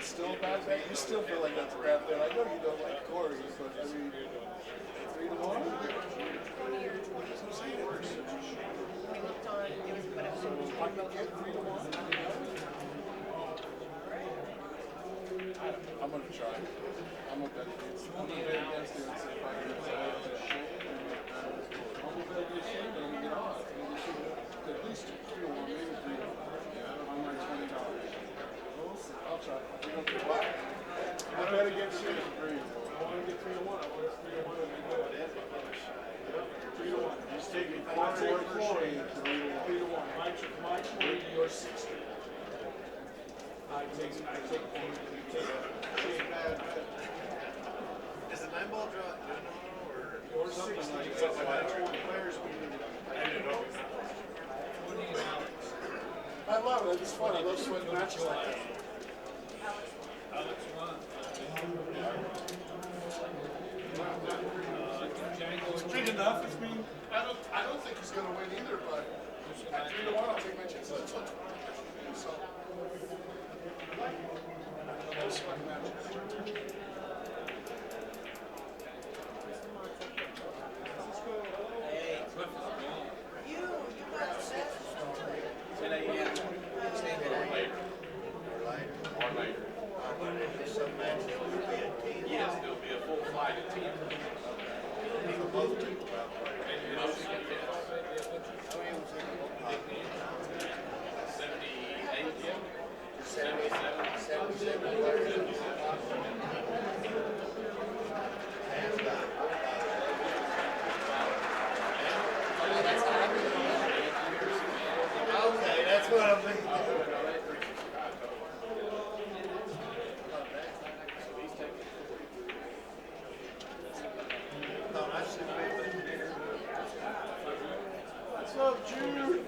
Still a bad bet? You still feel like that's a bad bet. I know you don't like Corey, but I mean, 3 to 1? So I can get 3 to 1. I'm gonna try. I'm gonna bet against it. I'm gonna bet against it and see if I can get shit. I'm gonna bet against shit and we get odds. At least 3 to 1, maybe 3 to 1. I'm like $20. I'll try. I bet against you. 3 to 1. I want to get 3 to 1. I want 3 to 1 and go. 3 to 1. Just take me 4 or 3 to 1. My 20, your 60. I take 4. Is the 9-ball draw or your 60? Players I love it. It's fun. I love sweating matches like that. It's big enough. It's been, I don't think he's going to win either, but at 3 to 1, I'll take my chances. So, I'll sweat match. yes, there'll be a full flight of team. Both people Most of them, yes. 78, yeah. 77. Okay, that's what I'm thinking. What's up, Jude?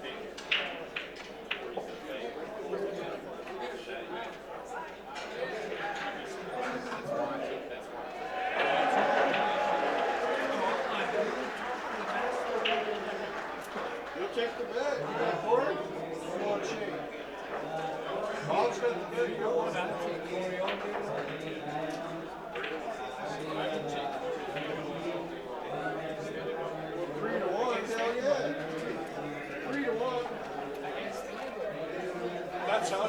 You'll take the bet. You got Corey? You want Shane? Bob's got the bet. You got one. That's how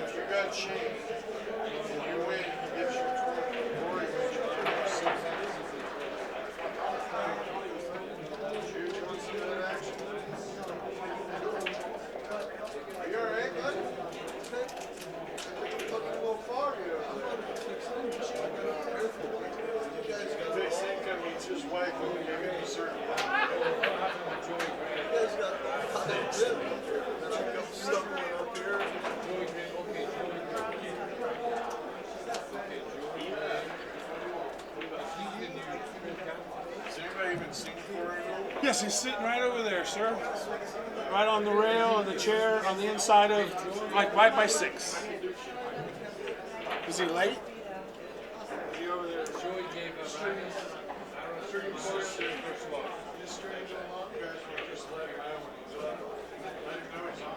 if you got Shane, and you win, he gives you 20. Corey wins, you give you 6. Jude, you want to see that action? Are you alright, bud? Looking a little foggy over there. They say come meets his wife when we give him a certain Has anybody even seen Corey? Yes, he's sitting right over there, sir. Right on the rail, on the chair, on the inside of, like, right by 6. Is he late? Is he over there? Joey gave us Stream course. Just stream along, guys. We're just letting him know when he's up. Let him know he's on.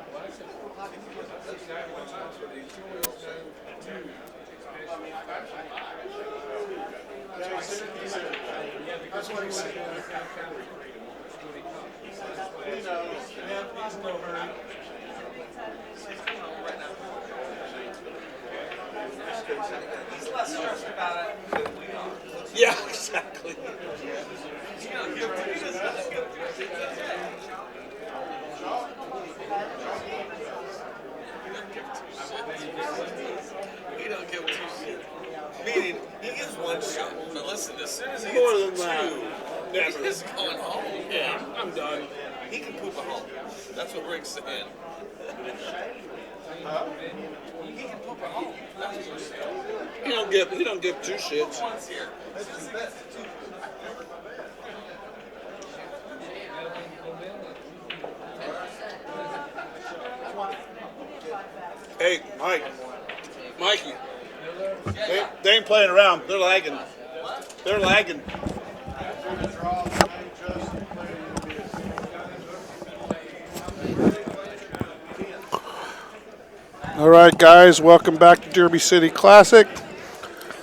Jason, he said. That's what he said. He knows. He's no hurry. He's less stressed about it than we are. Yeah, exactly. He don't give two shit. Meaning, he gives one shot. But listen, as soon as he More gets than that. two, he's just going home. Yeah, I'm done. He can poop at home. That's what Rick's saying. He can poop at home. That's what we're saying. He don't give two shits. Once here. Hey, Mikey. They ain't playing around. They're lagging. They're lagging. All right, guys, welcome back to Derby City Classic.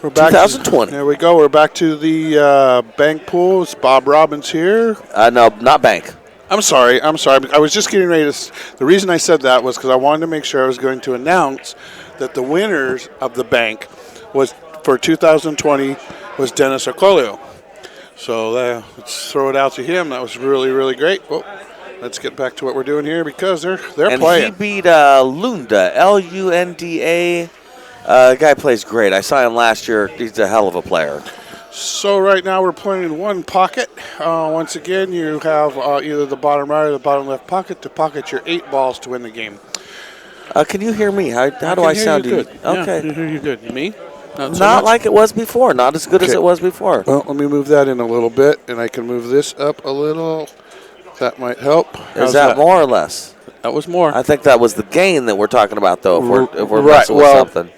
We're back 2020. There we go. We're back to the bank pool. It's Bob Robbins here. No, not bank. I'm sorry. I was just getting ready to. The reason I said that was because I wanted to make sure I was going to announce that the winners of the bank was for 2020 was Dennis Ocolio. So let's throw it out to him. That was really, really great. Well, let's get back to what we're doing here because they're And playing. he beat Lunda, Lunda. Guy plays great. I saw him last year. He's a hell of a player. So right now we're playing in one pocket. Once again, you have either the bottom right or the bottom left pocket to pocket your 8 balls to win the game. Can you hear me? How do I sound to you? Good. Okay. Yeah, I hear you good. Me? Not so Not much? like it was before. Not as good as Okay. it was before. Well, let me move that in a little bit, and I can move this up a little. That might help. Is that more or less? That was more. I think that was the gain that we're talking about, though, if we're Right, messing with well- something.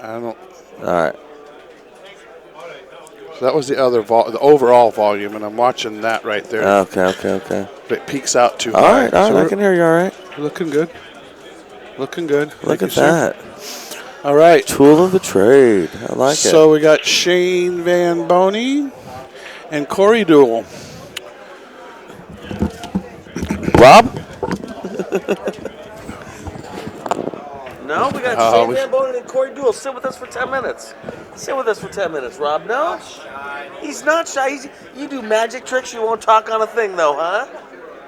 I don't. All right. So that was the other the overall volume, and I'm watching that right there. Okay. It peaks out too All high. right, So I can hear you all right. we're looking good. Looking good. Look Thank at you, sir. that. All right. Tool of the trade. I like it. So we got Shane VanBoening and Corey Deuel. Rob? No, we got Shane we- VanBoening and Corey Deuel. Sit with us for 10 minutes. Sit with us for 10 minutes, Rob. No? He's not shy. You do magic tricks. You won't talk on a thing, though, huh?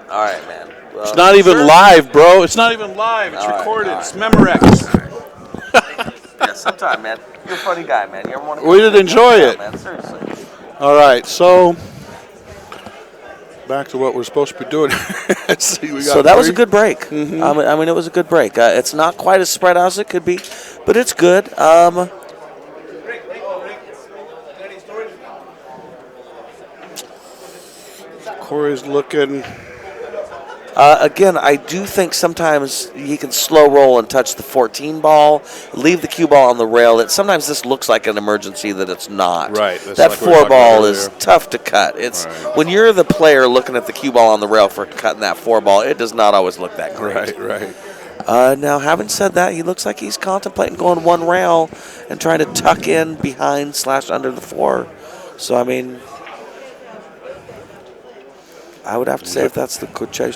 All right, man. Well, It's not even sure? live, bro. It's not even live. It's All right, recorded. all It's right. Memorex. Yeah, sometime, man. You're a funny guy, man. You ever want to We did enjoy it. man. Seriously. All right, so back to what we're supposed to be doing. Let's see, we got So that was a 3. good break. Mm-hmm. I mean, it was a good break. It's not quite as spread out as it could be, but it's good. Corey's looking. Again, I do think sometimes he can slow roll and touch the 14 ball, leave the cue ball on the rail. Sometimes this looks like an emergency that it's not. Right, that's That like we were 4 talking ball about is earlier. tough to cut. It's Right. when you're the player looking at the cue ball on the rail for cutting that 4 ball, it does not always look that great. Right. Now, having said that, he looks like he's contemplating going one rail and trying to tuck in behind / under the 4. So, I mean, I would have to say if that's the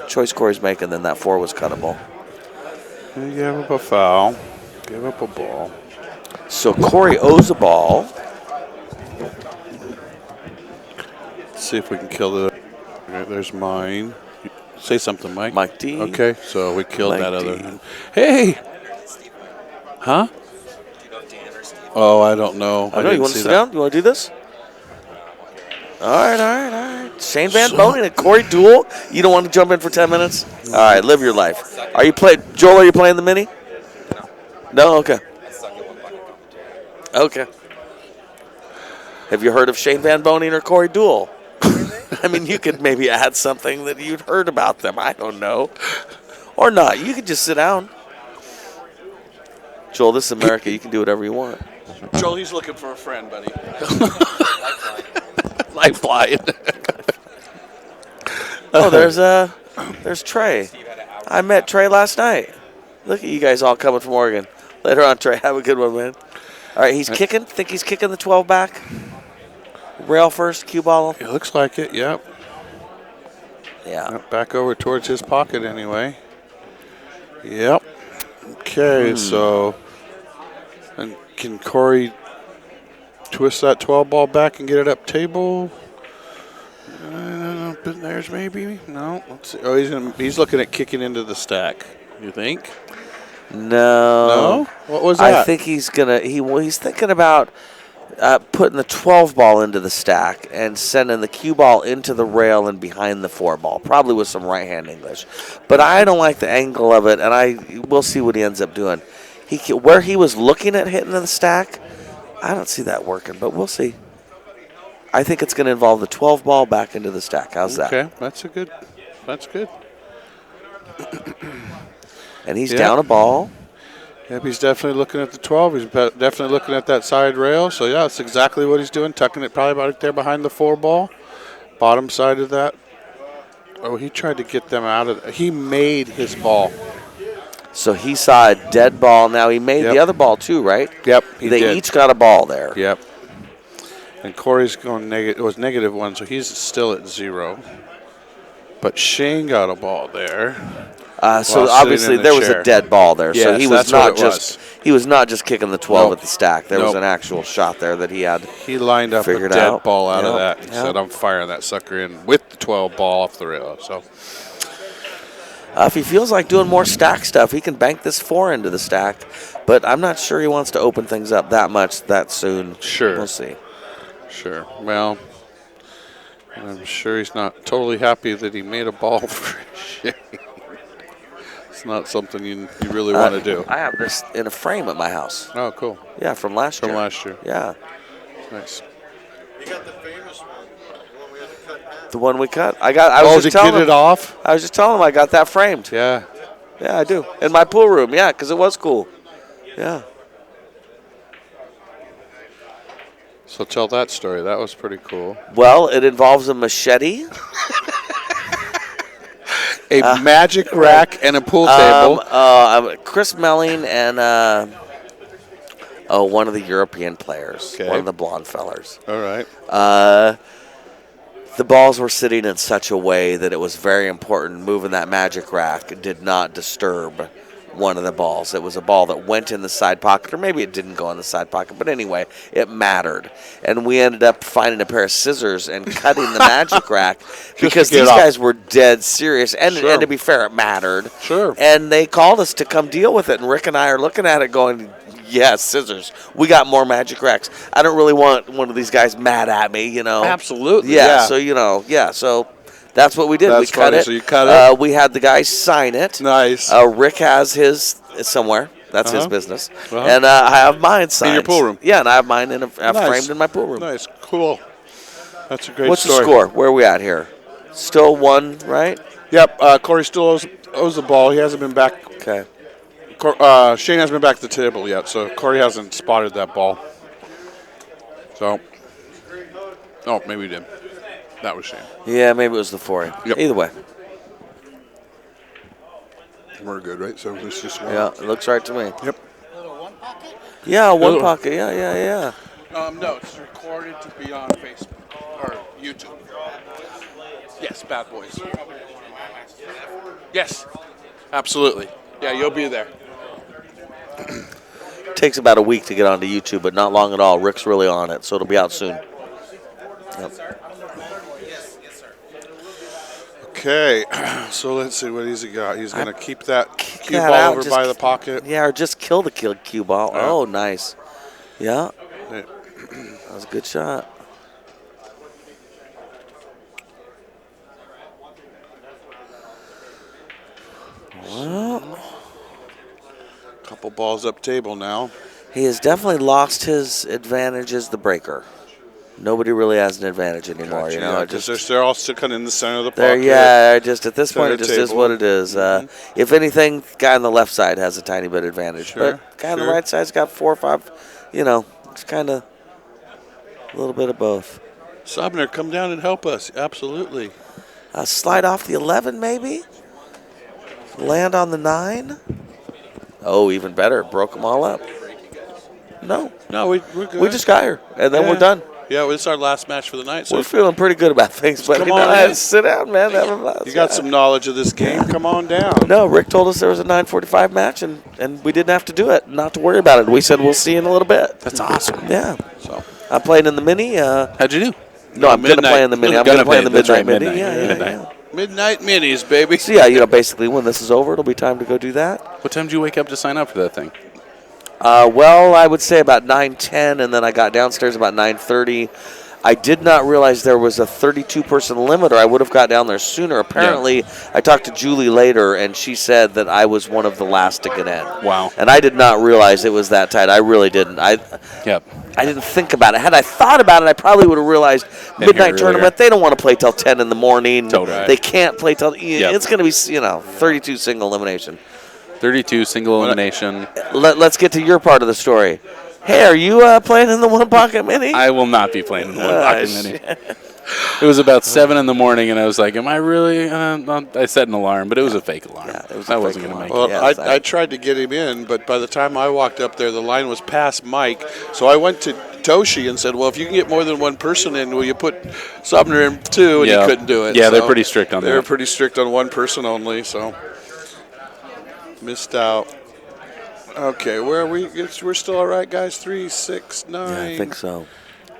choice Corey's making, then that 4 was cuttable. He gave up a foul. Give up a ball. So Corey owes a ball. Let's see if we can kill it. Okay, there's mine. Say something, Mike. Mike D. Okay, so we killed Mike that D. other. Hey! Huh? Oh, I don't know. I know, you want to sit down? You want to do this? All right. Shane VanBoening and Corey Deuel. You don't want to jump in for 10 minutes? All right, live your life. Joel, are you playing the mini? No? Okay. Okay. Have you heard of Shane VanBoening or Corey Deuel? I mean, you could maybe add something that you'd heard about them. I don't know. Or not. You could just sit down. Joel, this is America. You can do whatever you want. Joel, he's looking for a friend, buddy. Lifeline. Oh, there's Trey. I met Trey last night. Look at you guys all coming from Oregon. Later on, Trey. Have a good one, man. All right, he's kicking. Think he's kicking the 12 back? Rail first, cue ball. It looks like it, yep. Yeah. Yep, back over towards his pocket anyway. Yep. Okay, so and can Corey twist that 12 ball back and get it up table? There's maybe no. Let's see. Oh, he's looking at kicking into the stack. You think? No. No. What was that? I think he's gonna. He's thinking about putting the 12 ball into the stack and sending the cue ball into the rail and behind the 4 ball, probably with some right hand English. But I don't like the angle of it, and we'll see what he ends up doing. Where he was looking at hitting the stack, I don't see that working, but we'll see. I think it's going to involve the 12 ball back into the stack. How's that? Okay, that's good. And he's down a ball. Yep, he's definitely looking at the 12. He's definitely looking at that side rail. So, yeah, that's exactly what he's doing, tucking it probably about there behind the 4 ball, bottom side of that. Oh, he tried to get them out of it. He made his ball. So he saw a dead ball. Now he made the other ball too, right? Yep, They did. each got a ball there. Yep. And Corey's going negative. It was -1, so he's still at 0. But Shane got a ball there. So while obviously sitting in the there was chair. a dead ball there. So Yes, he was that's not what it just he was not just kicking the 12 Nope. at the stack. There was Nope. an actual shot there that he had. He lined up a Figured dead out. ball out of Yep, that. He yep. said, I'm firing that sucker in with the 12 ball off the rail. So, If he feels like doing more stack stuff, he can bank this 4 into the stack. But I'm not sure he wants to open things up that much that soon. Sure. We'll see. sure. Well, I'm sure he's not totally happy that he made a ball for Shane. It's not something you really want to do. I have this in a frame at my house. Oh, cool. Yeah, from last year. From last year. Yeah. Nice. You got the famous one, the one we had to cut half. The one we cut. I was To just telling get him. it off? I was just telling him I got that framed. Yeah. Yeah, I do. In my pool room, yeah, because it was cool. Yeah. So tell that story. That was pretty cool. Well, it involves a machete. A magic rack and a pool table. Chris Melling and one of the European players, Okay. one of the blonde fellers. All right. The balls were sitting in such a way that it was very important. Moving that magic rack did not disturb one of the balls. It was a ball that went in the side pocket, or maybe it didn't go in the side pocket, but anyway, it mattered. And we ended up finding a pair of scissors and cutting the magic rack because to get these off. guys were dead serious. And, Sure. and to be fair, it mattered. Sure. And they called us to come deal with it, and Rick and I are looking at it going, yeah, scissors. We got more magic racks. I don't really want one of these guys mad at me, you know. Absolutely. Yeah, so that's what we did. That's we cut funny. it. So you cut it? We had the guys sign it. Nice. Rick has his somewhere. That's his business. Uh-huh. And I have mine signed. In your pool room? Yeah, and I have mine Nice. framed in my pool room. Nice. Cool. That's a great What's story. the score? Where are we at here? Still 1, right? Yep. Corey still owes the ball. He hasn't been back. Okay. Shane hasn't been back to the table yet, so Corey hasn't spotted that ball. So, maybe he did. That was Shane. Yeah, maybe it was the 4. Yep. Either way. We're good, right? So it's just one. Yeah, it looks right to me. Yep. Yeah, one Little- pocket. Yeah. No, it's recorded to be on Facebook or YouTube. Yes, Bad Boys. Yes, absolutely. Yeah, you'll be there. Takes about a week to get onto YouTube, but not long at all. Rick's really on it, so it'll be out soon. Yep. Okay, so let's see what he's got. He's going to keep that cue that ball out, over just by the pocket. Yeah, or just kill the cue ball. Yeah. Oh, nice. Yeah, Hey, that was a good shot. Well, couple balls up table now. he has definitely lost his advantage as the breaker. Nobody really has an advantage anymore, Gotcha, you know. yeah, It 'cause just they're all sitting in the center of the there, pocket. yeah. Just at this point, Center it just is table. what it is. If anything, the guy on the left side has a tiny bit advantage, Sure, but guy on the sure. right side's got 4 or 5. You know, it's kind of a little bit of both. Sobner, come down and help us. Absolutely. Slide off the 11, maybe. Land on the 9. Oh, even better. Broke them all up. No, No, we're good. we just got here, and then Yeah. we're done. Yeah, it's our last match for the night. So We're feeling pretty good about things, but Come on in. sit down, man. Have a blast. you got some knowledge of this game. Come on down. No, Rick told us there was a 9:45 match, and we didn't have to do it. Not to worry about it. We said we'll see you in a little bit. That's awesome. Yeah. So I'm playing in the mini. How'd you do? No, I'm going to play in the mini. I'm going to play in the That's midnight right, mini. midnight. Yeah. midnight minis, baby. So yeah, basically when this is over, it'll be time to go do that. What time did you wake up to sign up for that thing? Well, I would say about 9:10, and then I got downstairs about 9:30. I did not realize there was a 32-person limit, or I would have got down there sooner. Apparently, I talked to Julie later, and she said that I was one of the last to get in. Wow. And I did not realize it was that tight. I really didn't. I didn't think about it. Had I thought about it, I probably would have realized midnight tournament, they don't want to play till 10 in the morning. Totally. They can't play till it's going to be 32 single elimination. 32 single elimination. Let's get to your part of the story. Hey, are you playing in the One Pocket Mini? I will not be playing in the One Pocket Mini. It was about 7 in the morning, and I was like, am I really? I set an alarm, but it was a fake alarm. Yeah, it was I a wasn't fake going to make alarm. it. Well, I tried to get him in, but by the time I walked up there, the line was past Mike. So I went to Toshi and said, well, if you can get more than one person in, will you put Sumner in too? And he couldn't do it. Yeah, they're pretty strict on that. They're pretty strict on one person only, so missed out. Okay, where are we? We're still all right, guys. 3, 6, 9. Yeah, I think so.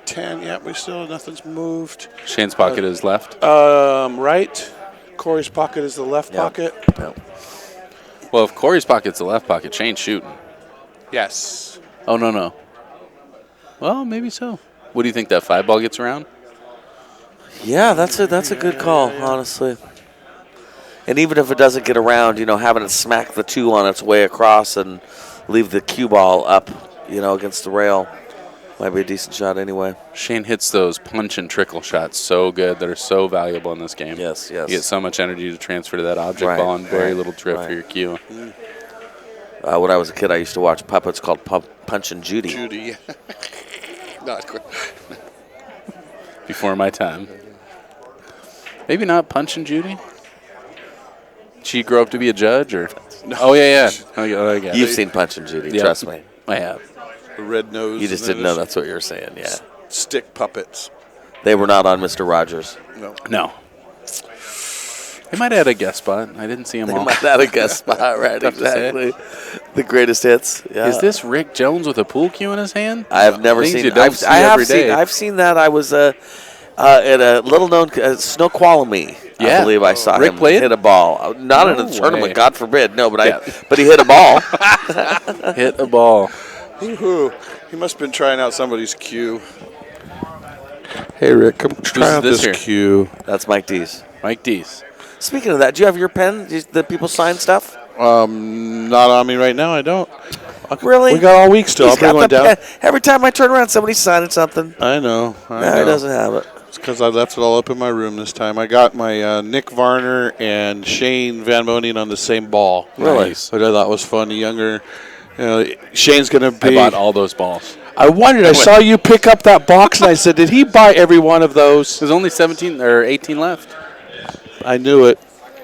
10. Yeah, we still nothing's moved. Shane's pocket is left. Right. Corey's pocket is the left pocket. Yep. Well, if Corey's pocket's the left pocket, Shane's shooting. Yes. Oh, no. Well, maybe so. What do you think, that 5 ball gets around? Yeah, that's a good call, honestly. And even if it doesn't get around, having it smack the 2 on its way across and leave the cue ball up, against the rail might be a decent shot anyway. Shane hits those punch and trickle shots so good that are so valuable in this game. Yes. You get so much energy to transfer to that object ball and very little trip for your cue. When I was a kid, I used to watch puppets called Punch and Judy. Judy. Not quite. Before my time. Maybe not Punch and Judy? She grew up to be a judge, or? No. Oh, yeah. Okay. You've seen Punch and Judy, trust me. I have. The red nose. You just didn't know that's what you were saying, yeah. Stick puppets. They were not on Mr. Rogers. No. They might have had a guest spot. I didn't see them They all. might have a guest spot, right? Tough to say. Exactly. The greatest hits. Yeah. Is this Rick Jones with a pool cue in his hand? I have never Things seen. you don't see I have every day. seen. I've seen that. I was at a little-known Snoqualmie. Yeah. I believe I saw Rick him played? hit a ball. Not in No a tournament, way. God forbid. No, but Yeah. but he hit a ball. Hit a ball. Woo-hoo. He must have been trying out somebody's cue. Hey, Rick, come try out this this here? cue. That's Mike Dees. Mike Dees. Speaking of that, do you have your pen? The people sign stuff? Not on me right now. I don't. Really? We got all week still. I'll He's bring got one the down. pen. Every time I turn around, somebody's signing something. I know. No, he doesn't have it. It's because I left it all up in my room this time. I got my Nick Varner and Shane VanBoening on the same ball. Really? Nice. Which I thought was fun. The younger, Shane's going to be. I bought all those balls. I wondered. I saw you pick up that box, and I said, "Did he buy every one of those?" There's only 17 or 18 left. I knew it.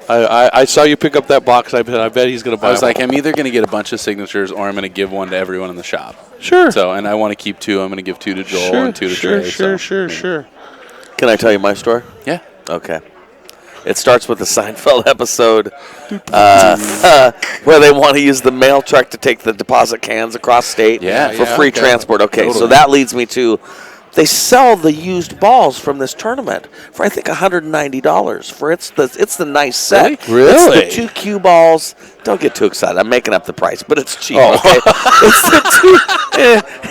I saw you pick up that box. I bet he's going to buy. I was like, them. I'm either going to get a bunch of signatures or I'm going to give one to everyone in the shop. Sure. So, and I want to keep 2. I'm going to give 2 to Joel and 2 to Trey. Sure. Can I tell you my story? Yeah. Okay. It starts with the Seinfeld episode where they want to use the mail truck to take the deposit cans across state for free transport. Okay, Totally. so that leads me to they sell the used balls from this tournament for I think $190 for it's the nice set. Really? It's the 2 cue balls. Don't get too excited. I'm making up the price, but it's cheap. Oh. Okay,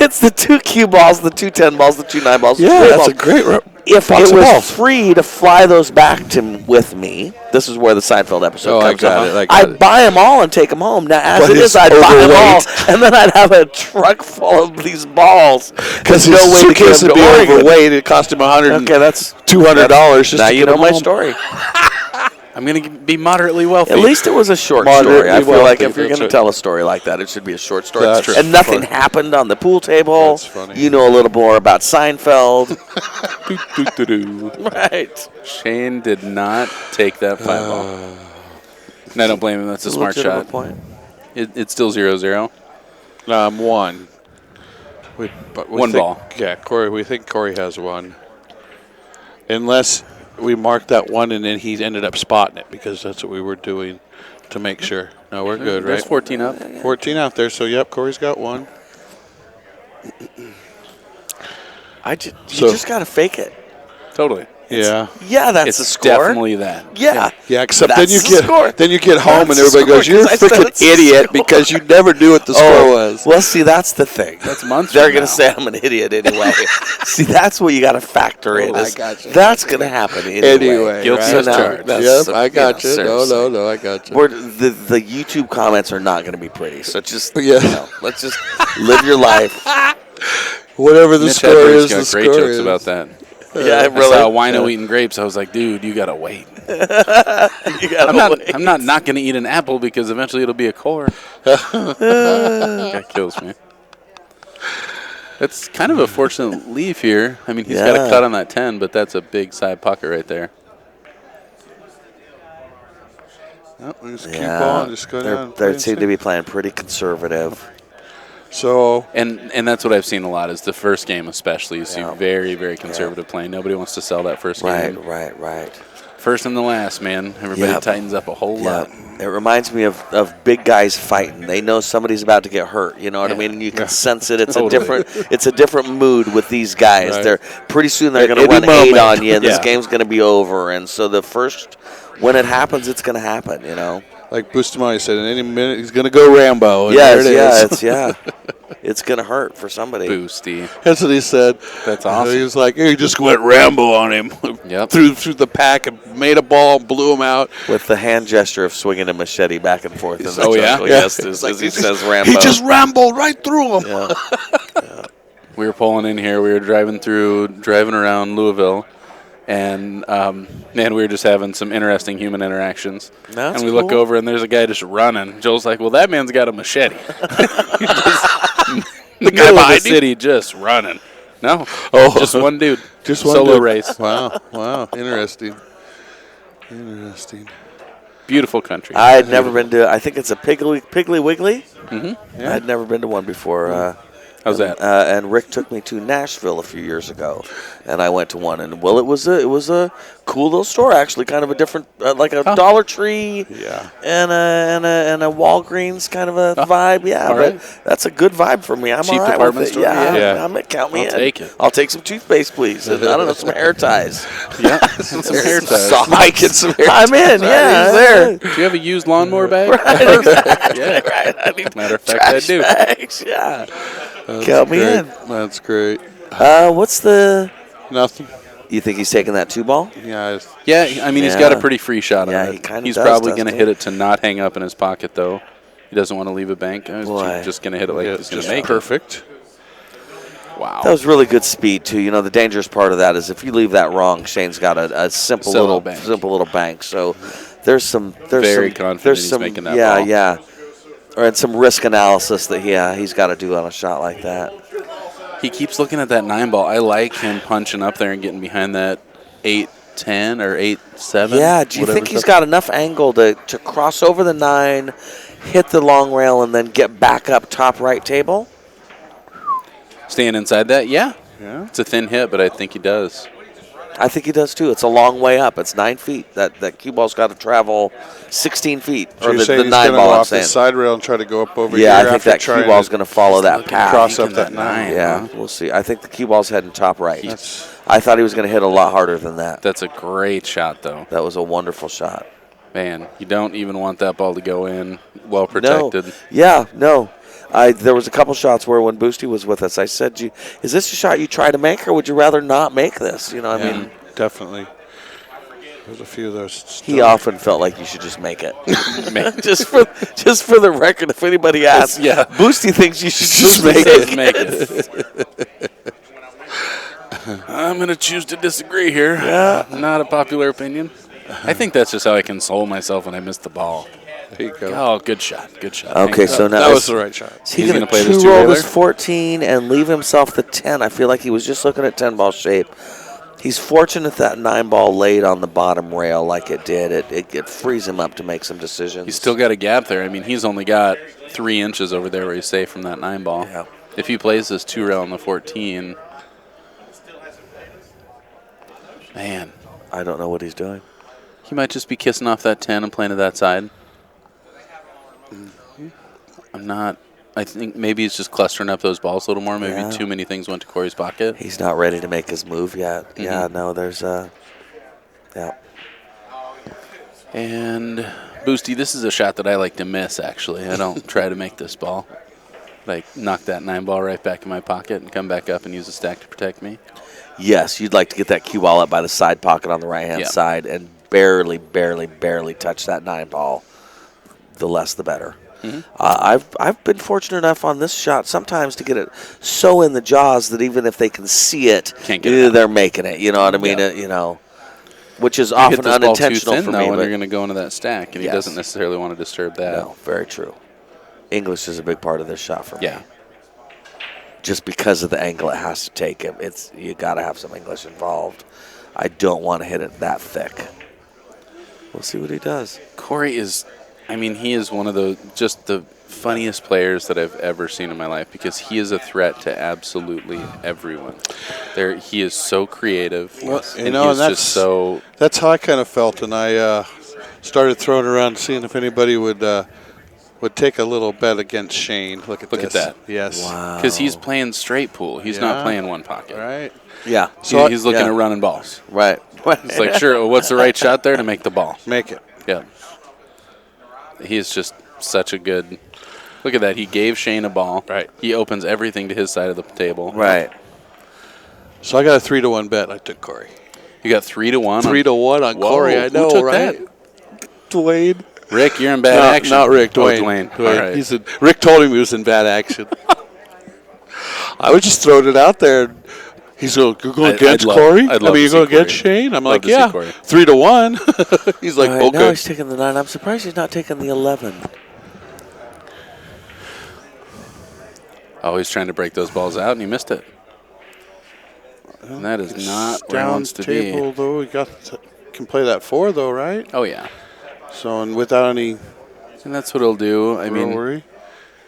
it's the 2 cue balls, the 2 10 balls, the 2 9 balls. Yeah, the 3 that's balls. a great. If box it of was balls. free to fly those back with me, this is where the Seinfeld episode comes in. I'd buy them all and take them home. Now, as But it is, it's I'd buy them all, overweight. and then I'd have a truck full of these balls. Because There's his no way to get suitcase them would to be Oregon. overweight. It cost him $200 $200 just now to you get know them my home. story. I'm going to be moderately wealthy. At least it was a short Moderately story. I feel like wealthy, if you're that's going to right. tell a story like that, it should be a short story. That's true. And nothing Funny. happened on the pool table. That's funny. You know a little more about Seinfeld. Right. Shane did not take that 5 ball. And I don't blame him. That's a smart Legitimate shot. point. It's still 0-0. 1. But we One think, ball. Yeah, Corey. We think Corey has one, unless we marked that one and then he ended up spotting it because that's what we were doing to make sure. No, we're good, There's right? 14 up. 14 out there. So yep, Corey's got one. You So- just got to fake it. Totally. Yeah. Yeah, that's It's the score. definitely that. Yeah. Yeah, except That's then the score. you get home That's and the everybody goes, score, "You're a 'cause I said freaking it's the idiot score." because you never knew what the score was." Well, see, that's the thing. That's months They're from going now. to say I'm an idiot anyway. See, that's what you got to factor in. I is gotcha. That's going to happen anyway. Anyway, Guilty right? as So now charged. that's- Yep, I got you. seriously. No, I got you. The YouTube comments are not going to be pretty. So just Yeah. let's just live your life. Whatever the Mitch score Hedberg's is, got the great score jokes is. about that. Yeah, I really. saw wino eating grapes. I was like, dude, you gotta wait. You gotta wait. I'm not gonna eat an apple because eventually it'll be a core. That kills me. It's kind of a fortunate leave here. I mean, he's got a cut on that 10, but that's a big side pocket right there. Nope, we just keep on, just go down. They seem to be playing pretty conservative. So And that's what I've seen a lot is the first game especially. You see Yeah. very, very conservative playing. Nobody wants to sell that first Right, game. right. First and the last, man. Everybody Yep. tightens up a whole Yeah, lot. it reminds me of big guys fighting. They know somebody's about to get hurt. You know what I Yeah. mean? And you can sense it. It's Totally. a different mood with these guys. Right. They're pretty soon they're At going to any run 8 moment. on you, and this Yeah. game's going to be over. And so the first, when it happens, it's going to happen. You know? like Bustamante said, in any minute he's going to go Rambo. And Yes, there it is. It's going to hurt for somebody. Boosty. That's what he said. That's awesome. He was like, he just went Rambo on him. Yep. through the pack and made a ball, blew him out. With the hand gesture of swinging a machete back and forth. In the Oh, yeah? jungle. Yes, as he says Rambo. He just Ramboed right through him. Yeah. We were pulling in here. We were driving around Louisville, and man, we were just having some interesting human interactions. That's and we look cool. over, and there's a guy just running. Joel's like, "Well, that man's got a machete." The guy behind the city just running. No, just one dude. Just one solo dude. race. Wow. Interesting. Beautiful country. I had never been to. I think it's a Piggly Wiggly. Mm-hmm. I had never been to one before. How's that? And Rick took me to Nashville a few years ago, and I went to one. And well, it was a cool little store actually, kind of a different, like a Dollar Tree, Yeah. and a Walgreens kind of a vibe. Yeah, all but right. that's a good vibe for me. I'm Cheap all right department with it. store, Yeah, yeah. count me I'll in. take it. I'll take some toothpaste, please. And I don't know, some hair ties. Yeah, some hair ties. I get some hair I'm in. Yeah, He's there. Do you have a used lawnmower bag? Perfect. Yeah. Right. I need Matter of fact, I trash do. bags. Yeah. Count me in. That's great. What's the? Nothing. You think he's taking that 2-ball? Yeah. Yeah, I mean, he's got a Yeah. pretty free shot Yeah, on he it. kinda He's does, probably going to doesn't hit he? it to not hang up in his pocket, though. He doesn't want to leave a bank. He's Boy. just going to hit it like he's going just to make perfect. it. Wow. That was really good speed too. You know, the dangerous part of that is if you leave that wrong, Shane's got a simple Solo bank. little bank. So there's some Very confident he's making that ball. Yeah. Or and some risk analysis that he's got to do on a shot like that. He keeps looking at that 9-ball. I like him punching up there and getting behind that 8-10 or 8-7. Yeah. Do you think he's got enough angle to cross over the 9, hit the long rail, and then get back up top right table? Staying inside that? Yeah. Yeah. It's a thin hit, but I think he does. I think he does too. It's a long way up. It's 9 feet. That cue ball's got to travel 16 feet. So Or you're the saying he's 9 going to ball, go I'm off the saying. side rail and try to go up over Yeah, here I think after that cue trying ball's to going to follow that looking path. cross up Making that that 9. Yeah, we'll see. I think the cue ball's heading top right. That's I thought he was going to hit a lot harder than that. That's a great shot, though. That was a wonderful shot. Man, you don't even want that ball to go in well No. protected. Yeah, no. There was a couple shots where when Boosty was with us, I said, is this a shot you try to make, or would you rather not make this? You know, I mean, definitely. There's a few of those. he often felt like you should just make it. just for the record, if anybody asks, Yeah. Boosty thinks you should just Make it. I'm going to choose to disagree here. Yeah. Not a popular opinion. I think that's just how I console myself when I miss the ball. There you go. Oh, good shot. Good shot. Okay, so now That was the right shot. is he He's going to gonna play this two-roll two-railer? this 14 and leave himself the 10? I feel like he was just looking at 10-ball shape. He's fortunate that 9-ball laid on the bottom rail like it did. It frees him up to make some decisions. He's still got a gap there. I mean, he's only got 3 inches over there where he's safe from that 9-ball. Yeah. If he plays this 2-rail on the 14, man, I don't know what he's doing. he might just be kissing off that 10 and playing to that side. I'm not. I think maybe he's just clustering up those balls a little more. Maybe too many things went to Corey's pocket. He's not ready to make his move yet. Mm-hmm. Yeah, no, there's yeah. And Boosty, this is a shot that I like to miss, actually. I don't try to make this ball. Like, knock that 9 ball right back in my pocket and come back up and use a stack to protect me. Yes, you'd like to get that cue ball up by the side pocket on the right-hand side and barely touch that 9 ball. The less, the better. Mm-hmm. I've been fortunate enough on this shot sometimes to get it so in the jaws that even if they can see it, they're making it. You know what I mean? You know, which is often hit this unintentional ball too thin, for though, me. when you're going to go into that stack, and he doesn't necessarily want to disturb that. No, very true. English is a big part of this shot for me. Yeah. Just because of the angle it has to take, you got to have some English involved. I don't want to hit it that thick. We'll see what he does. Corey is, I mean, he is one of the funniest players that I've ever seen in my life because he is a threat to absolutely everyone. He is so creative. Well, and he's just so. That's how I kind of felt, and I started throwing around, seeing if anybody would take a little bet against Shane. Look at that. Yes. Wow. Because he's playing straight pool. He's not playing one pocket. Right. Yeah. So he's looking at running balls. Right. It's like, sure, what's the right shot there to make the ball? Make it. Yeah. He is just such a good. Look at that. He gave Shane a ball. Right. He opens everything to his side of the table. Right. So I got a 3-1 bet. I took Corey. You got 3-1. 3-1 on Corey. I know, who took right? that? Dwayne. Rick, you're in bad action. Not Rick. Dwayne. Dwayne. All right. He said Rick told him he was in bad action. I was just throwing it out there. He's going to go against Corey. I'd love you to going see against Corey. Shane? I'm Love like, to see yeah, Corey. 3-1. He's like, All right, okay. now he's taking the 9. I'm surprised he's not taking the 11. Oh, he's trying to break those balls out, and he missed it. And that is not where he wants to table, be. though. He can play that 4, though, right? Oh, yeah. So, and without any And that's what he'll do. I mean, worry.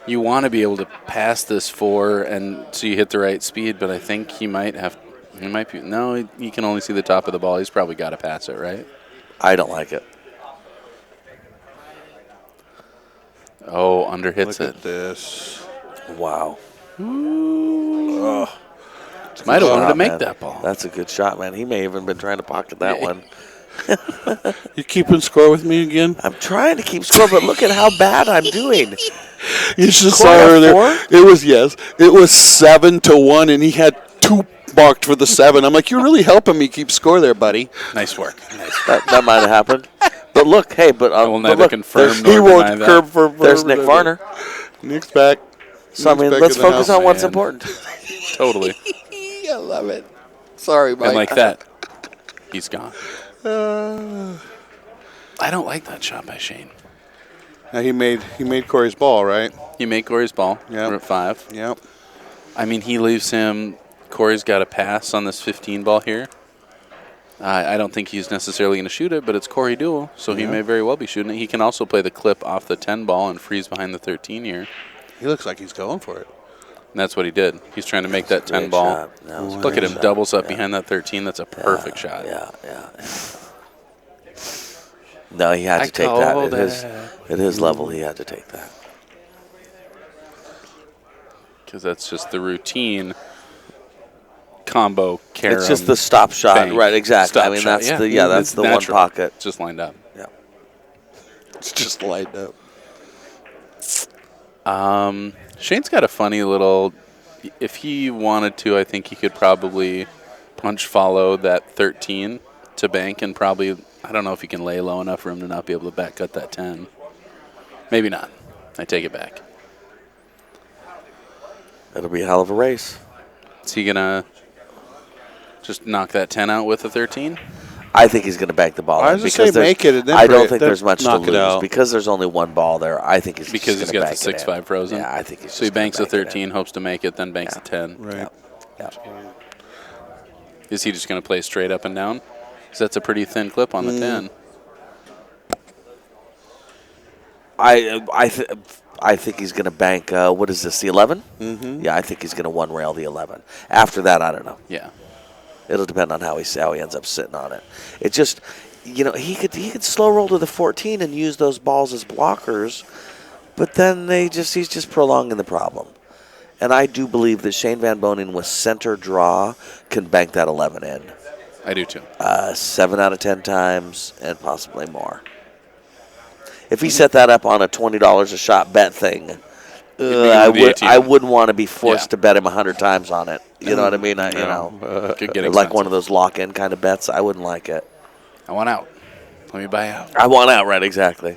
you want to be able to pass this 4 and so you hit the right speed, but I think he might be. No, he can only see the top of the ball. He's probably got to pass it, right? I don't like it. Oh, under hits Look it. at this. Wow. Might have wanted to shot, make man. that ball. That's a good shot, man. He may have even been trying to pocket that one. You keeping score with me again? I'm trying to keep score, but look at how bad I'm doing. You should Score saw at earlier. 4? It was 7-1, and he had 2 marked for the 7. I'm like, you're really helping me keep score there, buddy. Nice work. That might have happened. But look, hey, but I will but neither look, confirm there's- nor He deny won't that. curb for. There's Nick Varner. Nick's back. So, I mean, Nick's let's back in the focus house. on what's man. important. Totally. I love it. Sorry, Mike. And like that, he's gone. I don't like that shot by Shane. Now he made Corey's ball, right? He made Corey's ball. Yep. We're at 5. Yep. I mean, he leaves him. Corey's got a pass on this 15 ball here. I don't think he's necessarily going to shoot it, but it's Corey Deuel, so he may very well be shooting it. He can also play the clip off the 10 ball and freeze behind the 13 here. He looks like he's going for it. And that's what he did. He's trying to make that 10 Great ball. shot. That was a Look at great him, shot. doubles up Yeah. behind that 13. That's a perfect shot. Yeah. No, he had to take that. At his level, he had to take that. Because that's just the routine combo carom. It's just the stop shot, bank. right? Exactly. Stop I mean, shot, that's that's It's the natural. one pocket. It's just lined up. Yeah. It's just lined up. Shane's got a funny little. If he wanted to, I think he could probably punch follow that 13 to bank and probably. I don't know if he can lay low enough for him to not be able to back cut that 10. Maybe not. I take it back. It'll be a hell of a race. Is he gonna just knock that 10 out with a 13? I think he's going to bank the ball. I in was just because saying there's- make it and then I bring don't it, think then there's much to knock it lose out. because there's only one ball there. I think he's Because just he's gonna got the bank it 6-5 in. frozen. Yeah, I think he's so he just gonna banks a bank it in. 13, hopes to make it, then banks a 10. Right. Yeah. Is he just going to play straight up and down? Because that's a pretty thin clip on the 10. I think he's going to bank, what is this, the 11? Mm-hmm. Yeah, I think he's going to one rail the 11. After that, I don't know. Yeah. It'll depend on how he ends up sitting on it. It just, he could slow roll to the 14 and use those balls as blockers, but then he's just prolonging the problem. And I do believe that Shane VanBoening with center draw can bank that 11 in. I do too. 7 out of 10 times and possibly more. If he set that up on a $20 a shot bet thing, I wouldn't want to be forced to bet him 100 times on it. You know what I mean? Could get like one of those lock-in kind of bets. I wouldn't like it. I want out. Let me buy out. I want out, right? Exactly.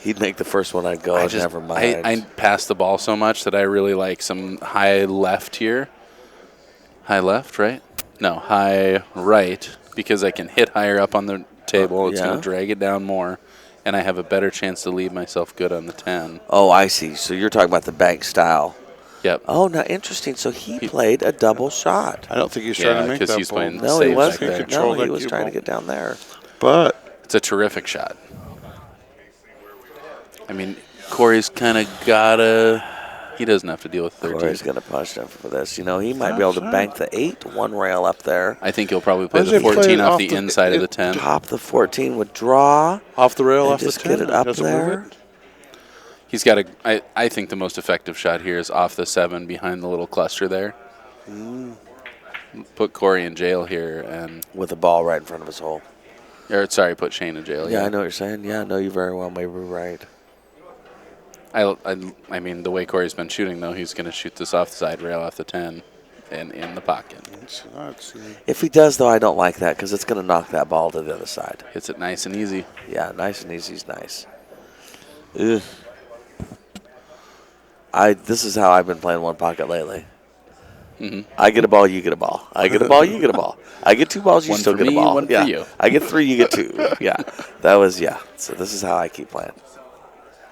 He'd make the first one. I'd go. Never mind. I pass the ball so much that I really like some high left here. High left, right? No, high right, because I can hit higher up on the table. It's going to drag it down more, and I have a better chance to leave myself good on the 10. Oh, I see. So you're talking about the bank style. Yep. Oh, now interesting. So he played a double shot. I don't think he's trying to make that he's ball. playing No, safe he wasn't. back there. No, he was trying to get down there. But It's a terrific shot. I mean, Corey's kind of gotta. He doesn't have to deal with 13. Corey's going to punch him for this. He might be able to bank the 8, one rail up there. I think he'll probably play Why does the he play 14 it off off the the- inside of the 10. Top the 14 with draw. off the rail, And off the just 10. get it up doesn't move there. it. He's got I think the most effective shot here is off the 7 behind the little cluster there. Put Corey in jail here and With the ball right in front of his hole. put Shane in jail. Yeah, I know what you're saying. Yeah, I know you very well. Maybe you're right. I mean, the way Corey's been shooting, though, he's going to shoot this off the side rail off the 10 and in the pocket. If he does, though, I don't like that because it's going to knock that ball to the other side. Hits it nice and easy. Yeah, nice and easy is nice. Ugh. This is how I've been playing one pocket lately. Mm-hmm. I get a ball, you get a ball. I get a ball, you get a ball. I get 2 balls, you One still for get a me, ball. one for yeah. you. I get 3, you get 2. Yeah, So this is how I keep playing.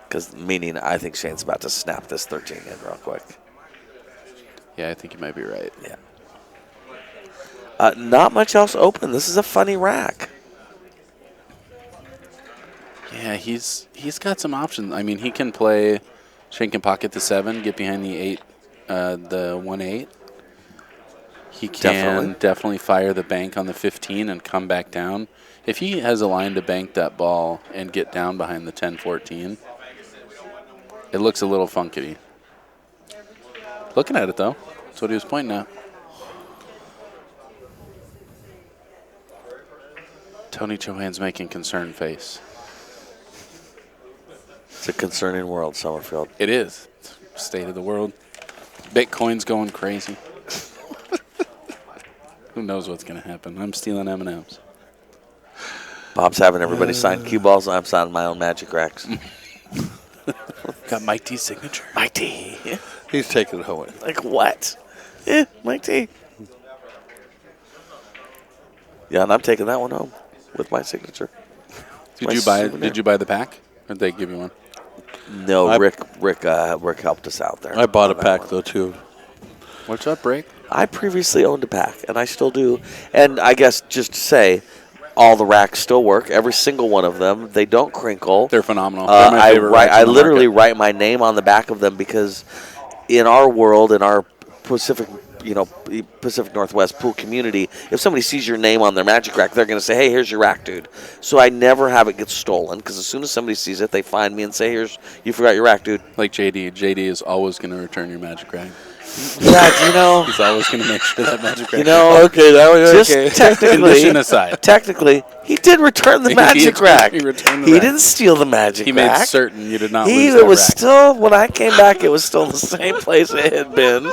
Because meaning I think Shane's about to snap this 13 in real quick. Yeah, I think you might be right. Yeah. Not much else open. This is a funny rack. Yeah, he's got some options. I mean, he can play. Shane can pocket the 7, get behind the 8, the 1-8. He can definitely fire the bank on the 15 and come back down. If he has a line to bank that ball and get down behind the 10-14, it looks a little funky. Looking at it, though. That's what he was pointing at. Tony Chohan's making concerned face. It's a concerning world, Summerfield. It is. State of the world. Bitcoin's going crazy. Who knows what's going to happen? I'm stealing M&Ms. Bob's having everybody sign cue balls. I'm signing my own magic racks. Got Mike T's signature. Mike T. He's taking it away. Like what? Yeah, Mike T. Yeah, and I'm taking that one home with my signature. Did you buy the pack? Or did they give you one? No, Rick helped us out there. I bought a on that pack, one. though, too. What's up, Break? I previously owned a pack, and I still do. And I guess just to say, all the racks still work. Every single one of them. They don't crinkle. They're phenomenal. They're my favorite racks I on the literally market. write my name on the back of them because in our world, in our Pacific Northwest pool community, if somebody sees your name on their magic rack, they're going to say, hey, here's your rack, dude. So I never have it get stolen because as soon as somebody sees it, they find me and say, you forgot your rack, dude. Like JD. JD is always going to return your magic rack. Yeah, He's always going to make sure that magic rack. Okay, that was just okay. Condition aside. technically, he did return the magic rack. He returned the He rack. didn't steal the magic He rack. made certain you did not It lose that was rack. still, when I came back, it was still the same place it had been.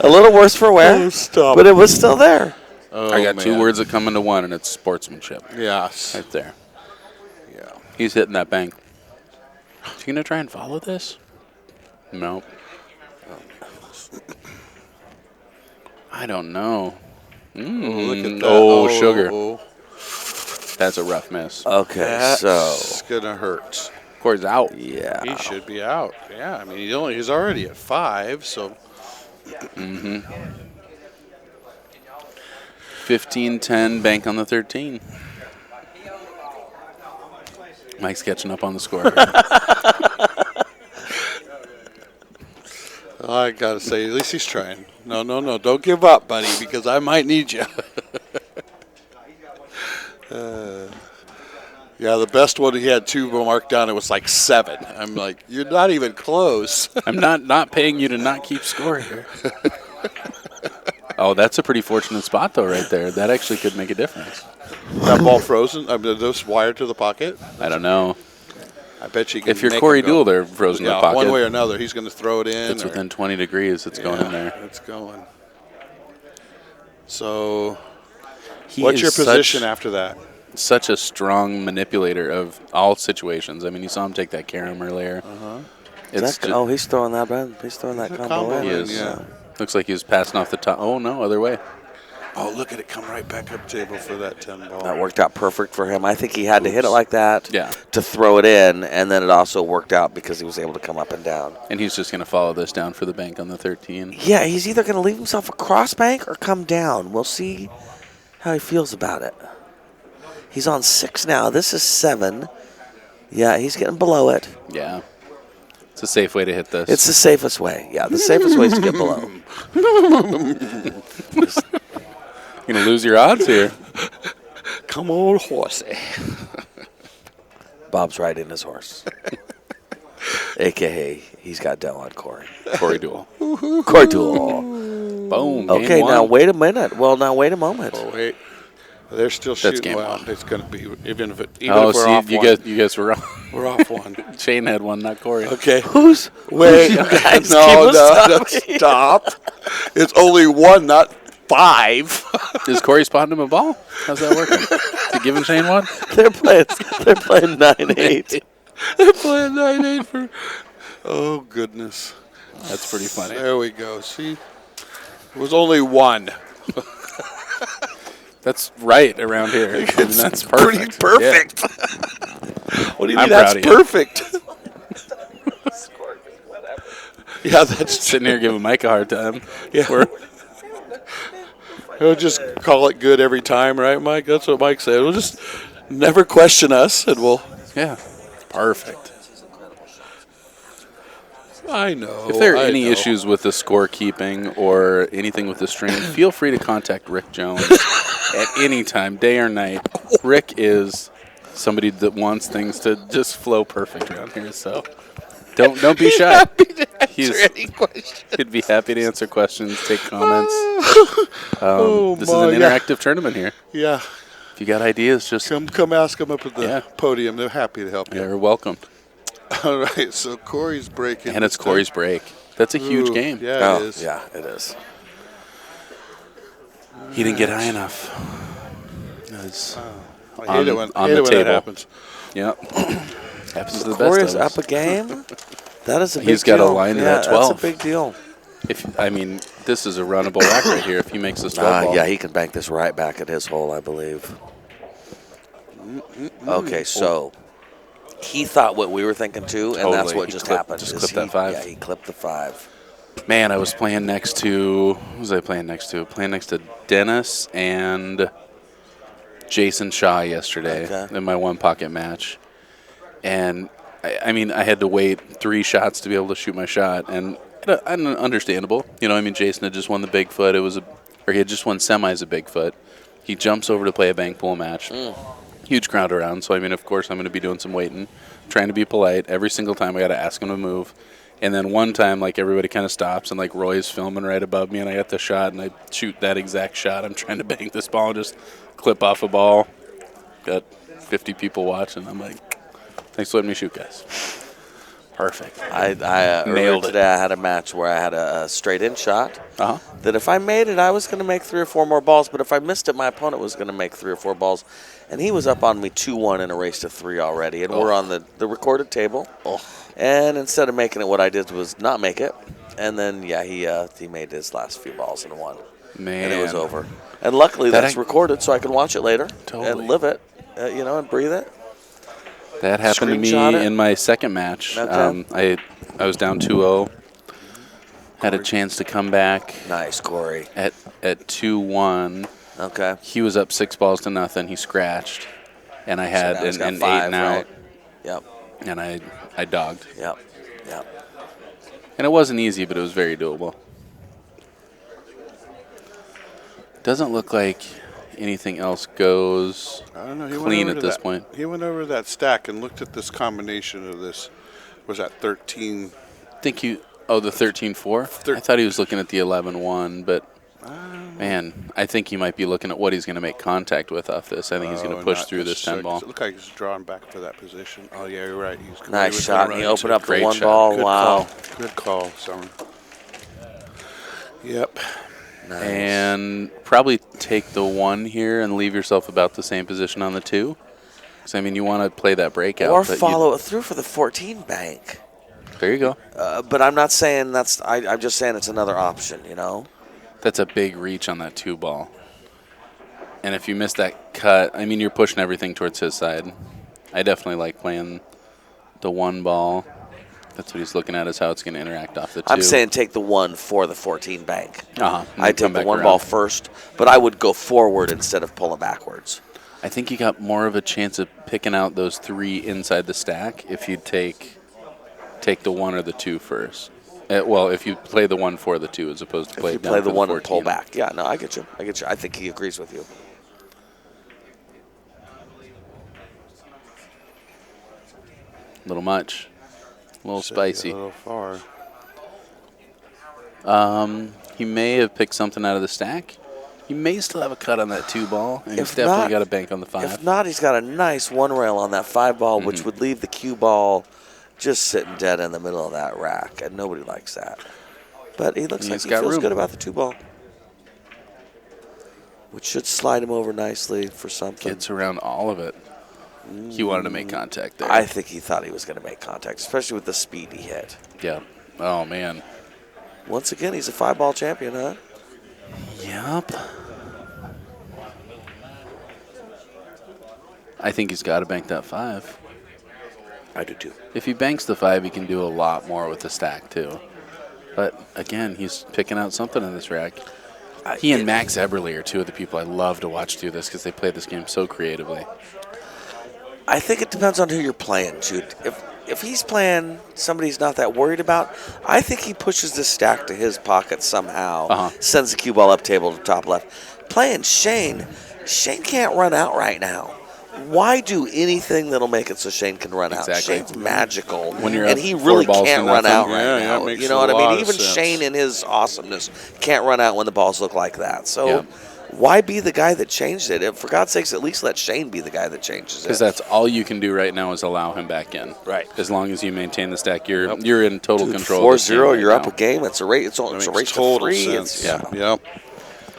A little worse for wear, Oh, stop. but it was still there. Oh, I got 2 man. words that come into one, and it's sportsmanship. Yes. Right there. Yeah. He's hitting that bank. Is he going to try and follow this? No. I don't know. Look at that. Oh, sugar. Oh. That's a rough miss. Okay, That's going to hurt. Corey's out. yeah. He should be out. Yeah, I mean, he's already at 5, so 15-10, bank on the 13. Mike's catching up on the score. I got to say, at least he's trying. No. Don't give up, buddy, because I might need you. Yeah, the best one, he had 2 marked down. It was like 7. I'm like, you're not even close. I'm not paying you to not keep score here. Oh, that's a pretty fortunate spot, though, right there. That actually could make a difference. That ball frozen? I mean, those wired to the pocket? I don't know. I bet you can. If you're make Corey it go. Deuel, they're frozen in Yeah, the pocket. one way or another, he's going to throw it in. If it's within 20 degrees, it's going in there. It's going. So, He what's is your position after that? Such a strong manipulator of all situations. I mean, you saw him take that carom earlier. It's He's throwing that, man. He's throwing that combo in. he is. Yeah. Looks like he was passing off the top. Oh, no, other way. Oh, look at it come right back up table for that 10 ball. That worked out perfect for him. I think he had to hit it like that Yeah. to throw it in, and then it also worked out because he was able to come up and down. And he's just going to follow this down for the bank on the 13. Yeah, he's either going to leave himself a cross bank or come down. We'll see how he feels about it. He's on 6 now. This is 7. Yeah, he's getting below it. Yeah. It's a safe way to hit this. It's the safest way. Yeah, the safest way is to get below. You're going to lose your odds here. Come on, horsey. Bob's riding his horse. AKA, he's got Deuel on Corey. Corey Deuel. Corey Deuel. Boom. Okay, game one. now wait a minute. Well, now wait a moment. Oh, wait. They're still That's shooting. game Well, one. it's going to be, even if we're See, off one. you guys were wrong. We're off one. Shane had one, not Corey. Okay. Wait, you guys Stop. It's only 1, not 5. Is Corey spotting him a ball? How's that working? Is he giving Shane one? They're playing 9-8. They're playing 9-8 for. Oh, goodness. That's pretty funny. There we go. See? It was only 1. That's right around here. I mean, that's pretty perfect. What do you mean I'm that's proud of you. perfect? Yeah, that's Sitting here giving Mike a hard time. Yeah. We'll just call it good every time, right, Mike? That's what Mike said. We'll just never question us, and we'll. Yeah. Perfect. I know. If there are I any know. issues with the scorekeeping or anything with the stream, feel free to contact Rick Jones at any time, day or night. Rick is somebody that wants things to just flow perfect around here, so don't be shy. Happy to answer any question. He'd be happy to answer questions, take comments. This is my, an yeah. interactive tournament here. Yeah, If you got ideas, just come ask them up at the Yeah. podium. They're happy to help you. you're welcome. All right, so Corey's breaking. And it's Corey's break. That's a huge Ooh, game. Yeah, it is. Yeah, it is. He didn't get high enough. It's I hate it when, on hate the it when table. that happens. Yep. Happens to the Corey best is of us. up a game. That is a big He's got a deal. line to yeah, that 12. That's a big deal. This is a runnable walk right here if he makes this 12 ball. Yeah, he can bank this right back at his hole, I believe. Okay, so he thought what we were thinking too, and that's Totally. what He just clipped- happened. just is clipped that 5. Yeah, he clipped the 5. Man, I was playing next to – who was I playing next to? Playing next to Dennis and Jason Shaw yesterday in my one-pocket match. And, I had to wait 3 shots to be able to shoot my shot. And understandable. Jason had just won the Bigfoot. He had just won semis at Bigfoot. He jumps over to play a bank pool match. Huge crowd around. So, of course, I'm going to be doing some waiting, trying to be polite. Every single time I got to ask him to move. And then one time, everybody kind of stops, and, Roy's filming right above me, and I got the shot, and I shoot that exact shot. I'm trying to bank this ball and just clip off a ball. Got 50 people watching. I'm like, thanks for letting me shoot, guys. Perfect. I Nailed it. today I had a match where I had a straight-in shot. Uh-huh. That if I made it, I was going to make 3 or 4 more balls, but if I missed it, my opponent was going to make 3 or 4 balls. And he was up on me 2-1 in a race to 3 already, and we're on the recorded table. And instead of making it, what I did was not make it. And then, he made his last few balls and won. Man. And it was over. And luckily that's recorded so I can watch it later Totally. and live it, and breathe it. That happened to me Screenshot it. in my second match. Okay. I was down 2-0. Had a chance to come back Nice, Corey. at 2-1. Okay. He was up 6 balls to nothing. He scratched, and I had now he's got an 8 5, and out. right? Yep. and I dogged. Yep. Yep. And it wasn't easy, but it was very doable. Doesn't look like anything else goes I don't know. He clean went over at to this that, point. He went over to that stack and looked at this combination of this. Was that 13? Think you? Oh, the 13-4? I thought he was looking at the 11-1, but man, I think he might be looking at what he's going to make contact with off this. I think he's going to push through this 10 ball. It looked like he's drawing back for that position. Oh yeah, you're right. Nice shot. And he opened up the Great one shot. ball. Good Wow. call. Good call, Summer. Yep. Nice. And probably take the 1 here and leave yourself about the same position on the 2. Because, I mean, you want to play that breakout. Or but follow it through for the 14 bank. There you go. But I'm not saying that's. I'm just saying it's another option. You know. That's a big reach on that 2 ball. And if you miss that cut, I mean, you're pushing everything towards his side. I definitely like playing the 1 ball. That's what he's looking at, is how it's going to interact off the 2. I'm saying take the 1 for the 14 bank. Uh-huh. I take the 1 ball first, but I would go forward instead of pulling backwards. I think you got more of a chance of picking out those 3 inside the stack if you take the 1 or the 2 first. Well, if you play the 1 for the 2 as opposed to play If you play the 1 and and pull back. Yeah, no, I get you. I think he agrees with you. A little much. A little spicy. A little far. He may have picked something out of the stack. He may still have a cut on that 2 ball, and he's If definitely not- got a bank on the 5. If not, he's got a nice 1 rail on that 5 ball, which would leave the cue ball just sitting dead in the middle of that rack, and nobody likes that. But he looks like He's he got feels room. good about the 2 ball, which should slide him over nicely for something. Gets around all of it. He wanted to make contact there. I think he thought he was going to make contact, especially with the speed he hit. Yeah. Oh, man. Once again, he's a 5 ball champion, huh? Yep. I think he's got to bank that 5. I do too. If he banks the 5, he can do a lot more with the stack, too. But, again, he's picking out something in this rack. He and Max Eberle are 2 of the people I love to watch do this because they play this game so creatively. I think it depends on who you're playing, Jude. If he's playing somebody he's not that worried about, I think he pushes the stack to his pocket somehow, sends the cue ball up table to top left. Playing Shane can't run out right now. Why do anything that'll make it so Shane can run out? Exactly. Shane's magical, When you're and up he 4 really balls to can't run nothing. out Yeah, right yeah, now. it makes You know a what I lot mean? of Even sense. Shane in his awesomeness can't run out when the balls look like that. So Yep. why be the guy that changed it? For God's sakes, at least let Shane be the guy that changes it. Because that's all you can do right now is allow him back in. Right. As long as you maintain the stack, you're in total Dude, control. 4-0, of this game you're right up now. a game. It's a race. It's a race to total 3. sense. It's, Yep.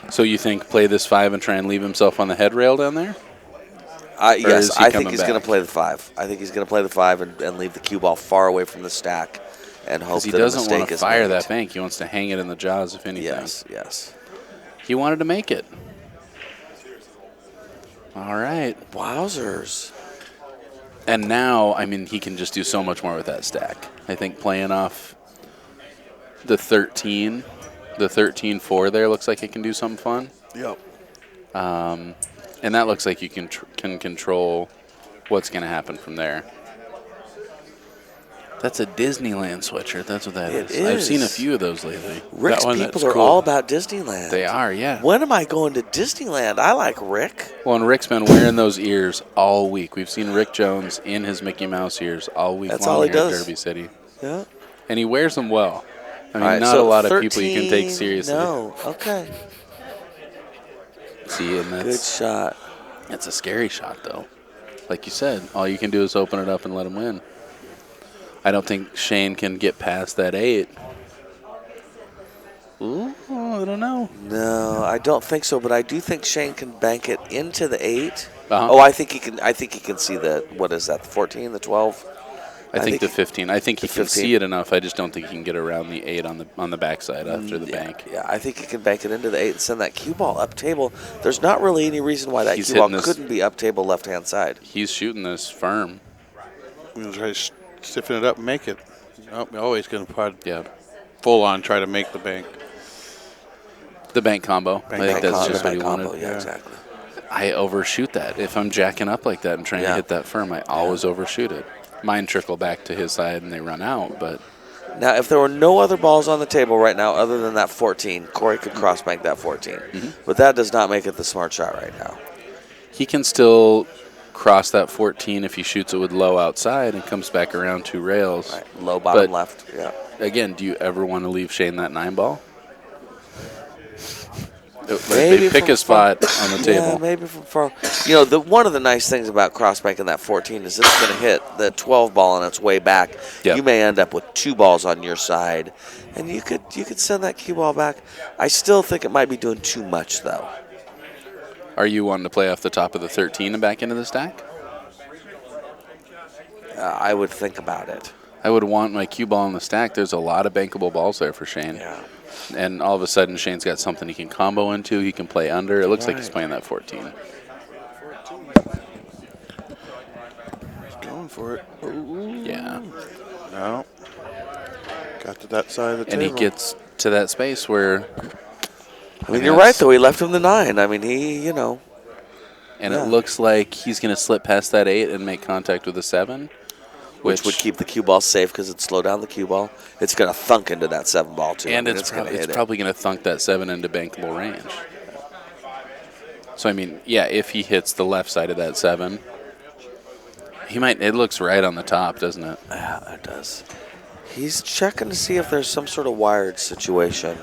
So you think play this 5 and try and leave himself on the head rail down there? Yes, is he I think coming he's going back? to play the 5. I think he's going to play the 5 and leave the cue ball far away from the stack and hope Because he that a doesn't mistake want to is fire made. that bank. He wants to hang it in the jaws, if anything. Yes. He wanted to make it. All right. Wowzers. And now, I mean, he can just do so much more with that stack. I think playing off the 13-4 there looks like it can do something fun. Yep. And that looks like you can control what's going to happen from there. That's a Disneyland sweatshirt. That's what that It is. I've is. seen a few of those lately. Rick's one, people that's are cool. all about Disneyland. They are, yeah. When am I going to Disneyland? I like Rick. Well, and Rick's been wearing those ears all week. We've seen Rick Jones in his Mickey Mouse ears all week That's long all he here at does. Derby City. Yeah. And he wears them well. I mean, All right, not so a lot of people you can take 13, seriously. No. Okay. See, and Good that's shot. a scary shot, though. Like you said, all you can do is open it up and let him win. I don't think Shane can get past that 8. Ooh, I don't know. No, I don't think so, but I do think Shane can bank it into the 8. Uh-huh. Oh, I think he can. I think he can see the, what is that? The 14, the 12. I think the 15. I think he the can 15. see it enough. I just don't think he can get around the 8 on the backside after the bank. Yeah, I think he can bank it into the 8 and send that cue ball up table. There's not really any reason why that He's cue ball hitting this- couldn't be up table left hand side. He's shooting this firm. We're going to try to stiffen it up and make it. Oh, always going to Yeah. full on try to make the bank. The bank combo. I think that's combo, just what he bank combo, wanted. Yeah, exactly. I overshoot that. If I'm jacking up like that and trying to Yeah. hit that firm, I always overshoot it. mine trickle back to his side and they run out. But Now, if there were no other balls on the table right now other than that 14, Corey could cross bank that 14. But that does not make it the smart shot right now. he can still cross that 14 if he shoots it with low outside and comes back around 2 rails. Right. Low bottom But- left. Yeah. Again, do you ever want to leave Shane that 9 ball? Maybe They pick from a spot on the table. Yeah, maybe from far. You know, one of the nice things about cross banking that 14 is it's going to hit the 12 ball on its way back. Yep. You may end up with 2 balls on your side, and you could send that cue ball back. I still think it might be doing too much, though. Are you wanting to play off the top of the 13 and back into the stack? I would think about it. I would want my cue ball in the stack. There's a lot of bankable balls there for Shane. Yeah. And all of a sudden, Shane's got something he can combo into. He can play under. It looks like he's playing that 14. He's going for it. Yeah. No. Got to that side of the And table. he gets to that space where. I mean, you're right, though. He left him the 9. I mean, And Yeah. it looks like he's going to slip past that 8 and make contact with a 7. which would keep the cue ball safe because it'd slow down the cue ball. It's going to thunk into that 7 ball, too. And I mean, it's gonna hit it. probably going to thunk that 7 into bankable range. So, I mean, yeah, if he hits the left side of that 7, he might. It looks right on the top, doesn't it? Yeah, it does. He's checking to see if there's some sort of wired situation.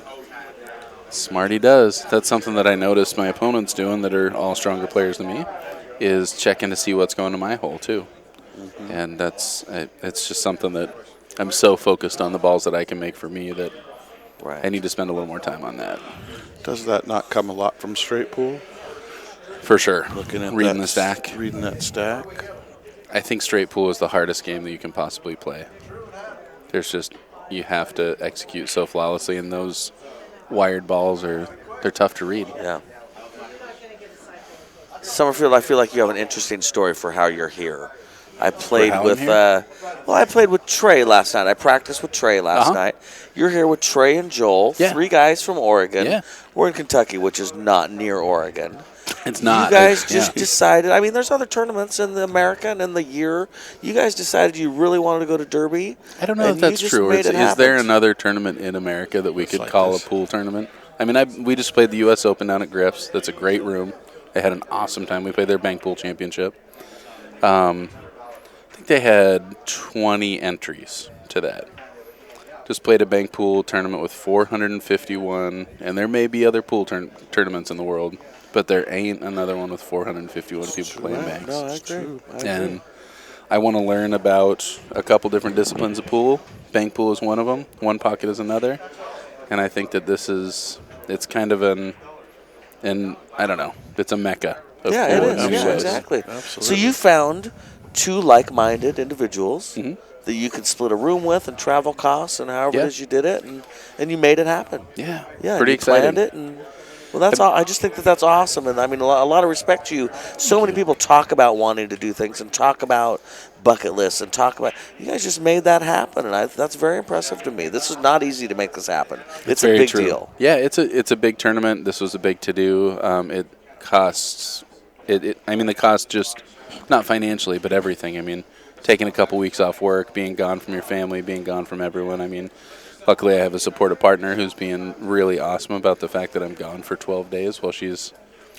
Smart he does. That's something that I noticed my opponents doing that are all stronger players than me, is checking to see what's going to my hole, too. And it's just something that I'm so focused on the balls that I can make for me that Right. I need to spend a little more time on that. Does that not come a lot from straight pool? For sure. Looking at Reading that the stack. Reading that stack. I think straight pool is the hardest game that you can possibly play. There's just, you have to execute so flawlessly, and those wired balls they're tough to read. Yeah. Summerfield, I feel like you have an interesting story for how you're here. I played how I'm with here? I played with Trey last night. I practiced with Trey last Uh-huh. night. You're here with Trey and Joel, Yeah. 3 guys from Oregon. Yeah. We're in Kentucky, which is not near Oregon. It's not. You guys yeah. just decided. I mean, there's other tournaments in the America and in the year. You guys decided you really wanted to go to Derby. I don't know and if you that's just true. made it Is there happen. another tournament in America that we could like call this. a pool tournament? I mean, we just played the U.S. Open down at Griff's. That's a great room. I had an awesome time. We played their bank pool championship. I think they had 20 entries to that. Just played a bank pool tournament with 451, and there may be other pool tournaments in the world, but there ain't another one with 451 people playing banks. No, I agree. And I want to learn about a couple different disciplines of pool. Bank pool is one of them. One pocket is another. And I think that it's kind of I don't know, it's a mecca of Yeah, pool it in is. many Yeah, ways. exactly. Absolutely. So you found 2 like-minded individuals Mm-hmm. that you could split a room with and travel costs and however Yeah. it is you did it, and you made it happen. Yeah, Yeah, pretty you exciting. planned it, and well, that's all. I just think that that's awesome, and I mean, a lot of respect to you. So many people talk about wanting to do things and talk about bucket lists and talk about. You guys just made that happen, and that's very impressive to me. This is not easy to make this happen. It's a Very big true. deal. Yeah, it's a big tournament. This was a big to do. It costs. I mean, the cost just not financially, but everything. I mean, taking a couple weeks off work, being gone from your family, being gone from everyone. I mean, luckily I have a supportive partner who's being really awesome about the fact that I'm gone for 12 days while she's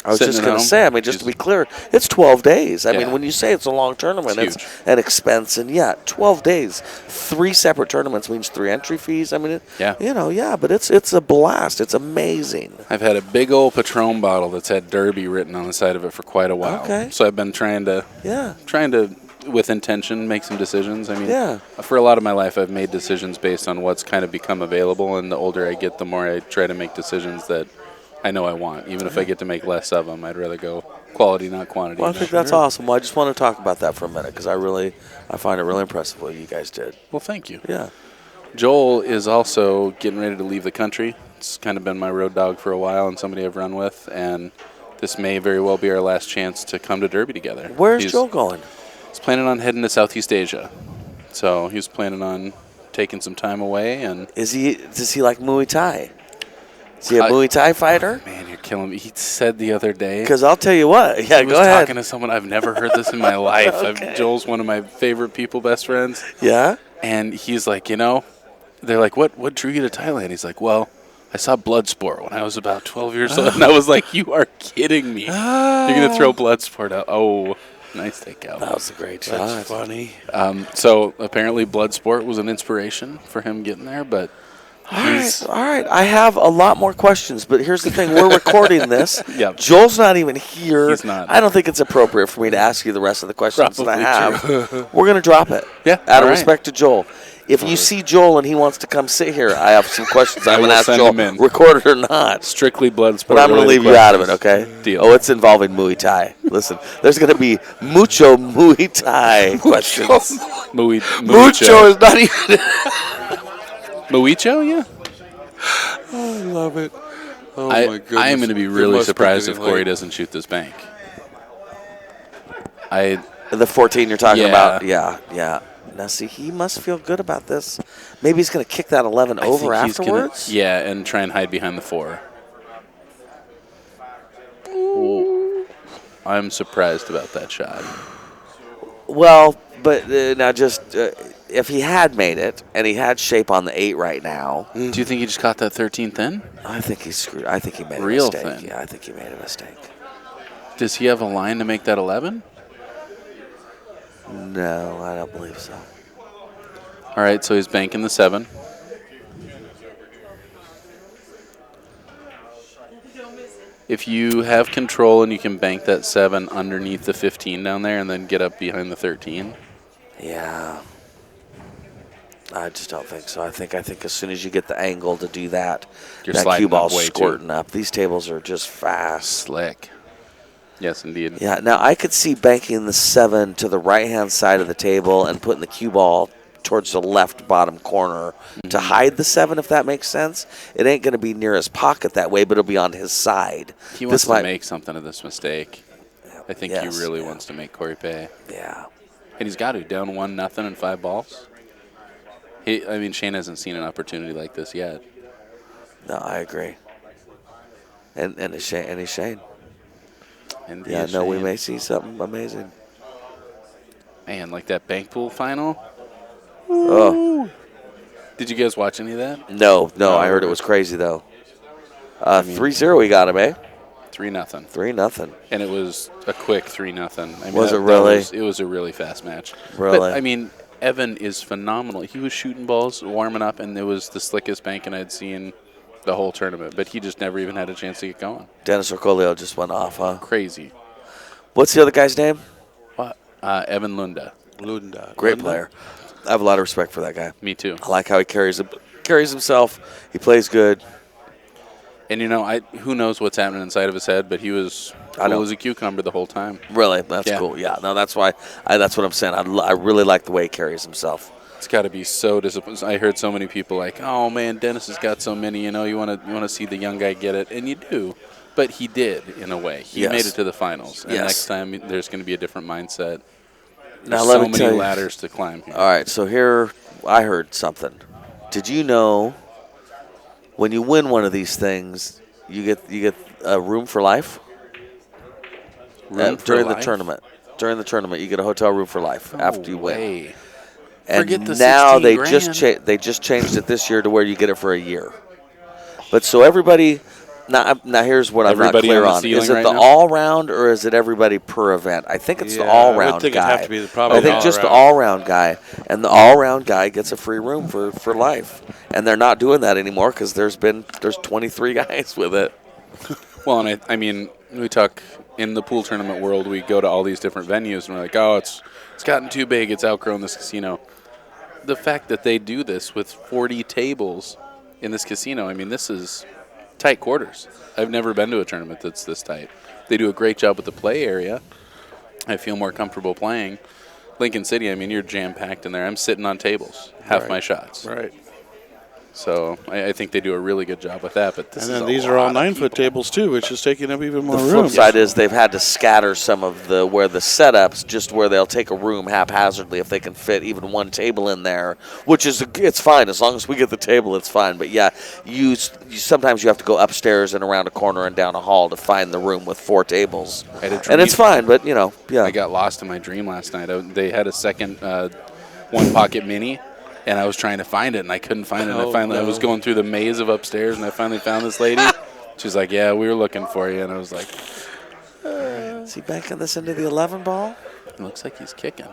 I was sitting just at going to home. say, I mean, just to She's- be clear, it's 12 days. I Yeah. mean, when you say it's a long tournament, It's it's huge. an expense. And, 12 days, 3 separate tournaments means 3 entry fees. I mean, Yeah. but it's a blast. It's amazing. I've had a big old Patron bottle that's had Derby written on the side of it for quite a while. Okay. So I've been trying to, Yeah. with intention, make some decisions. I mean, Yeah. for a lot of my life, I've made decisions based on what's kind of become available. And the older I get, the more I try to make decisions that I know I want. Even if I get to make less of them, I'd rather go quality, not quantity. Well, I think that's awesome. Well, I just want to talk about that for a minute because I find it really impressive what you guys did. Well, thank you. Yeah. Joel is also getting ready to leave the country. It's kind of been my road dog for a while and somebody I've run with. And this may very well be our last chance to come to Derby together. Where's He's Joel going? planning on heading to Southeast Asia. So he's planning on taking some time away. And Does he like Muay Thai? Is he a Muay Thai fighter? Man, you're killing me. He said the other day. Because I'll tell you what. Yeah, he was go ahead. talking to someone. I've never heard this in my life. Okay. Joel's one of my favorite people, best friends. Yeah? And he's like, they're like, what drew you to Thailand? He's like, well, I saw Bloodsport when I was about 12 years old. And I was like, you are kidding me. You're going to throw Bloodsport out. Oh, nice takeout. That was a great shot. That's funny. So apparently Bloodsport was an inspiration for him getting there, but All right. I have a lot more questions, but here's the thing. We're recording this. Yep. Joel's not even here. He's not. I don't think it's appropriate for me to ask you the rest of the questions that I Probably have. We're going to drop it. Yeah, Out of all right. respect to Joel. If you see Joel and he wants to come sit here, I have some questions I'm going to ask send Joel, him in. record it or not. Strictly Bloodsport. But I'm going to leave you out of it, questions. okay? Deal. Oh, it's involving Muay Thai. Listen, there's going to be mucho Muay Thai questions. Mucho is not even... Muicho, yeah. I love it. Oh, I my goodness. am going to be It really must be surprised if getting Corey late. doesn't shoot this bank. The 14 you're talking Yeah. about? Yeah. Now, see, he must feel good about this. Maybe he's going to kick that 11 I over think he's afterwards? and try and hide behind the 4. Ooh. I'm surprised about that shot. Well, but now just if he had made it and he had shape on the 8 right now, Do you think he just caught that 13 thin? I think he's screwed. I think he made Real a mistake. thin. Yeah, I think he made a mistake. Does he have a line to make that 11? No, I don't believe so. All right, so he's banking the 7. If you have control and you can bank that 7 underneath the 15 down there and then get up behind the 13. Yeah. I just don't think so. I think as soon as you get the angle to do that, You're that sliding cue ball's up way too. squirting up. These tables are just fast. Slick. Yes, indeed. Yeah, now I could see banking the 7 to the right-hand side of the table and putting the cue ball towards the left bottom corner to hide the 7, if that makes sense. It ain't going to be near his pocket that way, but it'll be on his side. He wants to make something of this mistake. I think Yes, he really yeah. wants to make Corey pay. Yeah. And he's got to. Down 1-0 and 5 balls. Shane hasn't seen an opportunity like this yet. No, I agree. And it's Shane. And he's Shane. And Yeah, he no, we Shane. may see something amazing. Man, like that bank pool final. Oh, Did you guys watch any of that? no, I heard it was crazy, though. 3-0 we got him, eh? 3-0. 3-0. And it was a quick 3-0. Was it really? It was a really fast match. Really? But, Evan is phenomenal. He was shooting balls, warming up, and it was the slickest banking I'd seen the whole tournament. But he just never even had a chance to get going. Dennis Orcolio just went off, huh? Crazy. What's the other guy's name? What? Evan Lunda. Lunda. Great player. I have a lot of respect for that guy. Me too. I like how he carries himself. He plays good. And, who knows what's happening inside of his head, but he was cool as a cucumber the whole time. Really? That's Yeah. cool. Yeah. No, that's why. That's what I'm saying. I really like the way he carries himself. It's got to be so disappointing. I heard so many people like, "Oh man, Dennis has got so many. You want to see the young guy get it," and you do. But he did in a way. He Yes. made it to the finals, and Yes. next time there's going to be a different mindset. Now There's let so me many tell you. ladders to climb here. All right. So here, I heard something. Did you know when you win one of these things, you get a room for life? Room for during life? the tournament. During the tournament, you get a hotel room for life after you win. Way. And Forget the now 16 they grand. they just changed it this year to where you get it for a year. But so everybody now here's what I'm not Everybody clear on the on. ceiling Is it right the now? all round or is it everybody per event? I think it's the Yeah, all I would round think it'd guy. have to be probably I think the just the all-round. all round guy, and the all round guy gets a free room for life. And they're not doing that anymore because there's 23 guys with it. Well, and we talk in the pool tournament world. We go to all these different venues, and we're like, "Oh, it's gotten too big. It's outgrown this casino." The fact that they do this with 40 tables in this casino, this is tight quarters. I've never been to a tournament that's this tight. They do a great job with the play area. I feel more comfortable playing. Lincoln City, you're jam-packed in there. I'm sitting on tables, half Right. my shots. Right. So I think they do a really good job with that. But this And is then a these are all lot of 9-foot people. tables too, which is taking up even more The room. flip side is they've had to scatter some of the where the setups, just where they'll take a room haphazardly if they can fit even one table in there, which is it's fine as long as we get the table, it's fine. But yeah, you sometimes you have to go upstairs and around a corner and down a hall to find the room with 4 tables, I had a and it's dream. fine. But yeah, I got lost in my dream last night. They had a second one pocket mini, and I was trying to find it, and I couldn't find it. And I was going through the maze of upstairs, and I finally found this lady. She's like, "Yeah, we were looking for you," and I was like, Is he banking this into the 11 ball? "It looks like he's kicking."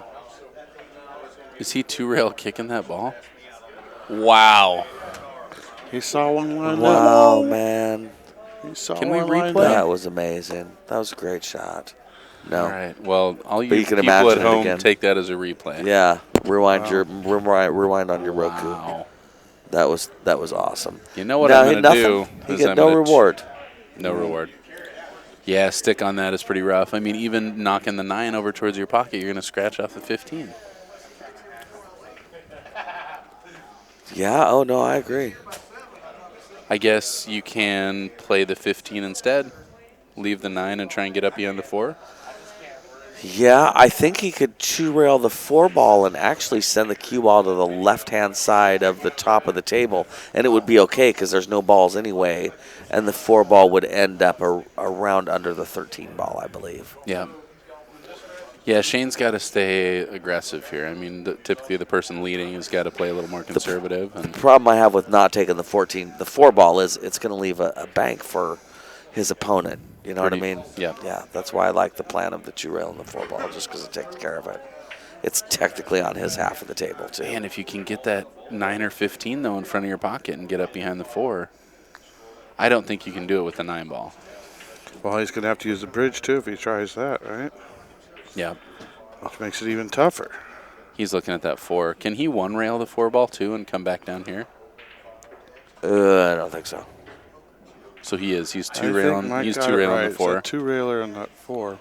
Is he 2-rail kicking that ball? Wow! He saw one lined Wow, up. man, He saw Can we one lined replay? up. that was amazing. That was a great shot. No. All right. Well, all you But you can people at imagine it home again. take that as a replay. Yeah, rewind on your Roku. Wow. That was awesome. You know what Now, I'm he going to nothing. do? He is get I'm no gonna reward. No reward. Yeah, stick on that is pretty rough. I mean, even knocking the 9 over towards your pocket, you're going to scratch off the 15. Yeah. Oh no, I agree. I guess you can play the 15 instead, leave the 9 and try and get up beyond the 4. Yeah, I think he could 2-rail the 4 ball and actually send the cue ball to the left-hand side of the top of the table, and it would be okay because there's no balls anyway, and the 4 ball would end up around under the 13 ball, I believe. Yeah. Yeah, Shane's got to stay aggressive here. I mean, typically the person leading has got to play a little more conservative. The problem I have with not taking the 4 ball is it's going to leave a bank for his opponent. You know what I mean? Yeah. Yeah, that's why I like the plan of the 2-rail and the 4 ball, just because it takes care of it. It's technically on his half of the table, too. Man, if you can get that 9 or 15, though, in front of your pocket and get up behind the 4, I don't think you can do it with the 9 ball. Well, he's going to have to use the bridge, too, if he tries that, right? Yeah. Which makes it even tougher. He's looking at that 4. Can he 1-rail the 4 ball, too, and come back down here? I don't think so. So he is. He's I think 2-railing. Mike He's got it 2-railing right. the 4. It's a 2-railer on that 4.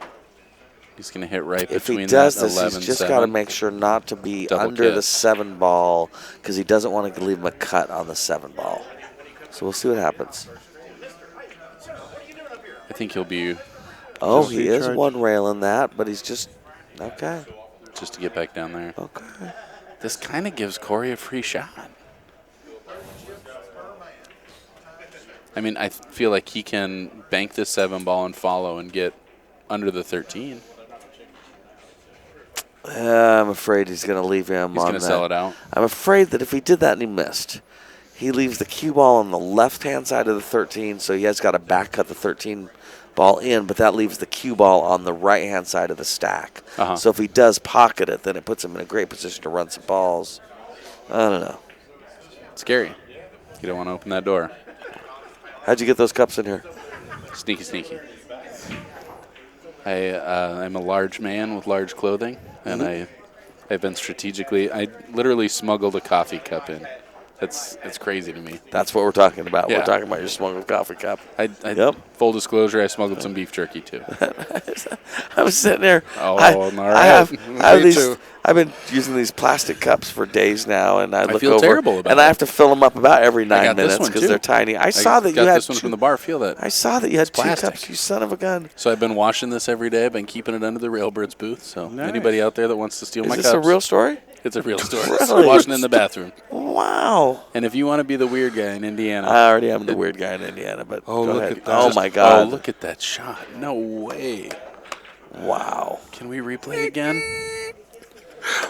He's going to hit right If between he does that this, 11, he's just 7. got to make sure not to be Double under kit. the 7 ball because he doesn't want to leave him a cut on the 7 ball. So we'll see what happens. I think he'll be Oh, Just he is recharge. 1-railing that, but he's just okay. just to get back down there. Okay. This kind of gives Corey a free shot. I mean, I feel like he can bank the 7 ball and follow and get under the 13. I'm afraid he's going to leave him He's on going to that. sell it out. I'm afraid that if he did that and he missed, he leaves the cue ball on the left-hand side of the 13, so he has got to back cut the 13 ball in, but that leaves the cue ball on the right-hand side of the stack. Uh-huh. So if he does pocket it, then it puts him in a great position to run some balls. I don't know. It's scary. You don't want to open that door. How'd you get those cups in here? Sneaky, sneaky. I'm a large man with large clothing, and I've been strategically. I literally smuggled a coffee cup in. It's crazy to me. That's what we're talking about. Yeah. We're talking about your smuggled coffee cup. Yep. Full disclosure, I smuggled some beef jerky too. I was sitting there. Oh, I all right. I have Me these. too. I've been using these plastic cups for days now, and I look feel over terrible about and I it. have to fill them up about every 9 got this minutes one, because too. they're tiny. I saw that you got had this one two, from the bar. Feel that. I saw that you had 2 plastic. cups. You son of a gun! So I've been washing this every day. I've been keeping it under the Railbirds booth. So Nice. anybody out there that wants to steal Is my this cups, a real story? it's a real story. Really? Washing in the bathroom. Wow! And if you want to be the weird guy in Indiana, I already am the weird guy in Indiana, but Oh, go look ahead. at that. Oh my God! Oh, look at that shot! No way! Wow! Can we replay again?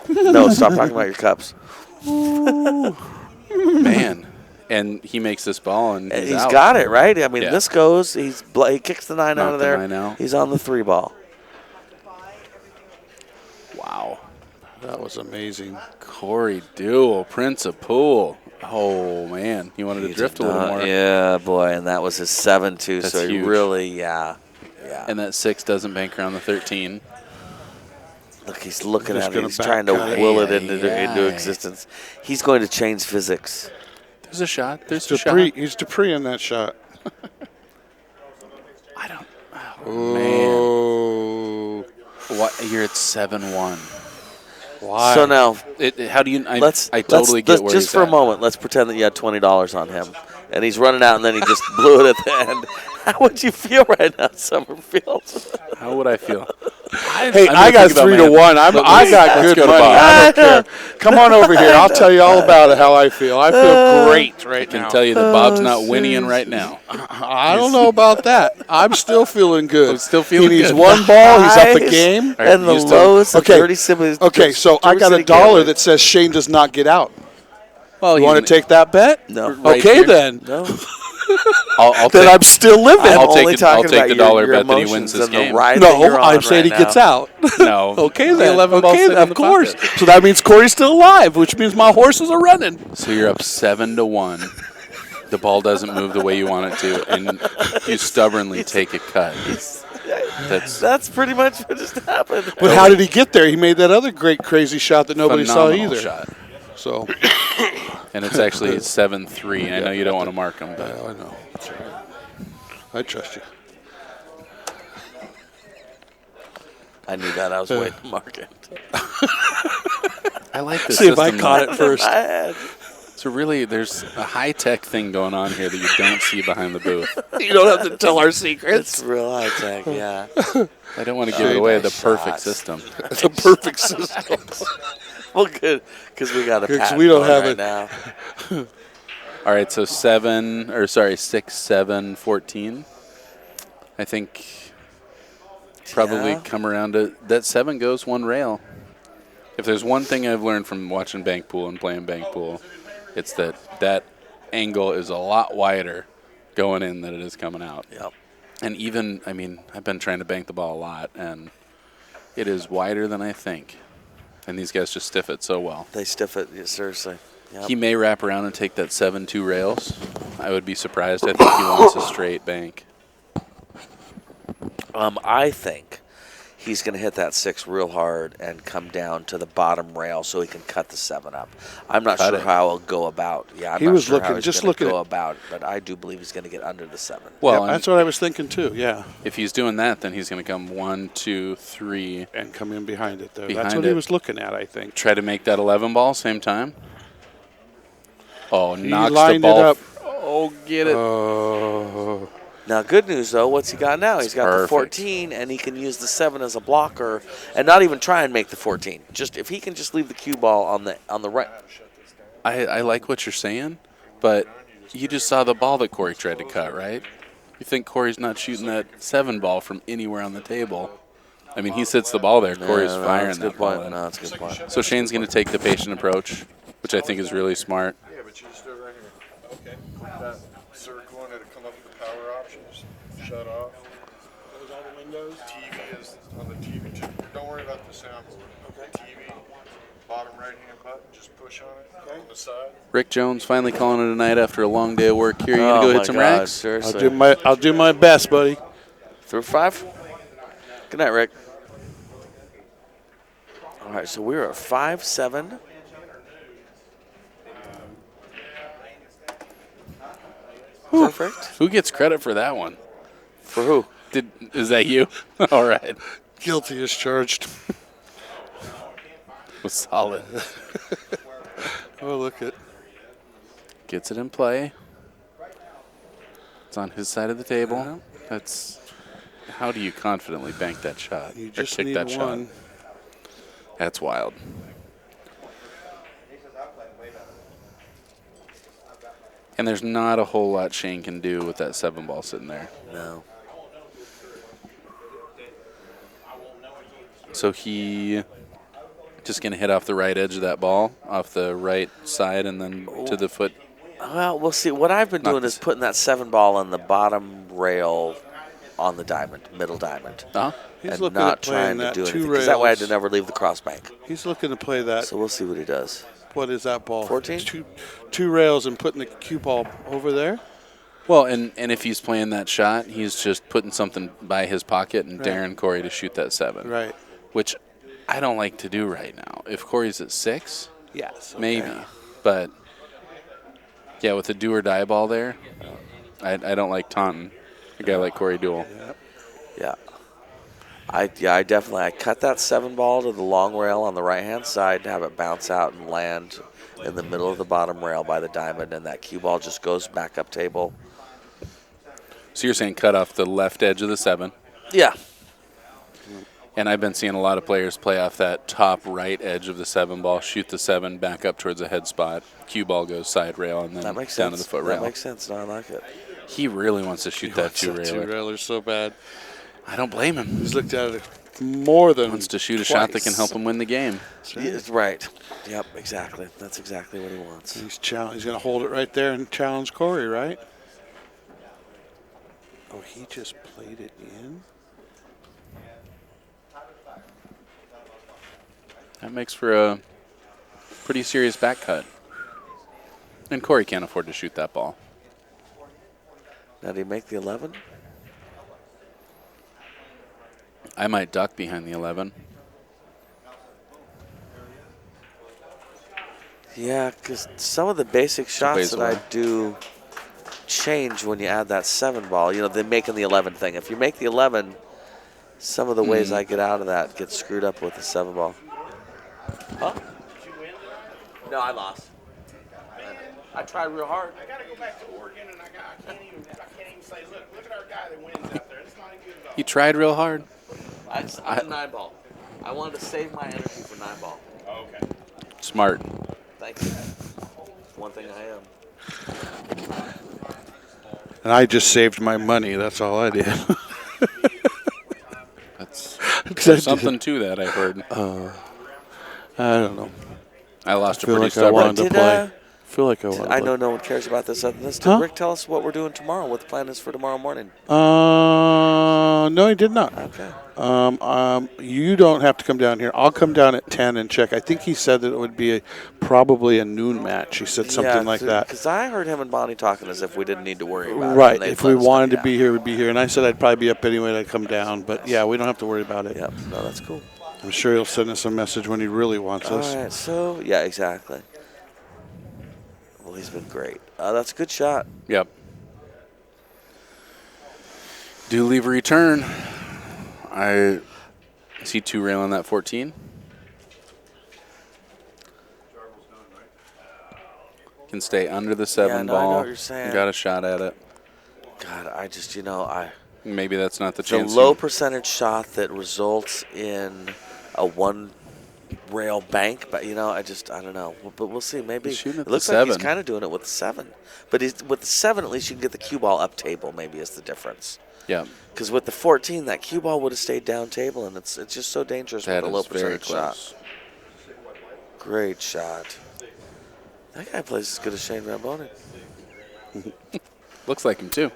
No, stop talking about your cups. Man, and he makes this ball and he's out. Got it right. I mean, Yeah. this goes. He kicks the 9 out Knocked of the there. 9 out. He's on the 3 ball. Wow. That was amazing. Corey Deuel, Prince of Pool. Oh man, he wanted to drift a little more. Yeah, boy, and that was his 7 too. That's So he huge. really, yeah. And that 6 doesn't bank around the 13. Look, he's looking Just at it. gonna He's trying to back cut it. will it into Aye. existence. He's going to change physics. There's a shot. There's a Dupree, shot. he's Dupree in that shot. I don't. Oh, man. Oh. What? You're at 7-1. Why? So now, How do you? I totally let's, get where just he's for a at. moment, let's pretend that you had $20 on him, and he's running out, and then he just blew it at the end. How would you feel right now, Summerfield? How would I feel? Hey, I got 3-1. I got good go to money. Bob. I don't care. Come on over here. I'll tell you all about it. How I feel. I feel great I right can now. tell you that Bob's not winning right now. I don't know about that. I'm still feeling good. I'm still feeling He needs good. one ball. He's up a Highs game. All right, and the you still- lows of Okay. Dirty Simmons. Okay, so I got City $1 Gateway. that says Shane does not get out. Well, You want to take that bet? No. Right Okay, here? then. No. I'll Then take, I'm still living. I'm I'll take only the- I'll talking take about the your, dollar your bet that he emotions wins this and the game. ride that No, you're I'm on saying right he gets now. out. No. Okay, The then. 11 balls Okay, sit in of the course. pocket. So that means Corey's still alive, which means my horses are running. So you're up 7-1. The ball doesn't move the way you want it to, and you stubbornly take a cut. That's pretty much what just happened. But how did he get there? He made that other great crazy shot that nobody saw Phenomenal either. shot. So And it's actually 7-3. I know you don't want to mark him, but I know. That's right. I trust you. I knew that. I was waiting to mark it. I like this See if I system, caught though. it first. I had. So really, there's a high-tech thing going on here that you don't see behind the booth. You don't have to tell our It's secrets. real high tech, yeah. I don't want to give it away. The nice perfect shots. system. It's a perfect system. Well, good, because we got a 'Cause patent we don't on have right it. now. All right, so 6, 7, 14. I think probably Yeah. come around to that 7 goes one rail. If there's one thing I've learned from watching bank pool and playing bank pool, it's that angle is a lot wider going in than it is coming out. Yep. And even, I mean, I've been trying to bank the ball a lot, and it is wider than I think. And these guys just stiff it so well. They stiff it, yeah, seriously. Yep. He may wrap around and take that 7-2 rails. I would be surprised. I think he wants a straight bank. I think he's going to hit that 6 real hard and come down to the bottom rail so he can cut the 7 up. I'm not Cut sure it. how he'll go about. Yeah, I'm He not was sure looking- how he's just gonna looking go at- about it, but I do believe he's going to get under the 7. Well, Yeah, and that's what I was thinking too. Yeah, if he's doing that, then he's going to come 1, 2, 3. and come in behind it there. Behind That's what he it. was looking at, I think. Try to make that 11 ball same time. Oh, He knocks the lined ball. it up. Oh, get it. Oh, Now, good news, though, what's he got now? He's got the Perfect. 14, and he can use the 7 as a blocker and not even try and make the 14. Just if he can just leave the cue ball on the right. I like what you're saying, but you just saw the ball that Corey tried to cut, right? You think Corey's not shooting that 7 ball from anywhere on the table? I mean, he sits the ball there. Corey's No, firing that's a that good ball point. in. No, that's a good point. So Shane's going to take the patient approach, which I think is really smart. Yeah, but you just do it right here. Okay. Click that circle and it'll come up with the power options. Shut off. Close all the windows. TV is on the TV. Don't worry about the soundboard. Okay. TV, bottom right hand button, just push on it on the side. Rick Jones finally calling it a night after a long day of work here. You going to go Oh, hit my some God, racks? seriously. I'll do my best, buddy. Through 5? Good night, Rick. All right, so we're at 5-7. Perfect. Who gets credit for that one? For who? Is that you? All right. Guilty as charged. Was solid. Oh, look at. Gets it in play. It's on his side of the table. That's how do you confidently bank that shot You or just kick need that one. shot? That's wild. And there's not a whole lot Shane can do with that 7 ball sitting there. No. So he just going to hit off the right edge of that ball, off the right side, and then to the foot. Well, we'll see. What I've been Not doing this- is putting that 7 ball on the bottom rail on the diamond, middle diamond. Uh-huh. He's and looking not at playing trying to that do 2 anything. Because that way I rails. did never leave the cross bank. He's looking to play that. So we'll see what he does. What is that ball? 14? Two rails and putting the cue ball over there. Well, and if he's playing that shot, he's just putting something by his pocket and Right. daring Corey to shoot that 7. Right. Which I don't like to do right now. If Corey's at 6, Yes. maybe. But, yeah, with the do or die ball there, I don't like taunting a guy like Corey Deuel. Yeah. I definitely cut that 7 ball to the long rail on the right hand side to have it bounce out and land in the middle of the bottom rail by the diamond, and that cue ball just goes back up table. So you're saying cut off the left edge of the 7. Yeah. And I've been seeing a lot of players play off that top right edge of the 7 ball, shoot the 7 back up towards the head spot. Cue ball goes side rail and then That makes down sense. to the foot rail. That makes sense. No, I like it. He really wants to shoot that 2-railer. Two-railer so bad. I don't blame him. He's looked at it more than Wants to shoot a shot that can twice. help him win the game. He's right. Yep, exactly. That's exactly what he wants. He's going to hold it right there and challenge Corey, right? Oh, he just played it in. That makes for a pretty serious back cut. And Corey can't afford to shoot that ball. Now, did he make the 11? I might duck behind the 11. Yeah, because some of the basic shots ways that away. I do change when you add that 7 ball. You know, they're making the 11 thing. If you make the 11, some of the ways I get out of that get screwed up with the 7 ball. Huh? No, I lost. I tried real hard. I gotta go back to Oregon, and I can't even say, look at our guy that wins out there. It's not even good at all. He tried real hard. I'm a 9 ball. I wanted to save my energy for 9 ball. Oh, okay. Smart. Thank you. One thing I am. And I just saved my money. That's all I did. That's There's something to that, I've heard. I don't know. I lost a feel pretty like I stubborn. wanted to Did, play. Feel like I wanted to I play. know no one cares about this other than this. Did Huh? Rick tell us what we're doing tomorrow, what the plan is for tomorrow morning? No, he did not. Okay. You don't have to come down here. I'll come down at 10 and check. I think he said that it would be probably a noon match. He said something like that. Because I heard him and Bonnie talking as if we didn't need to worry about it. Right. and they'd If we let us know, wanted to yeah. be here, we'd be here. And I said I'd probably be up anyway to come down. But, yeah, we don't have to worry about it. Yep. No, that's cool. I'm sure he'll send us a message when he really wants All us. right. So, yeah, exactly. Well, he's been great. That's a good shot. Yep. Do leave a return. I see 2 on that 14. Can stay under the 7 Yeah, no, I know ball. what you're saying. Got a shot at it. God, I just, Maybe that's not the it's a chance. low percentage shot that results in a 1 rail bank, but I don't know. But we'll see. Maybe He's shooting at it the looks like he's 7. kind of doing it with the 7. But with the 7, at least you can get the cue ball up table. Maybe is the difference. Yeah. Because with the 14, that cue ball would have stayed down table, and it's just so dangerous That with a low is very percentage close. shot. Great shot. That guy plays as good as Shane VanBoening. Looks like him too.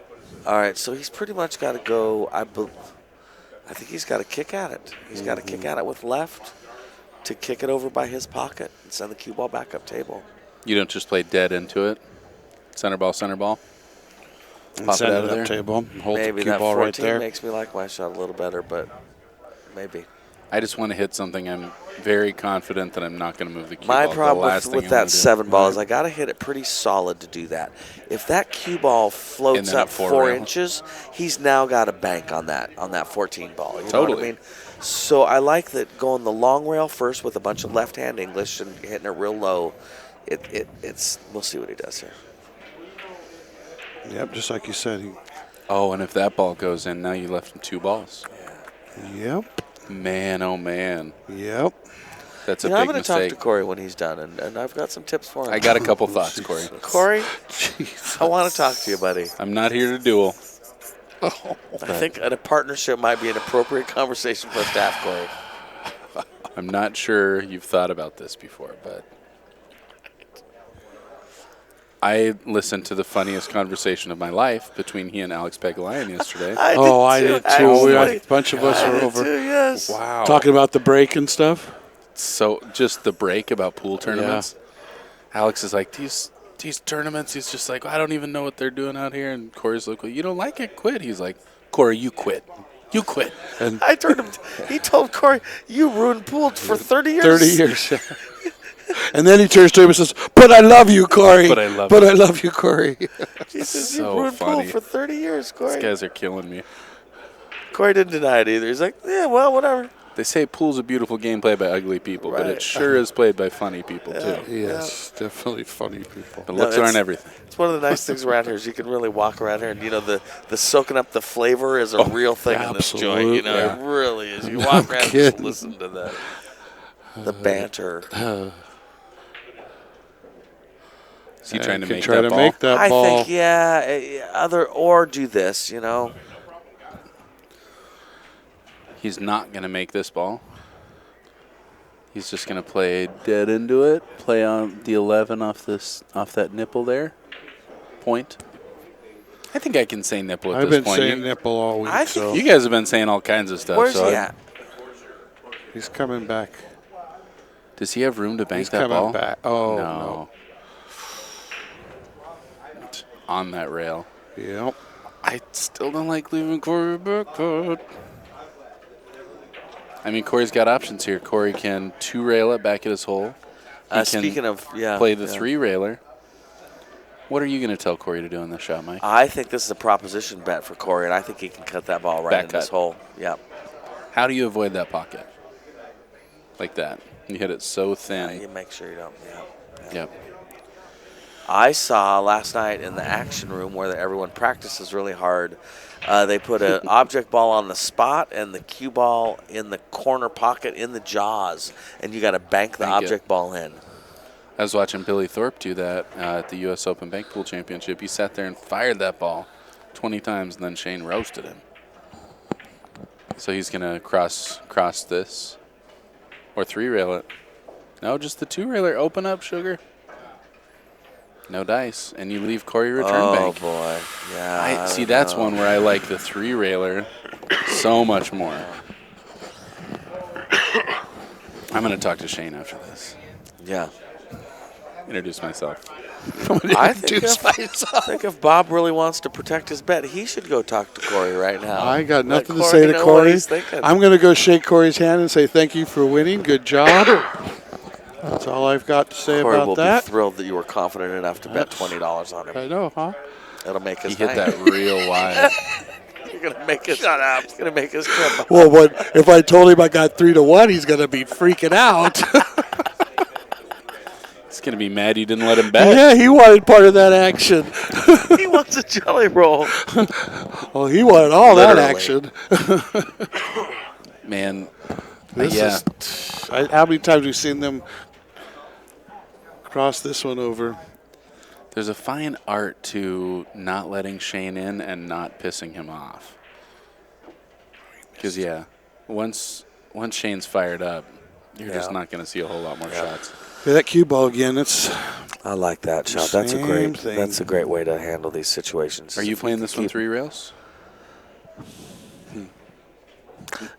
All right, so he's pretty much got to go. I think he's got to kick at it. He's got to kick at it with left to kick it over by his pocket and send the cue ball back up table. You don't just play dead into it. Center ball, center ball. And Pop it send out of up there. table. Hold Maybe the cue that ball 14 right there. makes me like my shot a little better, but maybe. I just want to hit something. I'm very confident that I'm not going to move the cue My ball. problem the last thing with I that wanna do. 7 ball is I got to hit it pretty solid to do that. If that cue ball And floats then a up 4 4 rail. inches, he's now got a bank on that 14 ball. You know what Totally. I mean? So I like that going the long rail first with a bunch of left-hand English and hitting it real low. It's we'll see what he does here. Yep, just like you said. Oh, and if that ball goes in, now you left him 2 balls. Yep. Man, oh man. Yep. That's a I'm big going to talk mistake. to Corey when he's done, and I've got some tips for him. I got a couple thoughts, Corey. Corey, Jesus. I want to talk to you, buddy. I'm not here to duel. I think a partnership might be an appropriate conversation for us to have, Corey. I'm not sure you've thought about this before, but I listened to the funniest conversation of my life between he and Alex Pegulayan yesterday. I did too. A bunch of us I were did over too, yes. Wow. talking about the break and stuff. So just the break about pool tournaments. Alex is like, these tournaments, he's just like, I don't even know what they're doing out here. And Corey's like, well, you don't like it, quit. He's like, Corey, you quit. You quit. I turned him. He told Corey, "You ruined pool for 30 years." 30 years. And then he turns to him and says, "But I love you, Corey. But I love But you." I love you, Corey." He says, So "You ruined funny. pool for 30 years, Corey." These guys are killing me. Corey didn't deny it either. He's like, yeah, well, whatever. They say pool's a beautiful game played by ugly people, but Right. it sure is played by funny people, too. Yes, definitely funny people. But looks aren't everything. It's one of the nice things around here is you can really walk around here and, the soaking up the flavor is a real thing in this joint. You know, absolutely. it really is. You walk around and just kidding. listen to the banter. Is he trying to Can make try that to ball? make that I ball. think, or do this, He's not going to make this ball. He's just going to play dead into it, play on the 11 off that nipple there. Point. I think I can say nipple at I've this been point. saying nipple all week, I so You guys have been saying all kinds of stuff. Where's so he at? he's coming back. Does he have room to bank He's that coming ball? back. Oh, No. On that rail. no. Yep. I still don't like leaving Corey backcourt. I mean, Corey's got options here. Corey can two-rail it back at his hole. He can Speaking of, play the three-railer. What are you going to tell Corey to do in this shot, Mike? I think this is a proposition bet for Corey, and I think he can cut that ball right Back in this cut. hole. Yeah. How do you avoid that pocket? Like that. You hit it so You thin. make sure you don't. Yeah. Yep. I saw last night in the action room where everyone practices really hard. They put an object ball on the spot and the cue ball in the corner pocket in the jaws, and you got to bank the Bank it. object ball in. I was watching Billy Thorpe do that at the U.S. Open Bank Pool Championship. He sat there and fired that ball 20 times, and then Shane roasted him. So he's going to cross this or three-rail it. No, just the two-railer. Open up, sugar. No dice, and you leave Corey return bank. Oh, boy. Yeah. See, that's one where I like the three-railer so much more. I'm going to talk to Shane after this. Yeah. Introduce myself. I think if Bob really wants to protect his bet, he should go talk to Corey right now. I got Let nothing to say to know what Corey. he's thinking. I'm going to go shake Corey's hand and say thank you for winning. Good job. That's all I've got to say Corey about will that. be thrilled that you were confident enough to bet $20 on him. I know, huh? It'll make his He hit night. that real wide. You're gonna make his shut up. It's gonna make his trip. Well, if I told him I got 3-1, he's going to be freaking out. He's going to be mad you didn't let him bet. Yeah, he wanted part of that action. He wants a jelly roll. Well, he wanted all that Literally. action. Man, This yeah. is, how many times we've seen them cross this one over? There's a fine art to not letting Shane in and not pissing him off. Because, once Shane's fired up, you're just not going to see a whole lot more shots. Yeah, that cue ball again, I like that shot. That's Same thing. That's a great way to handle these situations. Are you If playing can this one keep- three rails?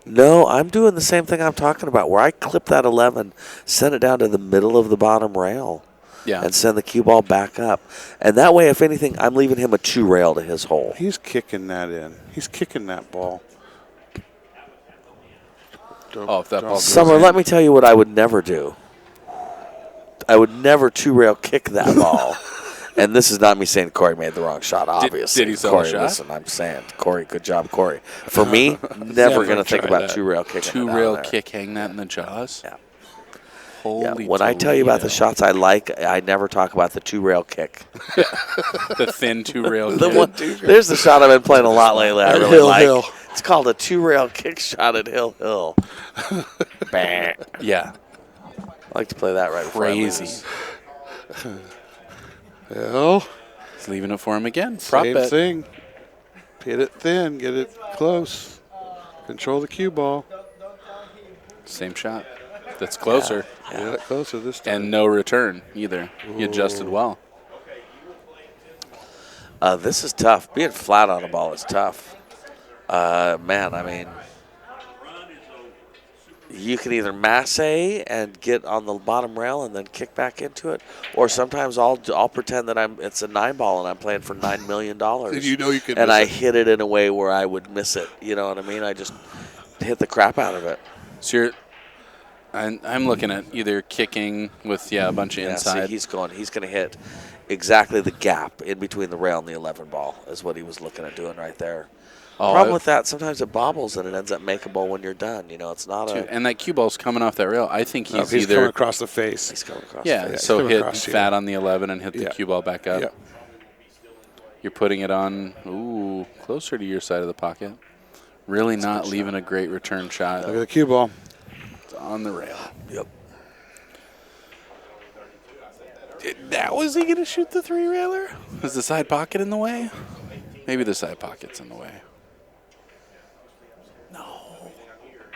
No, I'm doing the same thing I'm talking about, where I clip that 11, send it down to the middle of the bottom rail, Yeah. and send the cue ball back up. And that way, if anything, I'm leaving him a two rail to his hole. he's kicking that in. He's kicking that ball. Oh, if that ball goes Summer, in. let me tell you what I would never do. I would never two rail kick that ball. And this is not me saying Corey made the wrong shot, obviously. did he sell Corey, a shot? listen, I'm saying, Corey, good job, Corey. For me, never going to think try about that. two rail kicking. Two-rail kick, hang that in the jaws? Yeah. Holy Yeah, when I tell you about the Toledo. shots I like, I never talk about the two rail kick. The thin two-rail The kick. one, there's the shot I've been playing a lot lately. I At really Hill like. Hill. It's called a two rail kick shot at Hill Hill. Bang. Yeah. I like to play that right before I Crazy. lose. Well, He's leaving it for him again. Prop same bet. thing. Hit it thin, get it close. Control the cue ball. Same shot. That's closer. Get it closer this time. And no return either. He adjusted well. This is tough. Being flat on a ball is tough. Man, I mean, you can either masse and get on the bottom rail and then kick back into it, or sometimes I'll pretend that it's a 9-ball and I'm playing for $9 million. And you know you can and miss I it. hit it in a way where I would miss it. You know what I mean? I just hit the crap out of it. So I'm looking at either kicking with, a bunch of Yeah, inside. see, he's going to hit exactly the gap in between the rail and the 11 ball is what he was looking at doing right there. Problem with that, sometimes it bobbles and it ends up makeable when you're done. You know, it's not and that cue ball's coming off that rail. I think he's he's either coming across the face. He's coming across. yeah, the face. so coming hit across here. fat on the 11 and hit the Yeah. cue ball back up. Yeah. You're putting it on, closer to your side of the pocket. Really not leaving a great return shot. Look at the cue ball. It's on the rail. Yep. Now is he going to shoot the 3-railer? Is the side pocket in the way? Maybe the side pocket's in the way. No.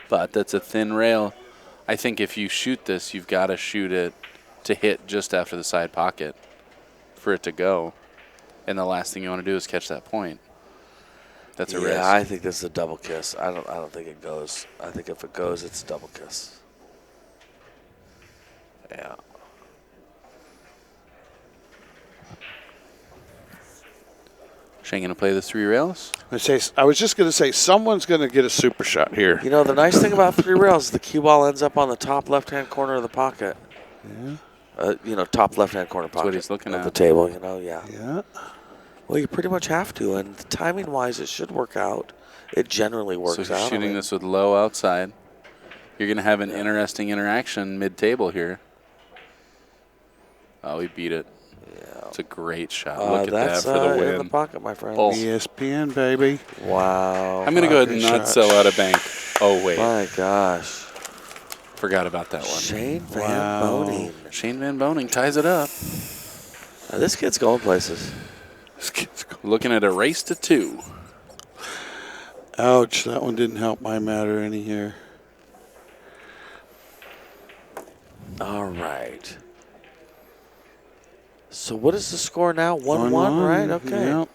But that's a thin rail. I think if you shoot this, you've got to shoot it to hit just after the side pocket for it to go. And the last thing you want to do is catch that point. That's a risk. Yeah, I think this is a double kiss. I don't think it goes. I think if it goes, it's a double kiss. Yeah. Shane going to play the 3 rails? I was just going to say, someone's going to get a super shot here. You know, the nice thing about 3 rails is the cue ball ends up on the top left-hand corner of the pocket. Yeah. Top left-hand corner pocket. what he's looking of at. the table, yeah. Yeah. Well, you pretty much have to, and timing-wise, it should work out. It generally works So if out. you're shooting this with low outside, you're going to have an interesting interaction mid-table here. Oh, he beat it. Yeah. It's a great shot. Look at that That's for the in win. the pocket, my friend. Oh. ESPN, baby. Wow. I'm going to go ahead and Good not shot. sell out of bank. Oh, wait. My gosh. Forgot about that one. Shane Wow. VanBoening. Shane VanBoening ties it up. Now, this kid's going places. This kid's go- Looking at a race to 2. Ouch, that one didn't help my matter any here. All right. So what is the score now? 1-1, 1-1, right? Okay. Yep.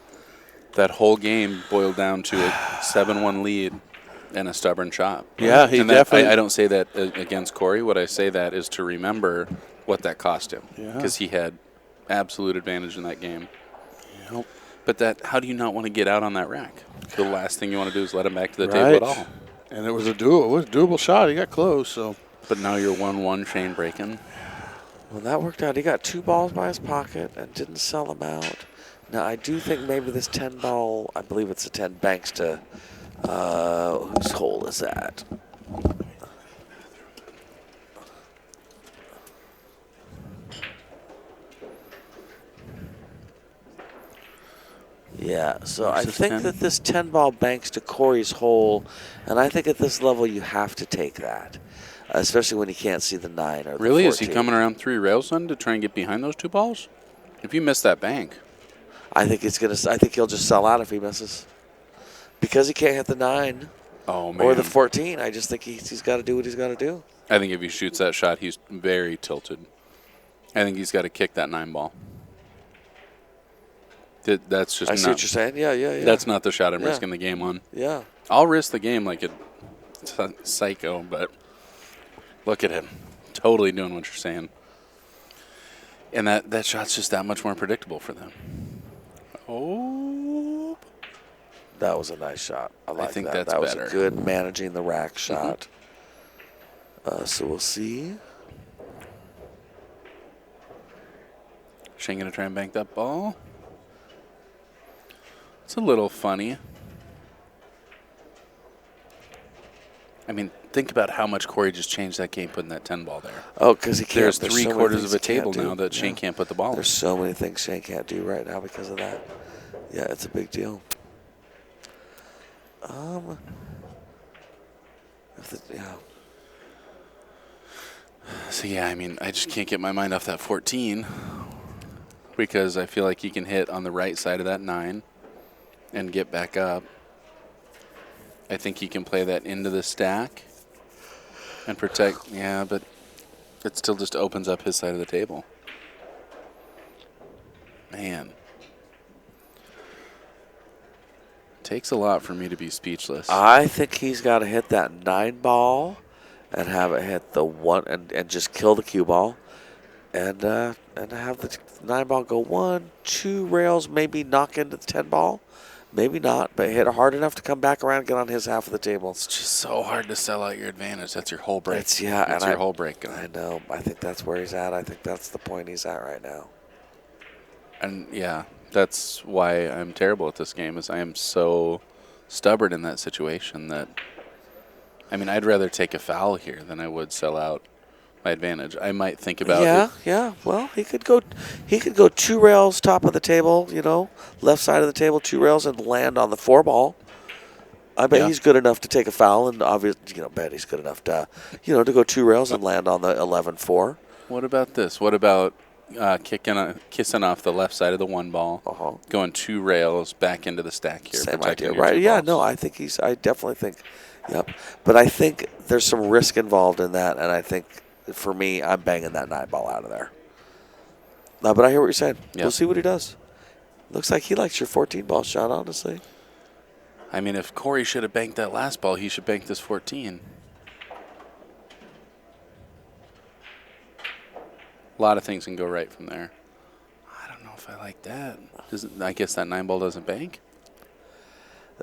That whole game boiled down to a 7-1 lead and a stubborn shot. Yeah, he And that- definitely. I don't say that against Corey. What I say that is to remember what that cost him. Yeah. Because he had absolute advantage in that game. Yep. But how do you not want to get out on that rack? The last thing you want to do is let him back to the Right. table at all. And it was a duel. It was a doable shot. He got close, so. But now you're 1-1, Shane breaking. Well, that worked out. He got 2 balls by his pocket and didn't sell them out. Now, I do think maybe this 10 ball, I believe it's a 10, banks to, whose hole is that? Yeah, so I Where's this think 10? that this 10 ball banks to Corey's hole, and I think at this level you have to take that, especially when you can't see the 9 or the Really? 14. Is he coming around 3 rails then to try and get behind those 2 balls? If you miss that bank. I think I think he'll just sell out if he misses, because he can't hit the 9 Oh, man. or the 14. I just think he's got to do what he's got to do. I think if he shoots that shot, he's very tilted. I think he's got to kick that 9 ball. That's just I see what you're saying. Yeah. That's not the shot I'm Yeah. risking the game on. Yeah. I'll risk the game like it's a psycho, but look at him. Totally doing what you're saying. And that shot's just that much more predictable for them. Oh. That was a nice shot. I like think that. that's that was better. a good managing the rack shot. So we'll see. Shane going to try and bank that ball. It's a little funny. I mean, think about how much Corey just changed that game putting that 10 ball there. Oh, because he can't. There's so 3 many quarters things of a he can't table do. now that Shane Yeah. can't put the ball in. There's so many things Shane can't do right now because of that. Yeah, it's a big deal. Yeah. So, yeah, I mean, I just can't get my mind off that 14 because I feel like he can hit on the right side of that 9 and get back up. I think he can play that into the stack and protect. Yeah, but it still just opens up his side of the table. Man. Takes a lot for me to be speechless. I think he's got to hit that 9 ball and have it hit the 1 and just kill the cue ball and have the 9 ball go 1, 2 rails, maybe knock into the 10 ball. Maybe not, but hit it hard enough to come back around and get on his half of the table. It's just so hard to sell out your advantage. That's your whole break. That's your whole break. I know. I think that's where he's at. I think that's the point he's at right now. And yeah, that's why I'm terrible at this game. Is I am so stubborn in that situation that, I mean, I'd rather take a foul here than I would sell out my advantage. I might think about it. Yeah. Well, he could go 2 rails top of the table, left side of the table, 2 rails, and land on the 4 ball. I bet he's good enough to take a foul, and obviously, bet he's good enough to, to go 2 rails and land on the 11-4. What about this? What about kissing off the left side of the 1 ball, going 2 rails back into the stack here? Same protecting idea, your right? 2 Yeah, balls. no, I definitely think, yep. But I think there's some risk involved in that, and I think for me, I'm banging that 9 ball out of there. No, but I hear what you're saying. Yep. We'll see what he does. Looks like he likes your 14 ball shot, honestly. I mean, if Corey should have banked that last ball, he should bank this 14. A lot of things can go right from there. I don't know if I like that. I guess that 9 ball doesn't bank.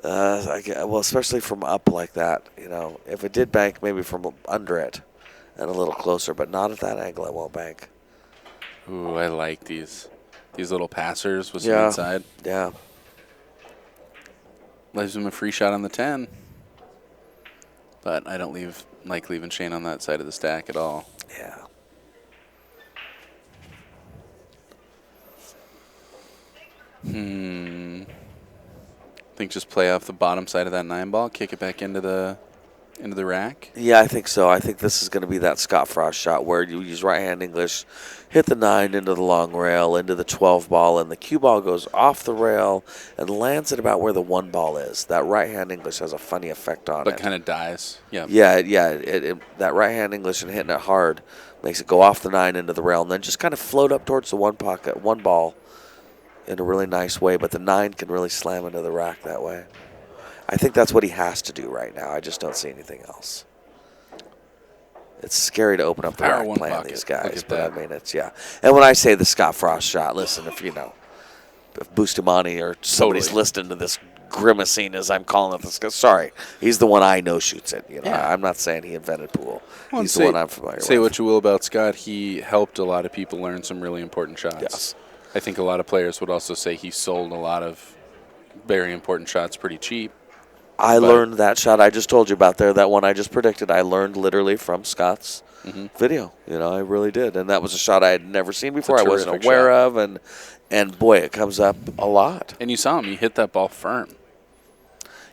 Well, especially from up like that, If it did bank, maybe from under it and a little closer, but not at that angle, it won't bank. Ooh, I like these little passers with some inside. Yeah. Leaves him a free shot on the 10. But I don't like leaving Shane on that side of the stack at all. Yeah. Think just play off the bottom side of that 9 ball, kick it back into the rack. Yeah, I think so. I think this is going to be that Scott Frost shot where you use right-hand English, hit the 9 into the long rail, into the 12 ball, and the cue ball goes off the rail and lands at about where the 1 ball is. That right-hand English has a funny effect on it. But kind of dies. Yeah. Yeah. That right-hand English and hitting it hard makes it go off the 9 into the rail and then just kind of float up towards the 1 ball in a really nice way. But the 9 can really slam into the rack that way. I think that's what he has to do right now. I just don't see anything else. It's scary to open up the Power rack one playing pocket. these guys, Look at but that. I mean, it's, And when I say the Scott Frost shot, listen, if Bustamante or somebody's Totally. listening to this grimacing as I'm calling it, this, sorry, he's the one I know shoots it. Yeah. I'm not saying he invented pool. Well, He's the one I'm familiar with. Say what you will about Scott, he helped a lot of people learn some really important shots. Yes. I think a lot of players would also say he sold a lot of very important shots pretty cheap. I learned that shot I just told you about there, that one I just predicted. I learned literally from Scott's video. I really did. And that was a shot I had never seen before. I wasn't terrific aware shot. of. And boy, it comes up a lot. And you saw him. He hit that ball firm.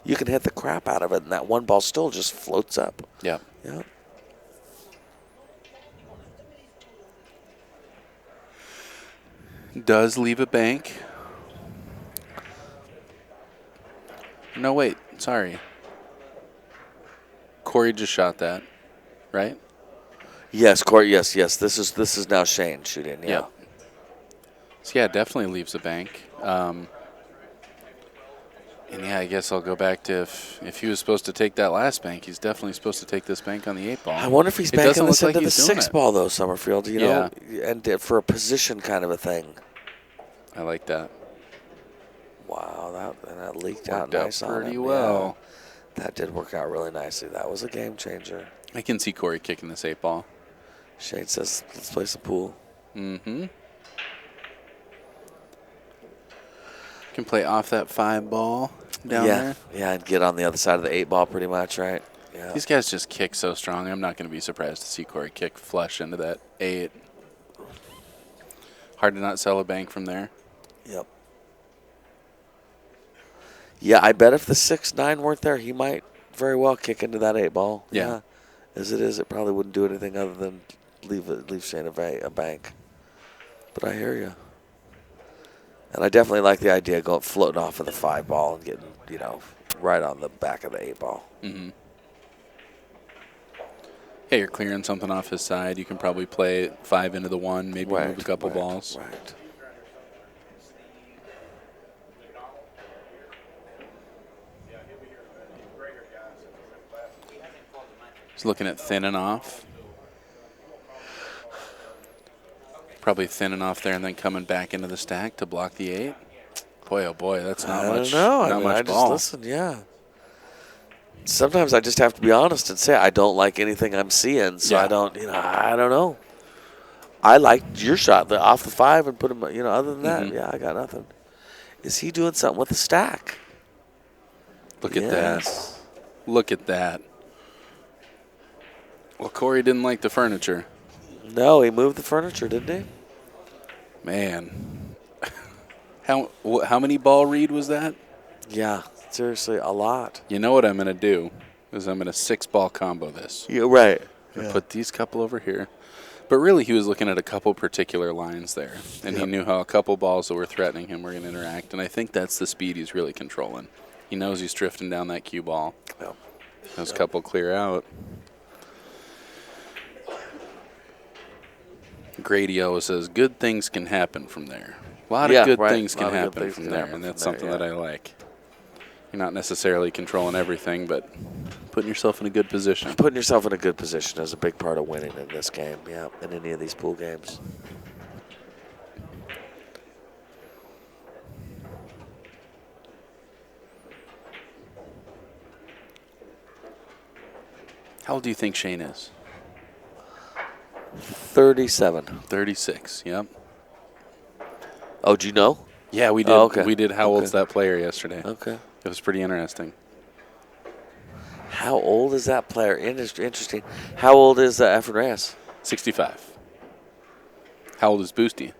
You can hit the crap out of it, and that 1 ball still just floats up. Yeah. Yeah. Does leave a bank. No, wait. Sorry. Corey just shot that, right? Yes, Court. Yes. This is now Shane shooting. Yeah. Yep. So, it definitely leaves a bank. And, I guess I'll go back to if he was supposed to take that last bank, he's definitely supposed to take this bank on the 8 ball. I wonder if he's It doesn't banking this look like into the he's doing 6 it. ball though, Summerfield. And for a position kind of a thing. I like that. Wow, that leaked Worked out out nice on pretty him. well. Yeah. That did work out really nicely. That was a game changer. I can see Corey kicking this 8 ball. Shane says, "Let's play some pool." Mm-hmm. Can play off that 5 ball down there. Yeah, and get on the other side of the 8 ball pretty much, right? Yeah. These guys just kick so strong. I'm not going to be surprised to see Corey kick flush into that 8. Hard to not sell a bank from there. Yep. Yeah, I bet if the 6-9 weren't there, he might very well kick into that 8 ball. Yeah. As it is, it probably wouldn't do anything other than leave Shane a bank. But I hear you. And I definitely like the idea of going floating off of the 5 ball and getting, right on the back of the 8 ball. Mm-hmm. Hey, you're clearing something off his side. You can probably play 5 into the 1, maybe move a couple balls. Right. He's looking at thinning off. Probably thinning off there and then coming back into the stack to block the 8. Boy, oh boy, that's not much. I don't know. Not much I ball. just listen, yeah. Sometimes I just have to be honest and say I don't like anything I'm seeing, so Yeah. I don't know. I liked your shot off the 5 and put him, other than that, Mhm. yeah, I got nothing. Is he doing something with the stack? Look at that. Look at that. Well, Corey didn't like the furniture. No, he moved the furniture, didn't he? Man. How many ball read was that? Yeah, seriously, a lot. You know what I'm going to do is I'm going to 6-ball combo this. You're right. I'm going to put these couple over here. But really, he was looking at a couple particular lines there, and he knew how a couple balls that were threatening him were going to interact, and I think that's the speed he's really controlling. He knows he's drifting down that cue ball. Yep. Those couple clear out. Grady always says, good things can happen from there. A lot of good things can happen from there, and that's something that I like. You're not necessarily controlling everything, but putting yourself in a good position. Putting yourself in a good position is a big part of winning in this game, yeah, in any of these pool games. How old do you think Shane is? 37. 36, yep. Oh, do you know? Yeah, we did. Oh, okay. We did How Old's That Player yesterday. Okay. It was pretty interesting. How old is that player? Interesting. How old is Efren Reyes? 65. How old is Boosty?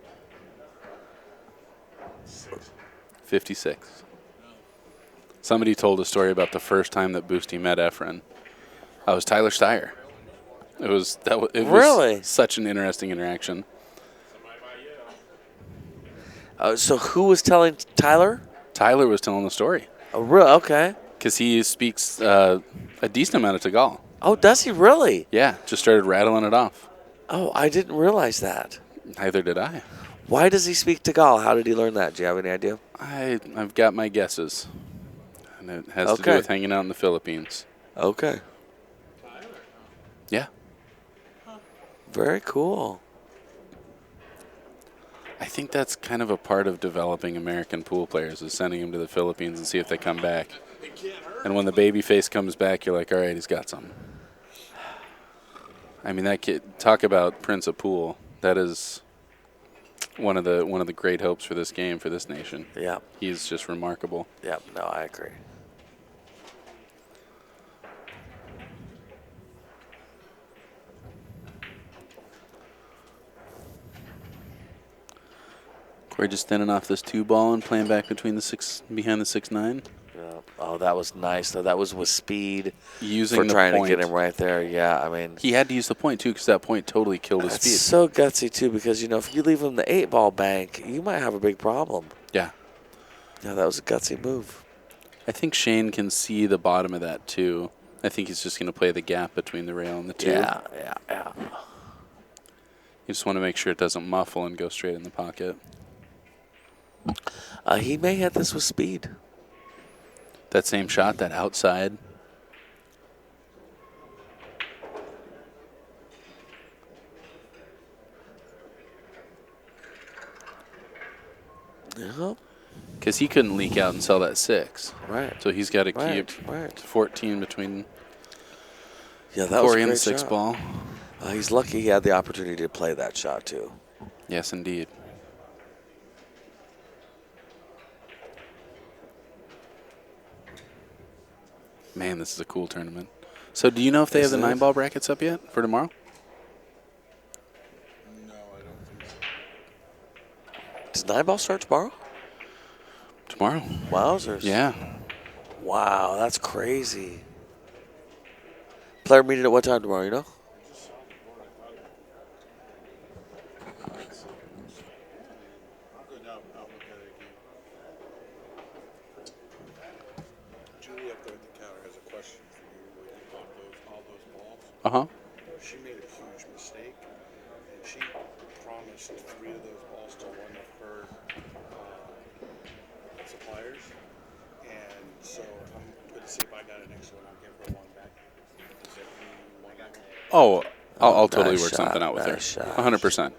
56. Somebody told a story about the first time that Boosty met Efren. I was Tyler Steyer. It was really such an interesting interaction. So who was telling Tyler? Tyler was telling the story. Oh, really? Okay. Because he speaks a decent amount of Tagal. Oh, does he really? Yeah, just started rattling it off. Oh, I didn't realize that. Neither did I. Why does he speak Tagal? How did he learn that? Do you have any idea? I've got my guesses. And it has to do with hanging out in the Philippines. Okay. Yeah. Very cool. I think that's kind of a part of developing American pool players is sending them to the Philippines and see if they come back. And when the baby face comes back, you're like, all right, he's got something. I mean, that kid, talk about Prince of Pool. That is one of the great hopes for this game, for this nation. Yeah. He's just remarkable. Yeah, no, I agree. Corey just standing off this 2-ball and playing back between behind the 6-9. Yeah. Oh, that was nice, though. That was with speed. Using for the trying point. to get him right there. Yeah, I mean. He had to use the point, too, because that point totally killed his speed. It's so gutsy, too, because, if you leave him the 8-ball bank, you might have a big problem. Yeah. Yeah, that was a gutsy move. I think Shane can see the bottom of that, too. I think he's just going to play the gap between the rail and the 2. Yeah. You just want to make sure it doesn't muffle and go straight in the pocket. He may hit this with speed. That same shot, that outside. Yeah. Because he couldn't leak out and sell that 6. Right. So he's got to keep 14 between Corey and the 6-ball. He's lucky he had the opportunity to play that shot, too. Yes, indeed. Man, this is a cool tournament. So do you know if they have the 9-ball brackets up yet for tomorrow? No, I don't think so. Does 9-ball start tomorrow? Tomorrow. Wowzers. Yeah. Wow, that's crazy. Player meeting at what time tomorrow, you know? Julie up there at the counter has a question for you. When you bought all those balls, Uh-huh. she made a huge mistake, and she promised 3 of those balls to one of her suppliers. And so I'm going to see if I got an extra one. I'll give her one back. Does that mean one of them? Oh, I'll totally nice work shot, something out with nice her. shot. 100%.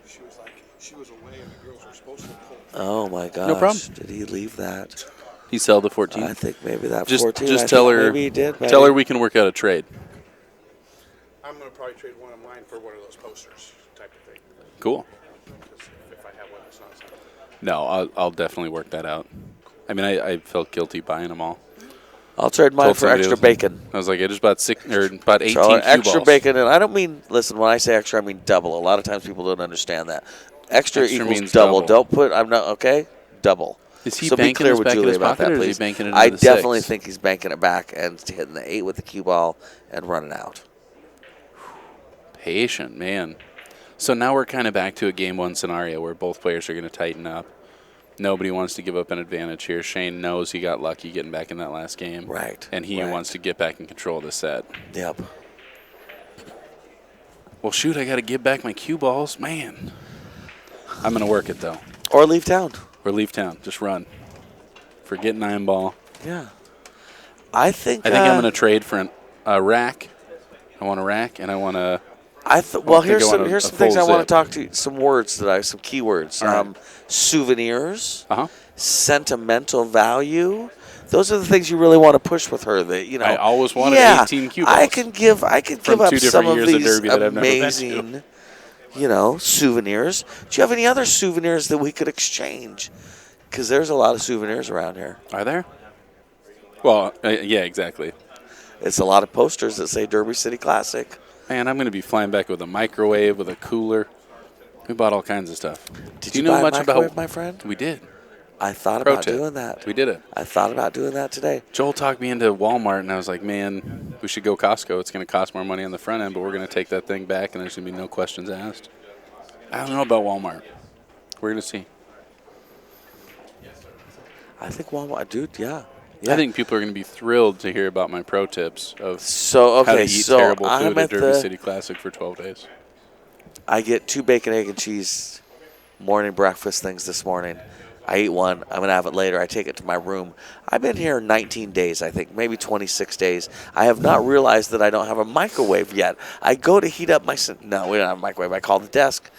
She was like, she was away, and the girls were supposed to pull. Oh, my gosh. No problem. Did he leave that? He sell the 14. I think maybe that Just 14. just I tell think her. Maybe he did. Tell her we can work out a trade. I'm going to probably trade one of mine for one of those posters type of thing. Cool. Because if I have one that's not something. No, I'll definitely work that out. I mean, I felt guilty buying them all. I'll trade mine Told for somebody extra else. bacon. I was like, I just bought about 18 So cue extra balls. bacon, and I don't mean, listen, when I say extra, I mean double. A lot of times people don't understand that. Extra Extra equals means double. double. Don't put, I'm not, okay? Double. Is he So be banking clear his with back in Julie his about pocket, that, or is he please. banking it into I the definitely six? think he's banking it back and hitting the 8 with the cue ball and running out. Patient, man. So now we're kind of back to a game one scenario where both players are going to tighten up. Nobody wants to give up an advantage here. Shane knows he got lucky getting back in that last game. Right. And he right. wants to get back in control of the set. Yep. Well, shoot, I got to give back my cue balls. Man. I'm going to work it, though. Or leave town. Or leave town. Just run. Forget 9 ball. Yeah. I think I'm going to trade for a rack. I want a rack, and I want a... Well, think here's I want some a things I full want zip. to talk to you. Some words some keywords. All right. Souvenirs, Uh-huh. sentimental value. Those are the things you really want to push with her. That I always wanted yeah, 18 cue balls. I could give From up 2 some different of years of these Derby that I've never been to. amazing, souvenirs. Do you have any other souvenirs that we could exchange? Because there's a lot of souvenirs around here. Are there? Well, yeah, exactly. It's a lot of posters that say Derby City Classic. Man, I'm going to be flying back with a microwave, with a cooler. We bought all kinds of stuff. Did Do you you know buy much a microwave, about? my friend? We did. I thought Pro about tip. doing that. We did it. I thought about doing that today. Joel talked me into Walmart, and I was like, man, we should go Costco. It's going to cost more money on the front end, but we're going to take that thing back, and there's going to be no questions asked. I don't know about Walmart. We're going to see. I think Walmart, dude, yeah. I think people are going to be thrilled to hear about my pro tips of So, how to okay, eat so terrible I'm food at at Derby the, City Classic for 12 days. I get 2 bacon, egg, and cheese morning breakfast things this morning. I eat one. I'm going to have it later. I take it to my room. I've been here 19 days, I think, maybe 26 days. I have not realized that I don't have a microwave yet. I go to heat up my... No, we don't have a microwave. I call the desk.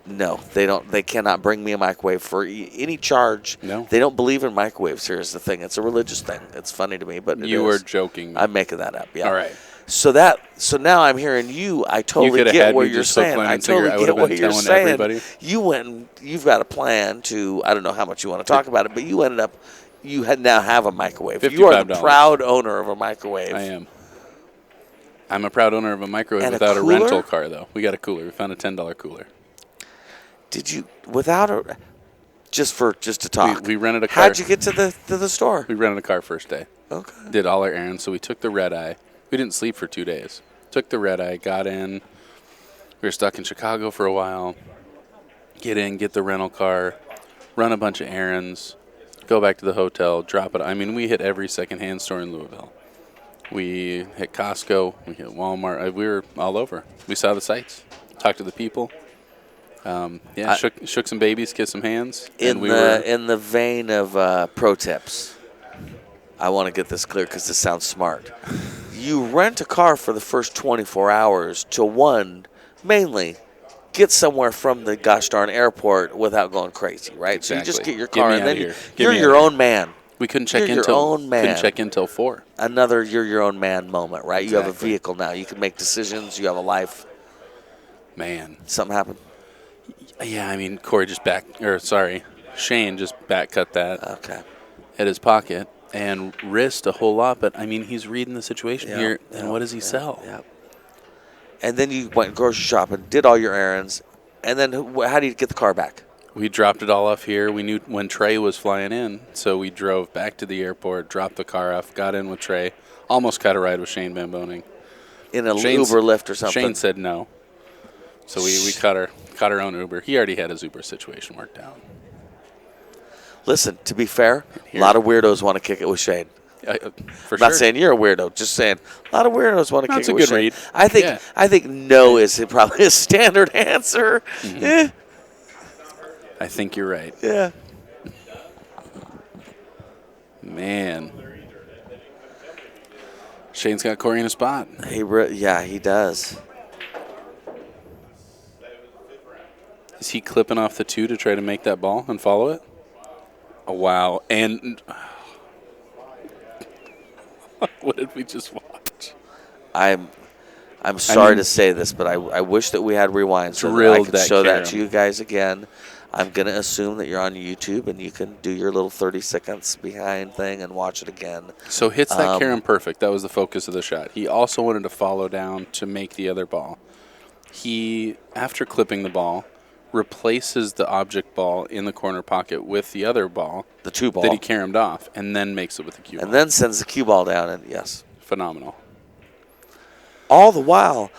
No, they don't. They cannot bring me a microwave for any charge. No. They don't believe in microwaves. Here's the thing. It's a religious thing. It's funny to me, but it You is. were joking. I'm making that up, yeah. All right. So now I'm hearing you. I totally could've get had what me you're just flip saying. line I and figure totally I get would've what been you're telling saying. everybody. You went and you've got a plan to, I don't know how much you want to talk about it, but you ended up, now have a microwave. You are the $55. proud owner of a microwave. I am. I'm a proud owner of a microwave And a without a cooler? rental car, though. We got a cooler. We found a $10 cooler. Did you, without a, just to talk. We rented a car. How'd you get to the store? We rented a car first day. Okay. Did all our errands. So we took the red eye. We didn't sleep for 2 days. Took the red eye, got in. We were stuck in Chicago for a while. Get in, get the rental car, run a bunch of errands, go back to the hotel, drop it. I mean, we hit every secondhand store in Louisville. We hit Costco. We hit Walmart. We were all over. We saw the sights, talked to the people. Shook some babies, kissed some hands. In the vein of pro tips, I want to get this clear because this sounds smart. You rent a car for the first 24 hours to mainly get somewhere from the gosh darn airport without going crazy, right? Exactly. So you just get your Get car me and outta then here. Get you're me your outta own man. We couldn't check You're in your own man. Couldn't check in till 4. Another you're your own man moment, right? You have a Exactly. vehicle now. You can make decisions. You have a life. Man. Something happened. Yeah, I mean, Shane just back cut that Okay. at his pocket and risked a whole lot. But, I mean, he's reading the situation Yeah, here, yeah, and what does he yeah, sell? Yeah. And then you went grocery shopping, did all your errands, and then how do you get the car back? We dropped it all off here. We knew when Trey was flying in, so we drove back to the airport, dropped the car off, got in with Trey, almost got a ride with Shane VanBoening. In a Uber Lyft or something? Shane said no. So we caught our own Uber. He already had his Uber situation worked out. Listen, to be fair, a lot of weirdos want to kick it with Shane. For I'm not sure. saying you're a weirdo, just saying a lot of weirdos want to That's kick a it with good Shane. read. I think no is probably a standard answer. Mm-hmm. I think you're right. Yeah. Man. Shane's got Corey in a spot. He does. Is he clipping off the 2 to try to make that ball and follow it? Oh, wow. And what did we just watch? I'm sorry to say this, but I wish that we had rewinds so that I Drilled could that show that carom. to you guys again. I'm going to assume that you're on YouTube and you can do your little 30 seconds behind thing and watch it again. So hits that Karen perfect. That was the focus of the shot. He also wanted to follow down to make the other ball. He, after clipping the ball, replaces the object ball in the corner pocket with the other ball. The 2 ball. That he caromed off, and then makes it with the cue ball. And then sends the cue ball down, and yes. Phenomenal. All the while,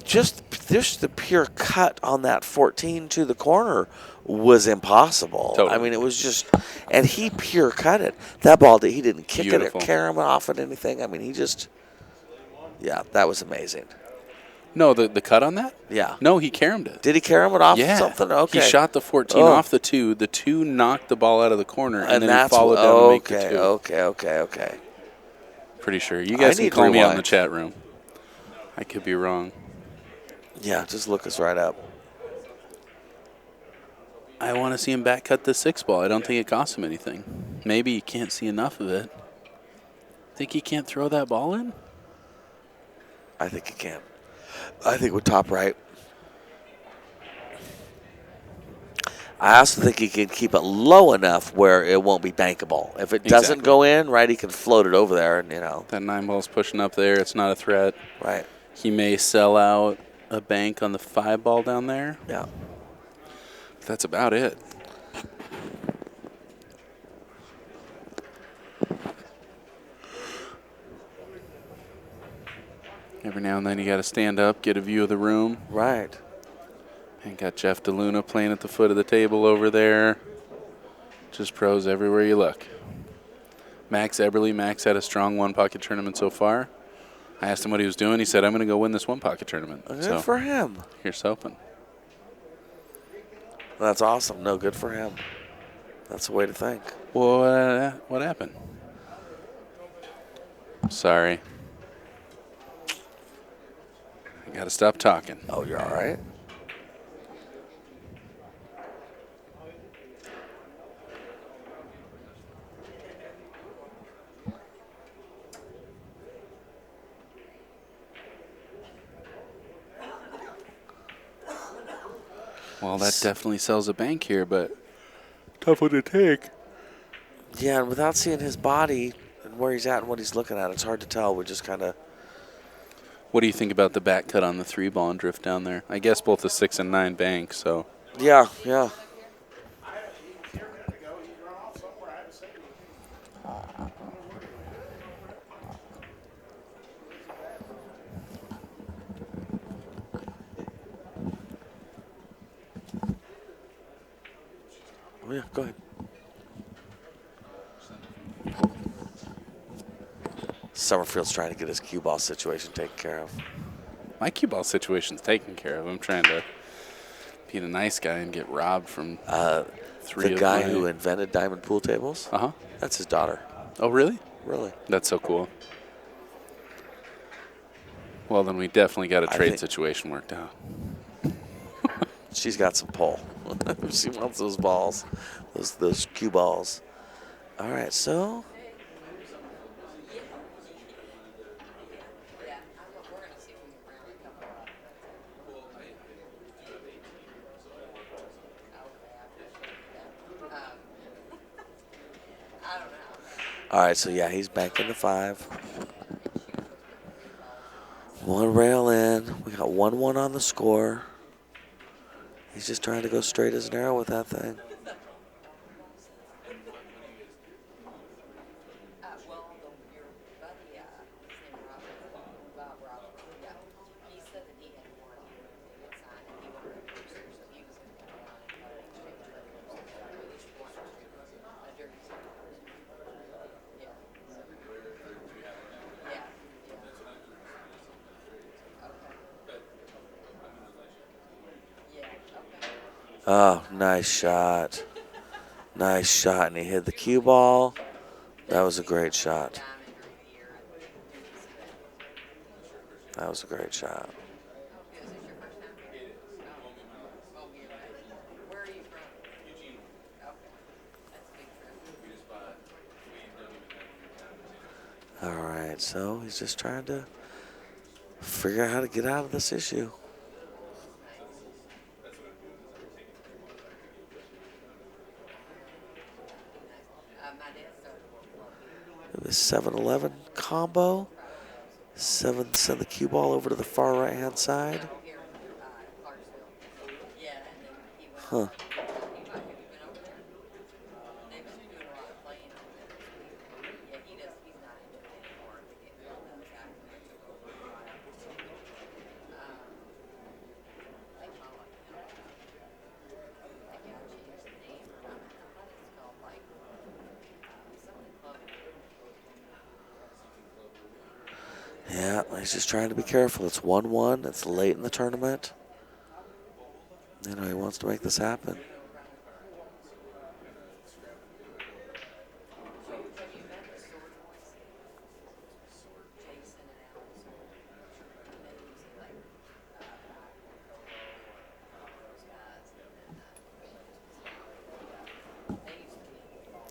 just the pure cut on that 14 to the corner was impossible. Totally. I mean, it was just, and he pure cut it. That ball, he didn't kick Beautiful. it or carom off at anything. I mean, he just, yeah, that was amazing. No, the cut on that? Yeah. No, he caromed it. Did he carom it off Yeah. something? Okay. He shot the 14 off the 2. The 2 knocked the ball out of the corner, and then that's he followed down to make the 2. Okay. Pretty sure. You guys can need call me out in rewind. the chat room. I could be wrong. Yeah, just look us right up. I want to see him back cut the 6 ball. I don't think it costs him anything. Maybe he can't see enough of it. Think he can't throw that ball in? I think he can. I think with top right. I also think he can keep it low enough where it won't be bankable. If it doesn't Exactly. go in, right, he can float it over there, and That 9 ball's pushing up there. It's not a threat. right. He may sell out a bank on the 5 ball down there. Yeah. That's about it. Every now and then you got to stand up, get a view of the room. Right. And got Jeff DeLuna playing at the foot of the table over there. Just pros everywhere you look. Max Eberly. Max had a strong 1-pocket tournament so far. I asked him what he was doing. He said, I'm going to go win this 1-pocket tournament. Good for him. Here's hoping. That's awesome. No, good for him. That's the way to think. Well, what happened? Sorry. I got to stop talking. Oh, you're all right? Well, that definitely sells a bank here, but tough one to take. Yeah, and without seeing his body and where he's at and what he's looking at, it's hard to tell. We just kind of... What do you think about the back cut on the 3 ball and drift down there? I guess both the 6 and 9 bank, so. Yeah. Oh, yeah, go ahead. Summerfield's trying to get his cue ball situation taken care of. My cue ball situation's taken care of. I'm trying to be the nice guy and get robbed from 3 The of guy my- who invented diamond pool tables? Uh-huh. That's his daughter. Oh, really? Really? That's so cool. Well, then we definitely got a I trade think- situation worked out. She's got some pull. She wants those balls, those cue balls. All right, so all right, so yeah, he's banking the 5. 1 rail in. We got 1-1 on the score. He's just trying to go straight as an arrow with that thing. Oh, nice shot. Nice shot, and he hit the cue ball. That was a great shot. That was a great shot. All right, so he's just trying to figure out how to get out of this issue. The 7-11 combo. 7 send the cue ball over to the far right-hand side. Huh. Yeah, he's just trying to be careful. It's 1-1. It's late in the tournament. You know, he wants to make this happen.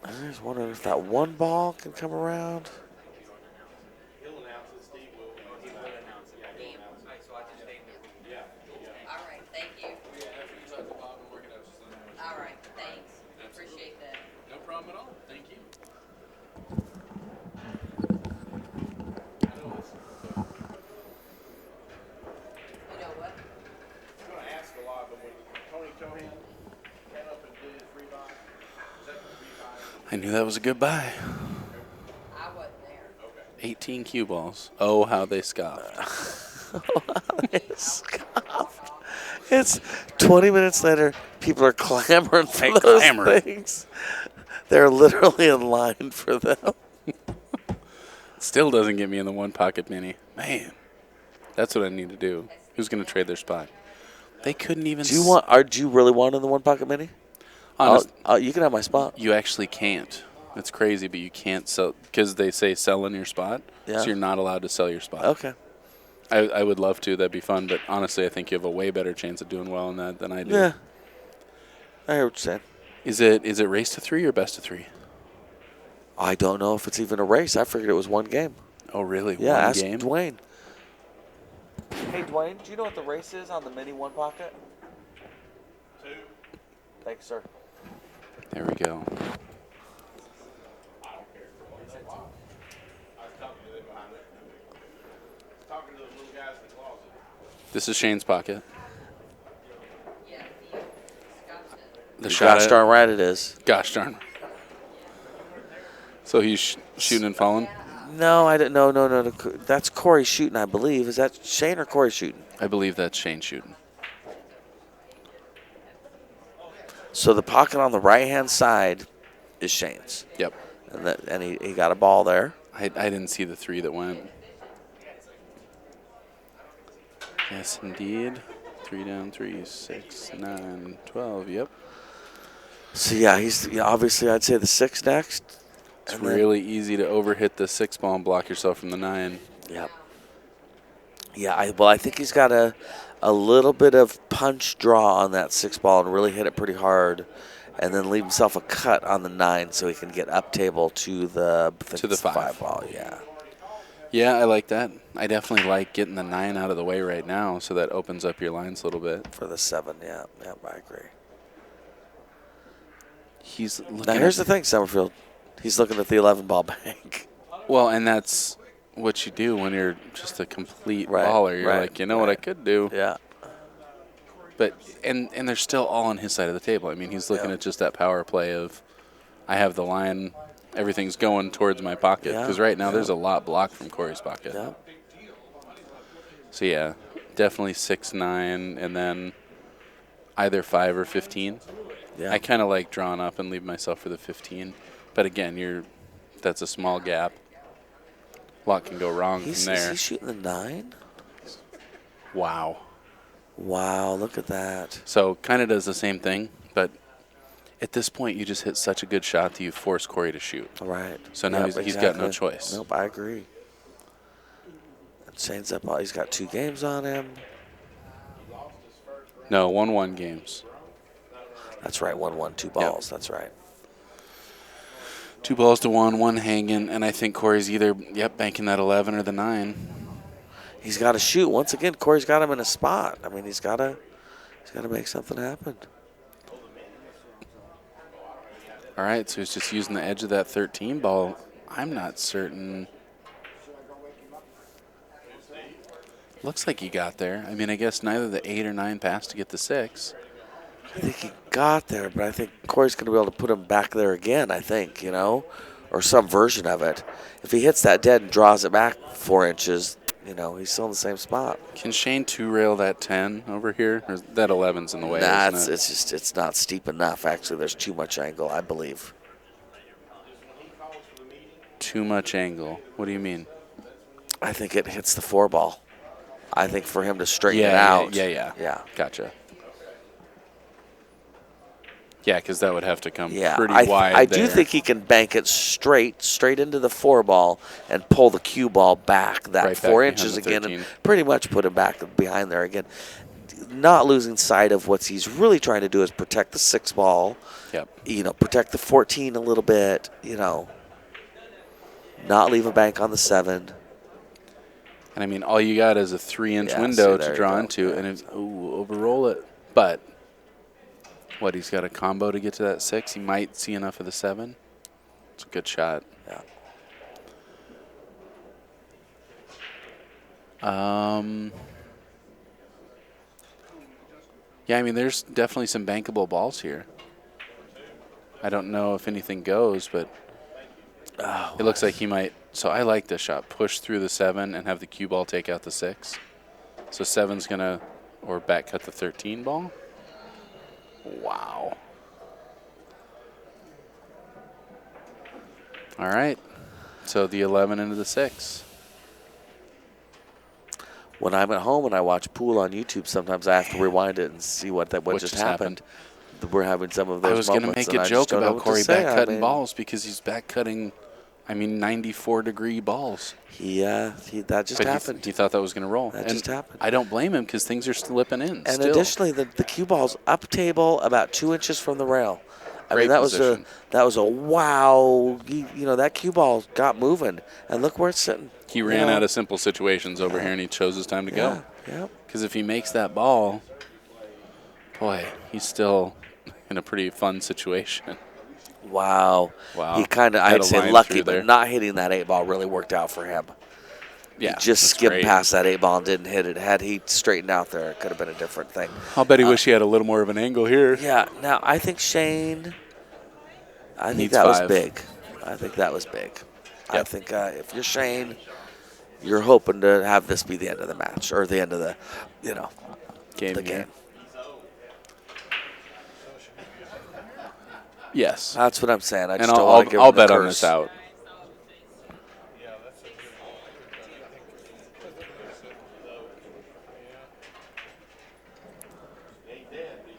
I was wondering if that one ball can come around. No problem at all. Thank you. I'm going to ask a lot, but when Tony Cohan came up and did his rebuy, is that the rebuy? I knew that was a good buy. 18 cue balls. Oh, how they scoffed. Scoffed. It's 20 minutes later. People are clamoring for Hey, those clamoring. things. They're literally in line for them. Still doesn't get me in the one pocket mini. Man, that's what I need to do. Who's going to trade their spot? They couldn't even. Do you really want in the one pocket mini? Honest, You can have my spot. you actually can't. That's crazy, but you can't sell because they say sell in your spot. Yeah. So you're not allowed to sell your spot. Okay. I would love to. That'd be fun. But honestly, I think you have a way better chance of doing well in that than I do. Yeah. I hear what you're saying. Is it race to 3 or best of 3? I don't know if it's even a race. I figured it was one game. Oh, really? Yeah, One ask game? Dwayne. Hey, Dwayne, do you know what the race is on the mini one pocket? 2. Thanks, sir. There we go. I don't care. I was talking to them behind it. Talking to those little guys in the closet. This is Shane's pocket. The Gosh shot. darn right it is. Gosh darn. So he's shooting and falling? No, I didn't. No. That's Corey shooting, I believe. Is that Shane or Corey shooting? I believe that's Shane shooting. So the pocket on the right-hand side is Shane's. Yep. And he got a ball there. I didn't see the 3 that went. Yes, indeed. 3 down, 3, 6, 9, 12. Yep. So, yeah, obviously I'd say the 6 next. It's And then- really easy to overhit the 6 ball and block yourself from the 9. Yep. Yeah, I think he's got a little bit of punch draw on that 6 ball and really hit it pretty hard, and then leave himself a cut on the 9 so he can get up table to the 5 ball. Yeah. Yeah, I like that. I definitely like getting the 9 out of the way right now, so that opens up your lines a little bit. For the 7, yeah, I agree. He's looking Now here's the thing, Summerfield. He's looking at the 11 ball bank. Well, and that's what you do when you're just a complete Right, baller. You're right, like, you know what I could do. Yeah. But and they're still all on his side of the table. I mean, he's looking Yeah. at just that power play of, I have the line, everything's going towards my pocket. Yeah, Because right now yeah. there's a lot blocked from Corey's pocket. Yeah. So yeah, definitely 6, 9, and then either 5 or 15. Yeah. I kind of like drawing up and leave myself for the 15. But again, that's a small gap. A lot can go wrong Is from there. he shooting the 9? Wow. Wow, look at that. So kind of does the same thing, but at this point you just hit such a good shot that you force Corey to shoot. All right. So now Yep, he's got no exactly. choice. Nope, I agree. And Shane's up. He's got 2 games on him. No, 1-1 games. That's right, 1-1, 2 balls. That's right. 2 balls to 1 hanging, and I think Corey's either banking that 11 or the 9. He's got to shoot. Once again, Corey's got him in a spot. I mean, he's got to make something happen. All right, so he's just using the edge of that 13 ball. I'm not certain. Looks like he got there. I mean, I guess neither the 8 or 9 passed to get the 6. I think he got there, but I think Corey's going to be able to put him back there again, I think, or some version of it. If he hits that dead and draws it back 4 inches, he's still in the same spot. Can Shane 2-rail that 10 over here? Or that 11's in the way, Nah, isn't it? it's not steep enough. Actually, there's too much angle, I believe. Too much angle. What do you mean? I think it hits the 4 ball. I think for him to straighten it Yeah, out. yeah. Gotcha. Yeah, because that would have to come Yeah, pretty I wide do there. think he can bank it straight into the 4 ball and pull the cue ball back that Right back 4 behind inches the again 13. and pretty much put him back behind there again. Not losing sight of what he's really trying to do is protect the 6 ball. Yep. Protect the 14 a little bit. Not leave a bank on the 7. And I mean, all you got is a 3-inch Yeah, window see, there to you draw go. into, and it's overroll it. But what? He's got a combo to get to that 6. He might see enough of the 7. It's a good shot. Yeah. Yeah, I mean, there's definitely some bankable balls here. I don't know if anything goes, but it looks like he might. So I like this shot. Push through the 7 and have the cue ball take out the 6. So 7's going to, or back cut the 13 ball. Wow. All right. So the 11 into the 6. When I'm at home and I watch pool on YouTube, sometimes I have to rewind it and see what just happened. We're having some of those I was going to moments, make and a I joke just don't know about what to Corey say. back cutting balls because he's back cutting, 94-degree balls. That just happened. He thought that was going to roll. That just happened. I don't blame him because things are slipping in. And still. additionally, the cue ball's up table about 2 inches from the rail. I Great mean, that position. was a wow. That cue ball got moving, and look where it's sitting. He ran out of simple situations over here, and he chose his time to go. Yeah. Because if he makes that ball, boy, he's still in a pretty fun situation. Wow. Wow. He kind of, Had I'd a say line lucky, through there. but not hitting that 8 ball really worked out for him. Yeah, He just that's skimmed great. past that 8 ball and didn't hit it. Had he straightened out there, it could have been a different thing. I'll bet he wish he had a little more of an angle here. Yeah. Now, I think Shane, I think Needs that was 5. big. I think that was big. I Yep. think if you're Shane, you're hoping to have this be the end of the match or the end of the, Game the here. game. Yes. That's what I'm saying. I just And don't want to give I'll him the bet on curse. this out.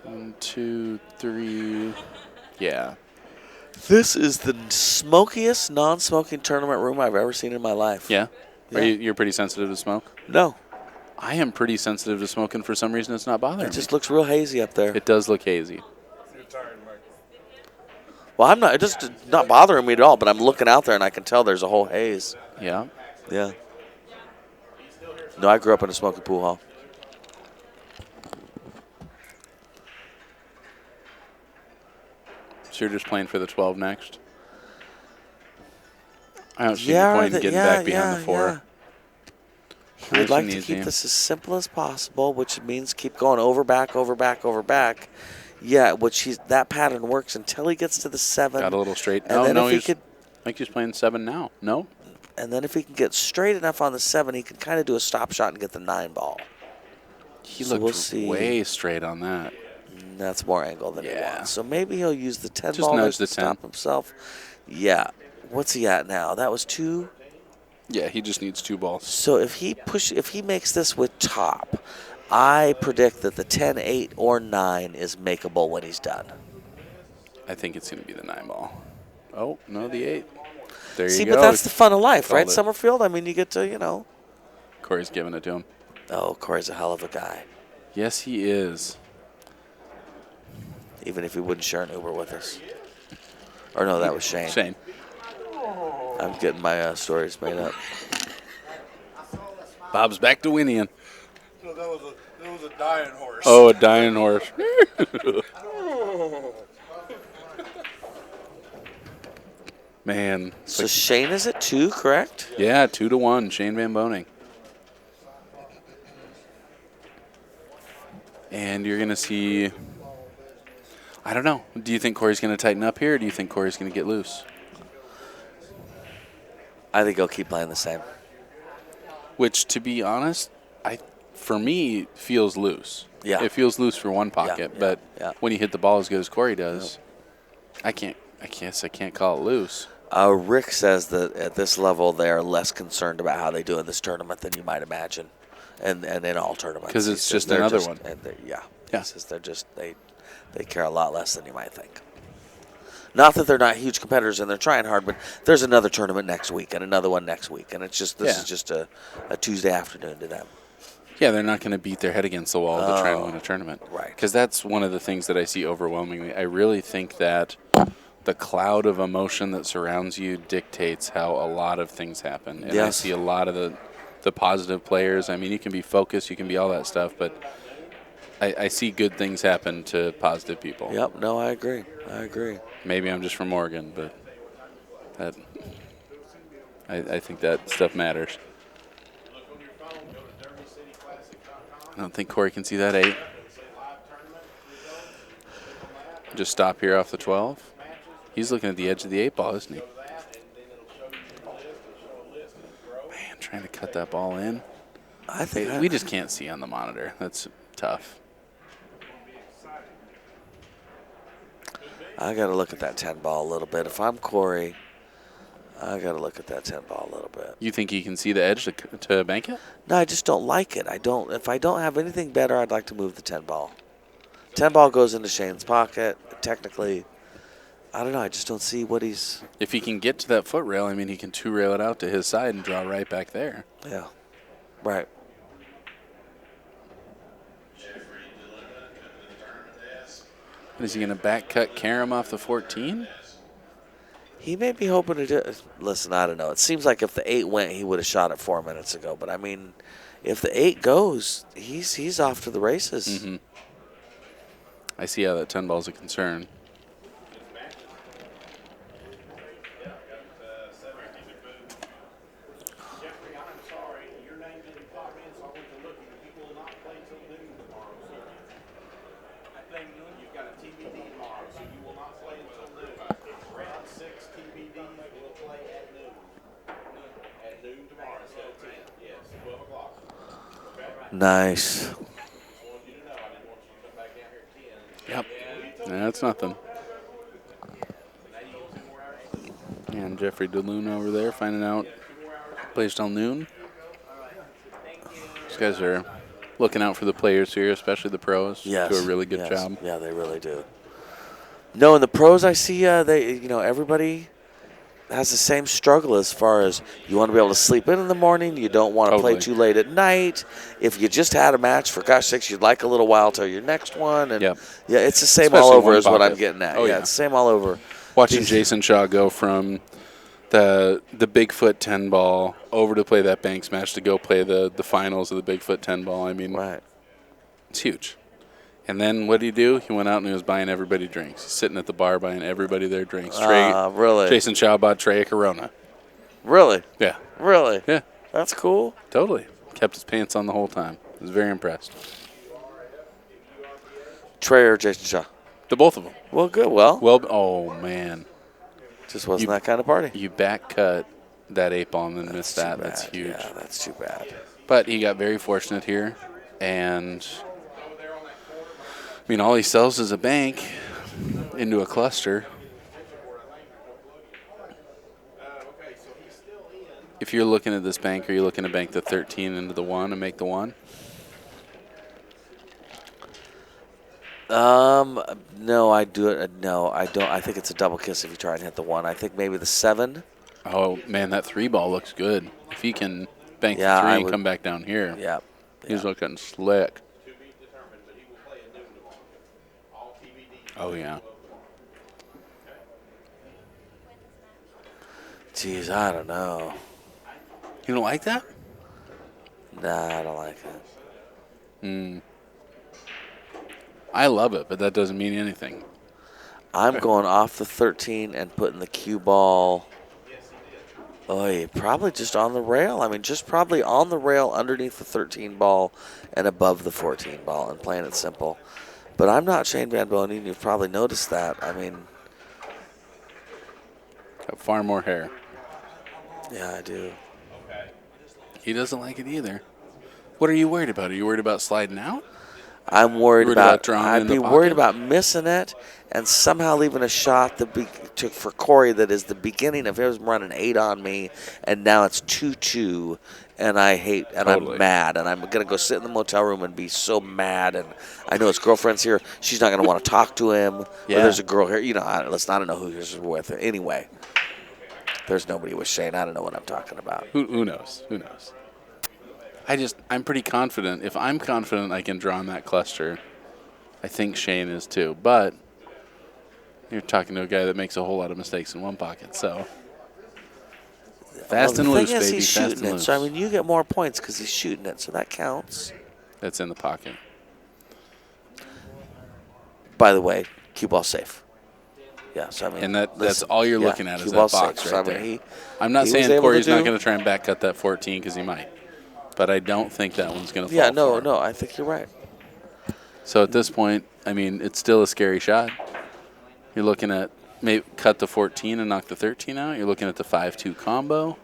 One, 2, 3. Yeah. This is the smokiest non-smoking tournament room I've ever seen in my life. Yeah? Yeah. You're pretty sensitive to smoke? No, I am pretty sensitive to smoke, and for some reason it's not bothering it just me. looks real hazy up there. It does look hazy. You're tired, Mike. Well, I'm not. It just not bothering me at all. But I'm looking out there and I can tell there's a whole haze. Yeah. Yeah. No, I grew up in a smoky pool hall. So you're just playing for the 12 next? I don't see Yeah, the point in the- getting yeah, back behind the 4. yeah. He would Nice like and to easy. keep this as simple as possible, which means keep going over, back, over, back, over, back. Yeah, that pattern works until he gets to the 7. Got a little straight. And then if he he's, could, I think he's playing 7 now. No? and then if he can get straight enough on the 7, he can kind of do a stop shot and get the 9 ball. He So looked we'll see. way straight on that. And that's more angle than he Yeah. wants. So maybe he'll use the 10 Just ball nudge to the 10. stop himself. Yeah. What's he at now? That was 2. Yeah, he just needs 2 balls. So if he makes this with top, I predict that the 10, 8, or 9 is makeable when he's done. I think it's going to be the 9 ball. Oh, no, the 8. There you See, go. but that's the fun of life, Called right, it. Summerfield? I mean, you get to, Corey's giving it to him. Oh, Corey's a hell of a guy. Yes, he is. Even if he wouldn't share an Uber with us. Or no, that was Shane. Shane. I'm getting my stories made up. Bob's back to winning. So that was a dying horse. Oh, a dying horse. Man. So Shane is at 2, correct? Yeah, 2-1, Shane VanBoening. And you're going to see, I don't know. Do you think Corey's going to tighten up here, or do you think Corey's going to get loose? I think he'll keep playing the same. Which, to be honest, for me, feels loose. Yeah. It feels loose for one pocket, but when you hit the ball as good as Corey does, I can't call it loose. Rick says that at this level they are less concerned about how they do in this tournament than you might imagine, and in all tournaments. Because it's just another one. Yeah. Yeah. He says they care a lot less than you might think. Not that they're not huge competitors and they're trying hard, but there's another tournament next week and another one next week, and it's just this is just a Tuesday afternoon to them. Yeah, they're not going to beat their head against the wall to try and win a tournament. Right. Because that's one of the things that I see overwhelmingly. I really think that the cloud of emotion that surrounds you dictates how a lot of things happen. And I see a lot of the positive players. I mean, you can be focused, you can be all that stuff, but I see good things happen to positive people. Yep, no, I agree. Maybe I'm just from Oregon, but I think that stuff matters. I don't think Corey can see that 8. Just stop here off the 12. He's looking at the edge of the 8 ball, isn't he? Man, trying to cut that ball in. I think we just can't see on the monitor. That's tough. I got to look at that 10 ball a little bit. If I'm Corey, I got to look at that 10 ball a little bit. You think he can see the edge to bank it? No, I just don't like it. If I don't have anything better, I'd like to move the 10 ball. 10 ball goes into Shane's pocket. Technically, I don't know. I just don't see what he's. If he can get to that foot rail, I mean, he can 2-rail it out to his side and draw right back there. Yeah. Right. Is he going to back cut Karam off the 14? He may be hoping to do. Listen, I don't know. It seems like if the 8 went, he would have shot it 4 minutes ago. But I mean, if the 8 goes, he's off to the races. Mm-hmm. I see how that 10 ball is a concern. Jeffrey, I'm sorry, your name didn't pop in, so I went to look, and he will not play till noon tomorrow, sir. I think you've got a TBD tomorrow, so you will not play until noon. Round 6 TBD will play at noon. At noon tomorrow instead of 10. Yes, 12 o'clock. Okay? Nice. Just wanted you to know, I didn't want you to come back down here at 10. Yep. That's nothing. And Jeffrey DeLune over there finding out plays till noon. These guys are looking out for the players here, especially the pros. Yes. Do a really good job. Yeah, they really do. No, in the pros, I see everybody has the same struggle as far as you want to be able to sleep in the morning. You don't want to play too late at night. If you just had a match, for gosh sakes, you'd like a little while till your next one. And yeah, it's the same Especially all over one is what pocket. I'm getting at. Oh, yeah, yeah. it's the same all over. Watching Jason Shaw go from the Bigfoot 10 ball over to play that bank smash to go play the finals of the Bigfoot 10 ball. I mean, it's huge. And then what did he do? He went out and he was buying everybody drinks. He's sitting at the bar buying everybody their drinks. Really? Jason Shaw bought Trey a Corona. Really? Yeah. Really? Yeah. That's cool. Totally. Kept his pants on the whole time. I was very impressed. Trey or Jason Shaw? The both of them. Well, good. Well, oh, man. Just wasn't that kind of party. You back cut that 8 ball and then missed that. Too bad. That's huge. Yeah, that's too bad. But he got very fortunate here. And, I mean, all he sells is a bank into a cluster. If you're looking at this bank, are you looking to bank the 13 into the 1 and make the 1? No, I do it. No, I don't. I think it's a double kiss if you try and hit the 1. I think maybe the 7. Oh, man, that 3 ball looks good. If he can bank the 3 and come back down here. Yeah. He's looking slick. Oh, yeah. Jeez, I don't know. You don't like that? Nah, I don't like it. I love it, but that doesn't mean anything. I'm going off the 13 and putting the cue ball Oh, yeah, probably just on the rail. I mean, just probably on the rail underneath the 13 ball and above the 14 ball and playing it simple. But I'm not Shane VanBoening. You've probably noticed that. I mean, Got far more hair. yeah, I do. He doesn't like it either. What are you worried about? Are you worried about sliding out? I'm worried Worried about about. drawing I'd in be the worried pocket? about missing it and somehow leaving a shot for Corey that is the beginning of him running 8 on me, and now it's 2-2, and I hate and Totally. I'm mad, and I'm gonna go sit in the motel room and be so mad. And I know his girlfriend's here; she's not gonna want to talk to him. Yeah. Or there's a girl here. I don't know who he's with. Anyway, there's nobody with Shane. I don't know what I'm talking about. Who knows? Who knows? I'm pretty confident. If I'm confident I can draw in that cluster, I think Shane is too. But you're talking to a guy that makes a whole lot of mistakes in one pocket. So fast Well, and the loose, thing is, baby. he's Fast shooting and it. loose. So I mean, you get more points because he's shooting it, so that counts. That's in the pocket. By the way, cue ball safe. Yeah, so I mean, And that's listen, all you're yeah, looking at cue is ball that box safe. right So, I mean, there. he I'm not he was saying able Corey's to not do- going to try and back cut that 14 because he might. But I don't think that one's going to fall Yeah, no, for him. no, I think you're right. So at this point, I mean, it's still a scary shot. You're looking at maybe cut the 14 and knock the 13 out. You're looking at the 5-2 combo. Looking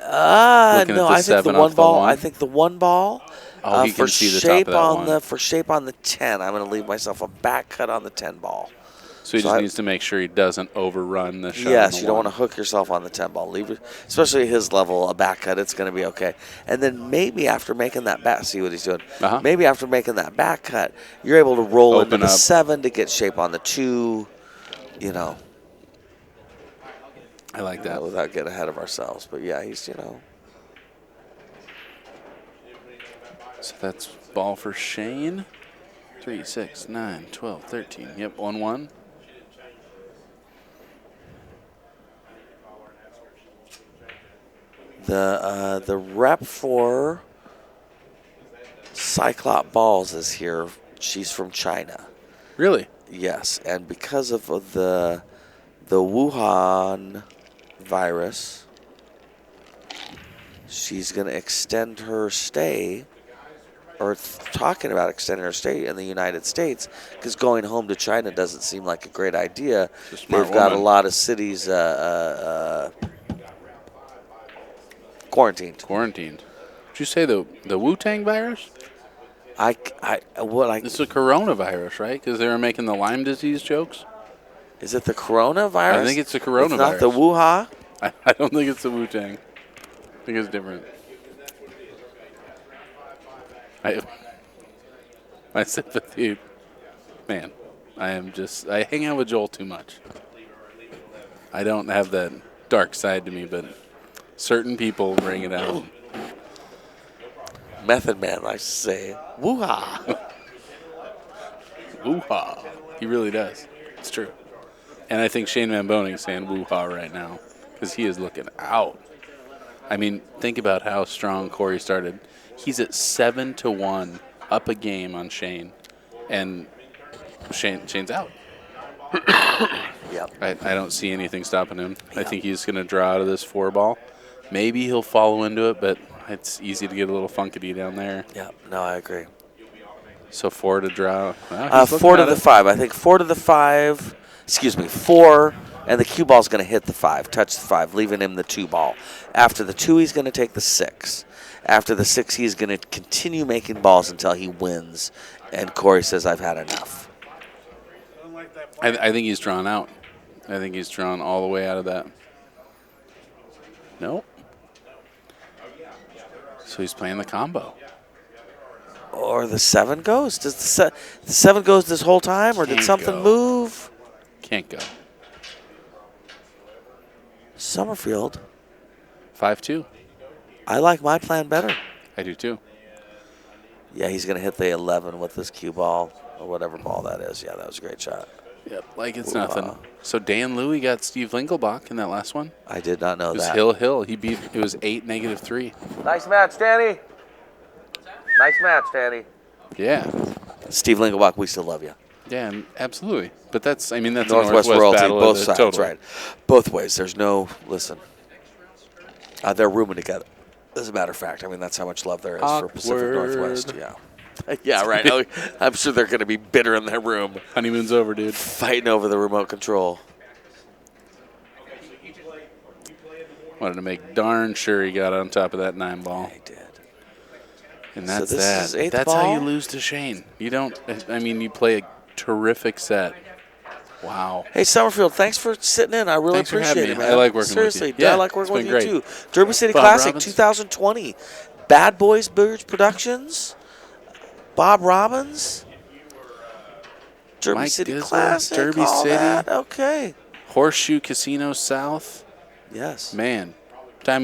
No, at the I think the 7 one off the ball. 1. I think the one ball. Oh, he for can see the top shape of that on one. the shape on the 10. I'm going to leave myself a back cut on the 10 ball. So he so just I- needs to make sure he doesn't overrun the shot. Yes, on the you don't 1. want to hook yourself on the 10 ball. Leave it, especially at his level, a back cut. It's going to be okay. And then maybe after making that back, see what he's doing. Uh-huh. Maybe after making that back cut, you're able to roll Open into the up. 7 to get shape on the 2. You know, I like that. without getting ahead of ourselves. But yeah, he's So that's ball for Shane. 3, 6, 9, 12, 13. Yep, 1-1. The rep for Cyclop Balls is here. She's from China. Really? Yes, and because of the Wuhan virus, she's going to extend her stay, or talking about extending her stay in the United States, because going home to China doesn't seem like a great idea. She's a smart They've got a woman. lot of cities quarantined. Quarantined. Did you say the Wu-Tang virus? This It's a coronavirus, right? Because they were making the Lyme disease jokes. is it the coronavirus? I think it's the It's not coronavirus. the Wuhan. I don't think it's the Wu-Tang. I think it's different. My sympathy, man. I hang out with Joel too much. I don't have that dark side to me, but certain people bring it out. Method Man likes to say, "Woo-ha." Woo-ha. He really does. It's true. And I think Shane VanBoening is saying woo-ha right now because he is looking out. I mean, think about how strong Corey started. He's at 7-1 up a game on Shane, and Shane's out. Yep. I don't see anything stopping him. I think he's going to draw out of this 4 ball. Maybe he'll follow into it, but it's easy to get a little funkity down there. Yep. No, I agree. So 4 to draw. Well, he's 4 looking to at the it. 5. I think 4 to the 5. Excuse me, 4, and the cue ball's going to hit the 5, touch the 5, leaving him the 2 ball. After the 2, he's going to take the 6. After the 6, he's going to continue making balls until he wins. And Corey says, "I've had enough." I think he's drawn out. I think he's drawn all the way out of that. Nope. So he's playing the combo. Or the 7 goes. Does the 7 goes this whole time, or did Can't something go. move? Can't go. Summerfield, 5-2. I like my plan better. I do too. Yeah, he's going to hit the 11 with this cue ball, or whatever ball that is. Yeah, that was a great shot. Yep, like it's Ooh, nothing. So Dan Louie got Steve Lingelbach in that last one. I did not know It was that. Hill. He beat. It was 8-3. Nice match, Danny. Nice match, Danny. Yeah, Steve Lingelbach, we still love you. yeah, absolutely. But that's. I mean, that's Northwest a Northwest royalty, battle both of it, sides, totally. right? Both ways. There's no listen. They're rooming together. As a matter of fact, I mean, that's how much love there is for Pacific Awkward. Northwest. Yeah. Yeah, right. I'm sure they're going to be bitter in their room, Honeymoon's over, dude. fighting over the remote control. Wanted to make darn sure he got on top of that 9-ball. They did. And that's this that. is eighth That's how ball? you lose to Shane. You don't. I mean, you play a terrific set. Wow. Hey, Summerfield, thanks for sitting in. I really Thanks for appreciate having it, me. man. I like working with you. Seriously, Yeah, I like working it's with been you, great. too. Derby City Bob Classic Robbins. 2020. Bad Boys Birds Productions. Bob Robbins. Derby Mike City Dizzle, Classic. Derby all City. that. Okay. Horseshoe Casino South. Yes. Man, time